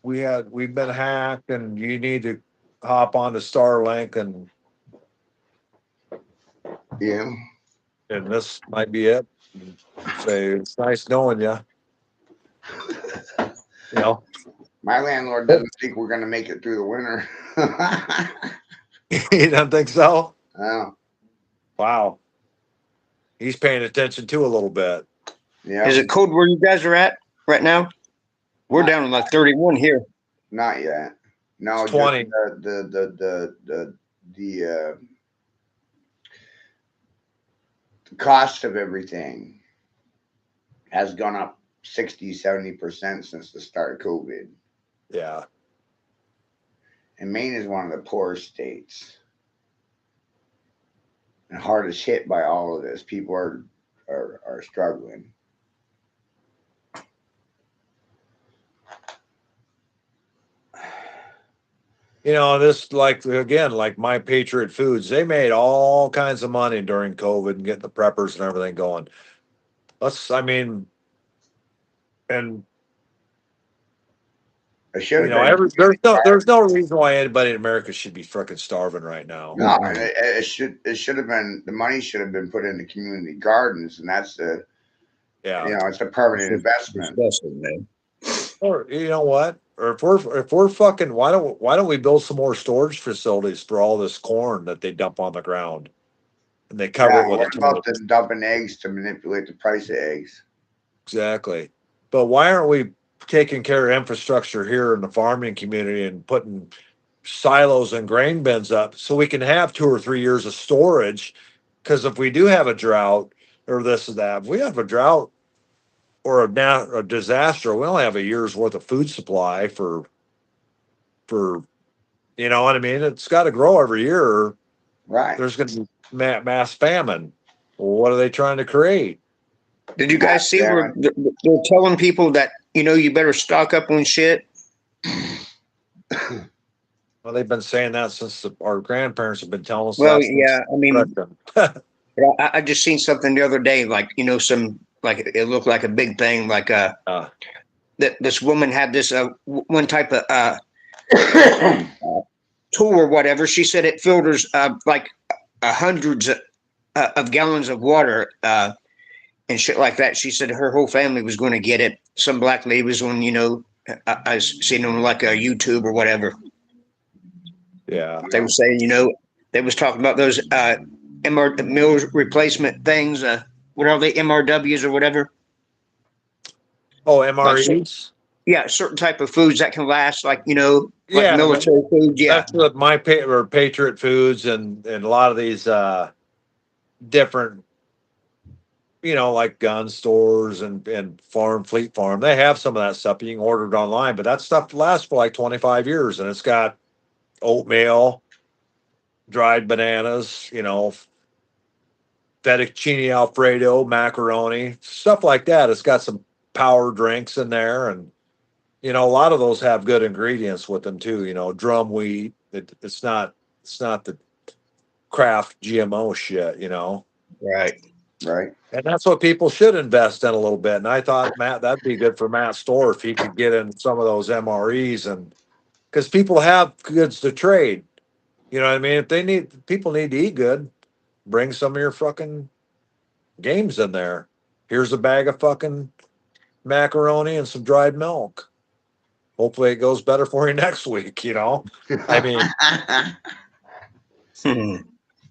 we've been hacked and you need to hop onto Starlink Yeah. and this might be it. And say it's nice knowing you. You know, My landlord doesn't think we're going to make it through the winter. you don't think so? Oh, Wow, he's paying attention too a little bit. yeah. Is it cold where you guys are at right now? We're down to like 31 here. Not yet. No, It's just 20. the cost of everything has gone up 60-70% since the start of COVID. Yeah, And Maine is one of the poorest states and hardest hit by all of this. People are struggling. you know, this like again, like My Patriot Foods, they made all kinds of money during COVID and getting the preppers and everything going. I mean, and It should you have know, been. there's no reason why anybody in America should be freaking starving right now. No, it should have been, the money should have been put into community gardens, and that's the, Yeah. you know, it's a permanent investment. Disgusting, man. Or you know what? Or if we're fucking, why don't we build some more storage facilities for all this corn that they dump on the ground and they cover Yeah, it with a what about tarp? the dumping eggs to manipulate the price of eggs? Exactly. But why aren't we taking care of infrastructure here in the farming community and putting silos and grain bins up so we can have 2 or 3 years of storage? Because if we do have a drought or this or that, if we have a drought or a disaster, we only have a year's worth of food supply for you know what I mean? It's got to grow every year. Or Right. there's going to be mass famine. Well, what are they trying to create? Did you guys see where they're telling people that, you better stock up on shit? Well, they've been saying that since our grandparents have been telling us Well, that. yeah, I mean, Since I just seen something the other day, like, some, like, it looked like a big thing, like, that this woman had this one type of tool or whatever. She said it filters like hundreds of gallons of water and shit like that. She said her whole family was going to get it. Some black lady was on, I seen on like a YouTube or whatever. Yeah. They were saying, they was talking about those meal replacement things. What are they, MRWs or whatever? Oh, MREs? Yeah, certain type of foods that can last, like, like Yeah, military food. Yeah. That's what or Patriot Foods and a lot of these different, like gun stores and Fleet Farm. They have some of that stuff. You can order it online, but that stuff lasts for like 25 years and it's got oatmeal, dried bananas, fettuccine Alfredo, macaroni, stuff like that. It's got some power drinks in there and you know, a lot of those have good ingredients with them too. You know, drum wheat. It's not the craft GMO shit. You know, Right. Right. and that's what people should invest in a little bit. And I thought Matt, that'd be good for Matt Store if he could get in some of those MREs, and because people have goods to trade. You know what I mean? If people need to eat good, bring some of your fucking games in there. Here's a bag of fucking macaroni and some dried milk. Hopefully it goes better for you next week, you know? I mean, Hmm.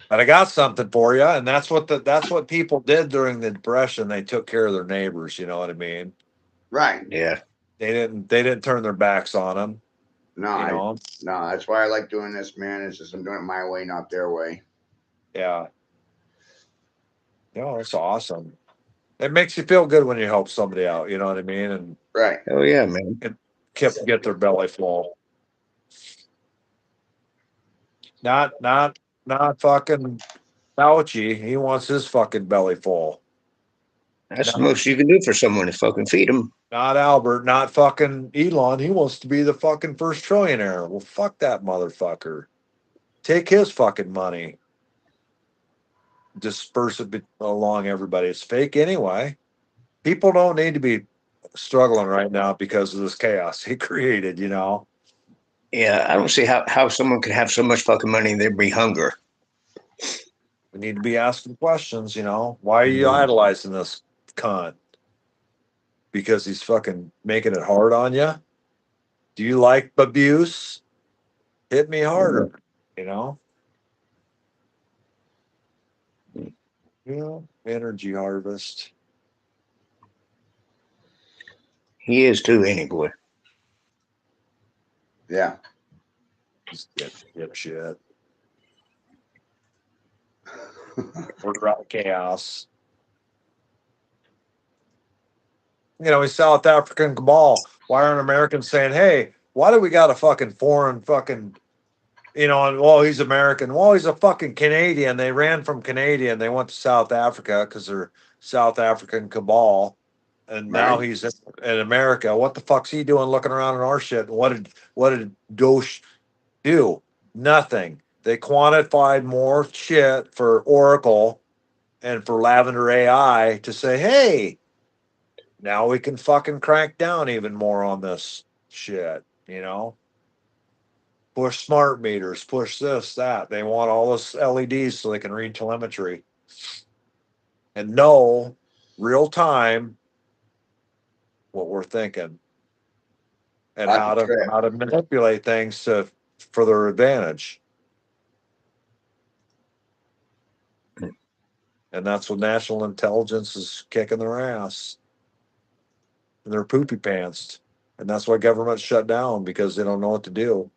but I got something for you, and that's what people did during the Depression. They took care of their neighbors, you know what I mean? Right. Yeah. They didn't turn their backs on them, No, you know? no, that's why I like doing this, man. It's just I'm doing it my way, not their way. Yeah. You know, it's awesome. It makes you feel good when you help somebody out, you know what I mean? And Right. Oh yeah, man. get their belly full. Not fucking Fauci. He wants his fucking belly full. That's the Not, most you can do for someone to fucking feed them. not Albert. Not fucking Elon. He wants to be the fucking first trillionaire. Well, fuck that motherfucker. Take his fucking money. Disperse it along everybody. It's fake anyway. People don't need to be struggling right now because of this chaos he created, you know? Yeah, I don't see how someone could have so much fucking money and there'd be hunger. We need to be asking questions, you know? Why are you idolizing this cunt? Because he's fucking making it hard on you? Do you like abuse? Hit me harder, you know? Yeah, energy harvest. He is too, ain't he, boy? Yeah. Just get shit. Order out chaos. You know, he's South African cabal. Why aren't Americans saying, hey, why do we got a fucking foreign fucking, you know, and well, he's American. Well, he's a fucking Canadian. They ran from Canadian. They went to South Africa because they're South African cabal. And now Right. he's in America. What the fuck's he doing looking around in our shit? And what did Doge do? Nothing. They quantified more shit for Oracle and for Lavender AI to say, hey, now we can fucking crank down even more on this shit, you know? Push smart meters, push this, that. They want all this LEDs so they can read telemetry and know real time what we're thinking and That's a trip. how to manipulate things for their advantage. And that's what national intelligence is kicking their ass. And they're poopy pants. And that's why government's shut down because they don't know what to do.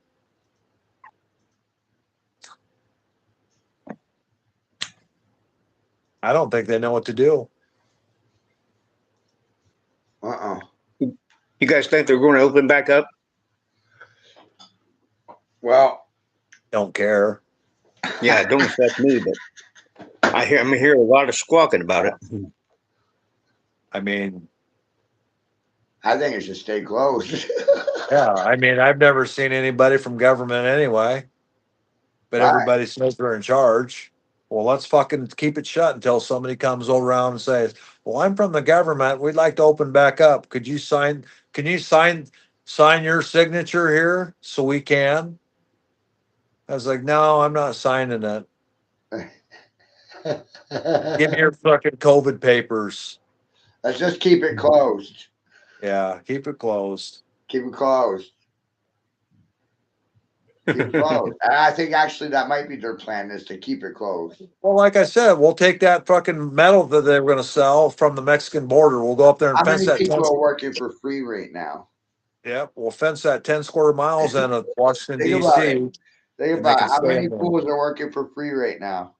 I don't think they know what to do. Uh-uh. You guys think they're going to open back up? Well, Don't care. Yeah, it don't affect me, but I'm hearing a lot of squawking about it. I mean, I think it should stay closed. yeah, I mean, I've never seen anybody from government anyway, but Right. everybody says they're in charge. Well, let's fucking keep it shut until somebody comes around and says, well, I'm from the government. We'd like to open back up. Can you sign your signature here so we can? I was like, no, I'm not signing it. Give me your fucking COVID papers. Let's just keep it closed. Yeah, keep it closed. Keep it closed. Keep it closed. And I think actually that might be their plan is to keep it closed. Well, like I said, we'll take that fucking metal that they were going to sell from the Mexican border. We'll go up there and How fence many that. people are working for free right now? Yep, we'll fence that 10 square miles in of Washington, Think about D.C. it. Think and they about can it. How stay many in there. fools are working for free right now?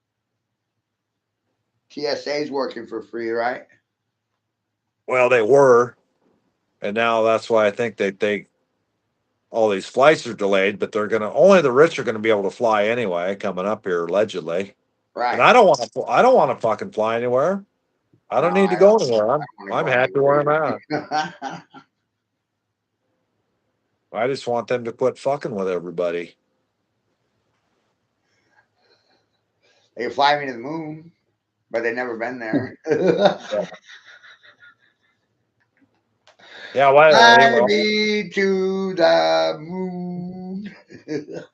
TSA's working for free, right? Well, they were, and now that's why I think they all these flights are delayed. But they're gonna only the rich are gonna be able to fly anyway. Coming up here allegedly, Right. and I don't want to. I don't want to fucking fly anywhere. I don't No, need to I go don't anywhere. wanna I'm go happy where I'm at. anywhere. I just want them to quit fucking with everybody. They can fly me to the moon, but they've never been there. Yeah, why? Fly Well, me to the moon.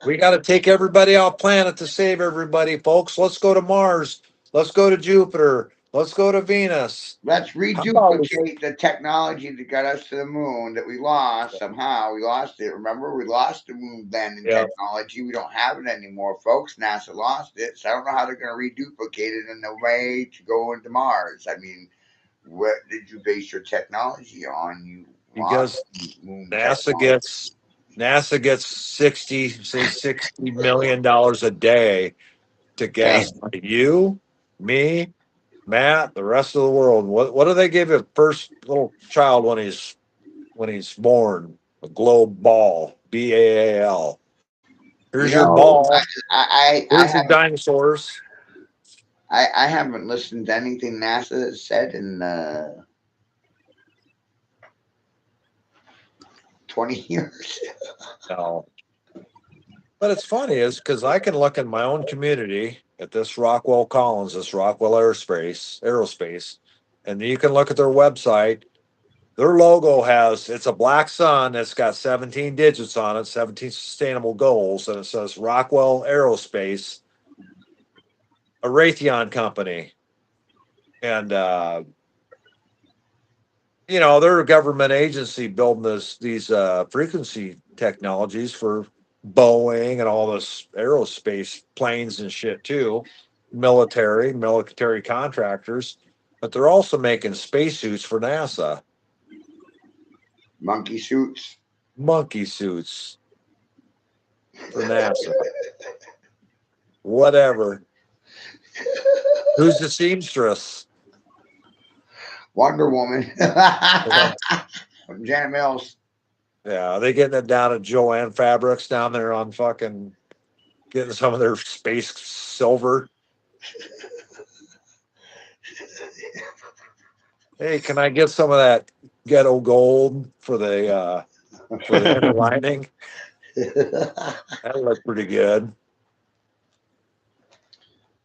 we got to take everybody off planet to save everybody, folks. Let's go to Mars. Let's go to Jupiter. Let's go to Venus. Let's How about we? reduplicate the technology that got us to the moon that we lost somehow. We lost it. Remember, we lost the moon then in Yeah, technology. We don't have it anymore, folks. NASA lost it. So I don't know how they're going to reduplicate it in a way to go into Mars. I mean, what did you base your technology on? You lost because moon NASA technology. gets NASA gets 60 million dollars a day to Damn. gaslight you, me, Matt, the rest of the world. What do they give a first little child when he's born? A globe ball, BAAL. You Here's your know, ball. I Here's your haven't dinosaurs. I haven't listened to anything NASA has said in 20 years. No. But it's funny is because I can look in my own community at this Rockwell Collins, this Rockwell Aerospace, and you can look at their website. Their logo has it's a black sun that's got 17 digits on it, 17 sustainable goals, and it says Rockwell Aerospace, a Raytheon company. And they're a government agency building these frequency technologies for Boeing and all this aerospace planes and shit too, military contractors, but they're also making spacesuits for NASA, Monkey suits. monkey suits for NASA, whatever. Who's the seamstress? Wonder Woman. Yeah, From Janet Mills. are they getting it down at Joanne Fabrics down there on fucking getting some of their space silver? Hey, can I get some of that ghetto gold for the inner lining? That'll look pretty good.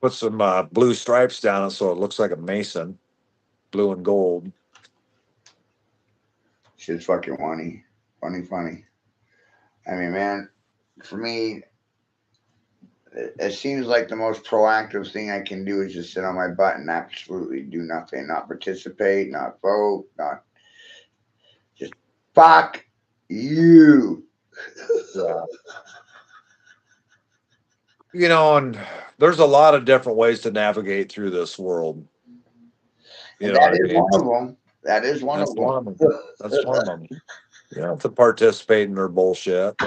Put some blue stripes down it so it looks like a mason, blue and gold. Shit's fucking funny. Funny. I mean, man, for me, it seems like the most proactive thing I can do is just sit on my butt and absolutely do nothing, not participate, not vote, not just fuck you. Yeah. And there's a lot of different ways to navigate through this world. You And know that what I is mean? one of them. That is one That's of one of them. them. That's one of them. You don't have to participate in their bullshit.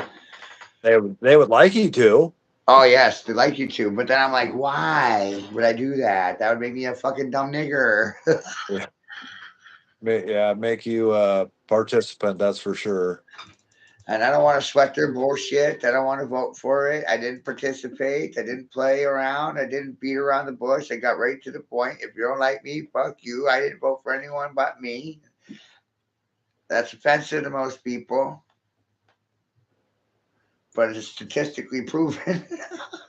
They would like you to. Oh yes, they like you to, but then I'm like, why would I do that? That would make me a fucking dumb nigger. Yeah. Make you a participant, that's for sure. And I don't want to sweat their bullshit. I don't want to vote for it. I didn't participate. I didn't play around. I didn't beat around the bush. I got right to the point. If you don't like me, fuck you. I didn't vote for anyone but me. That's offensive to most people, but it's statistically proven.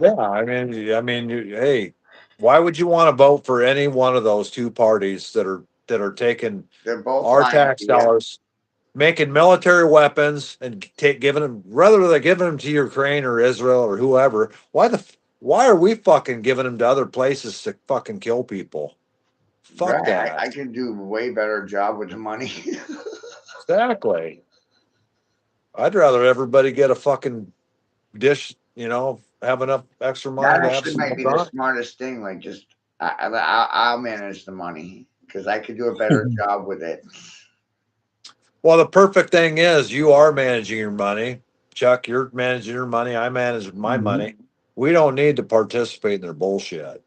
Yeah, hey, why would you want to vote for any one of those two parties that are taking They're both our lying tax to you. dollars, making military weapons and giving them, whether they're giving them to Ukraine or Israel or whoever? Why are we fucking giving them to other places to fucking kill people? Fuck Right. that. I can do a way better job with the money. Exactly. I'd rather everybody get a fucking dish, have enough extra money That to have actually some might be the McDonald's. smartest thing. Like, just I'll manage the money because I could do a better job with it. Well, the perfect thing is you are managing your money. Chuck, you're managing your money. I manage my money. We don't need to participate in their bullshit.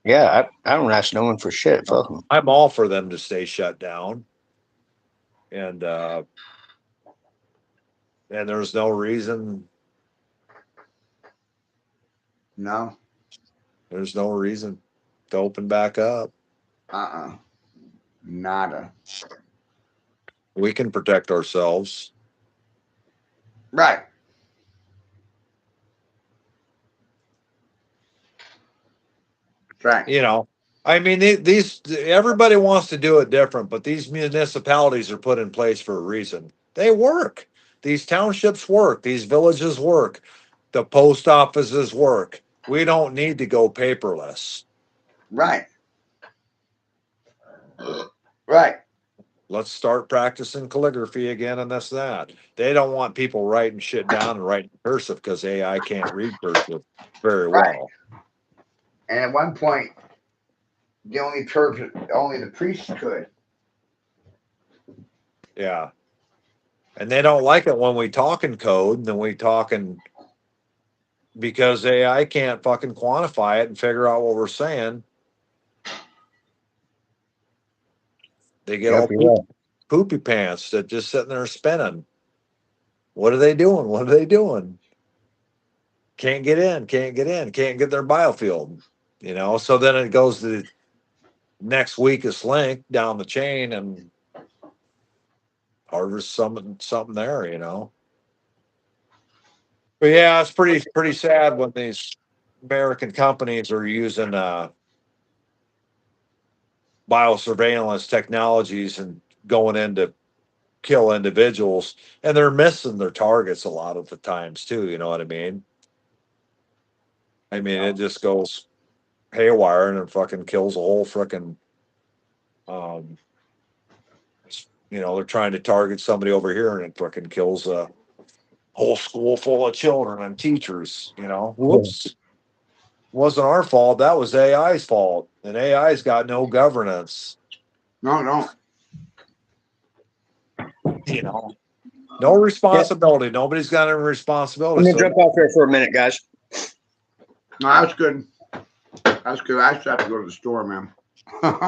Yeah, I don't ask no one for shit. Fuck 'em. I'm all for them to stay shut down. And there's no reason No, there's no reason to open back up. nada. We can protect ourselves. Right. Right. You know, I mean, these everybody wants to do it different, but these municipalities are put in place for a reason. They work. These townships work. These villages work. The post offices work. We don't need to go paperless. Right. Right. Let's start practicing calligraphy again, and that's that. They don't want people writing shit down and writing cursive because AI can't read cursive very Right. well. And at one point, only the priests could. Yeah. And they don't like it when we talk in code and then we talk in because AI can't fucking quantify it and figure out what we're saying. They get Yep, all you're right. poopy pants that just sitting there spinning. What are they doing? What are they doing? Can't get in, can't get in, can't get their biofield. You know, so then it goes to the next weakest link down the chain and harvest something there, you know. But yeah, it's pretty sad when these American companies are using biosurveillance technologies and going in to kill individuals, and they're missing their targets a lot of the times too. You know what I mean? I mean, it just goes haywire and it fucking kills a whole freaking. Um, you know, they're trying to target somebody over here, and it fucking kills a whole school full of children and teachers. You know, whoops. Wasn't our fault. That was AI's fault, and AI's got no governance. No. You know, no responsibility. Nobody's got any I'm responsibility. gonna So jump off here for a minute, guys. No, that's good. That's good. I still have to go to the store, man.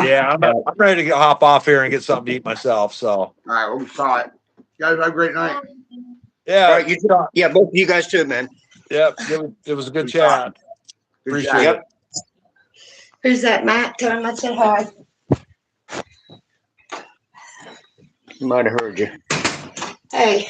yeah, I'm ready to hop off here and get something to eat myself. So All right, we'll call it. You guys have a great night. yeah, All right, yeah, both of you guys too, man. yep, it was a good chat. Good Appreciate job. it. Yep. Who's that, Matt? Tell him I said hi. Might have heard you. Hey,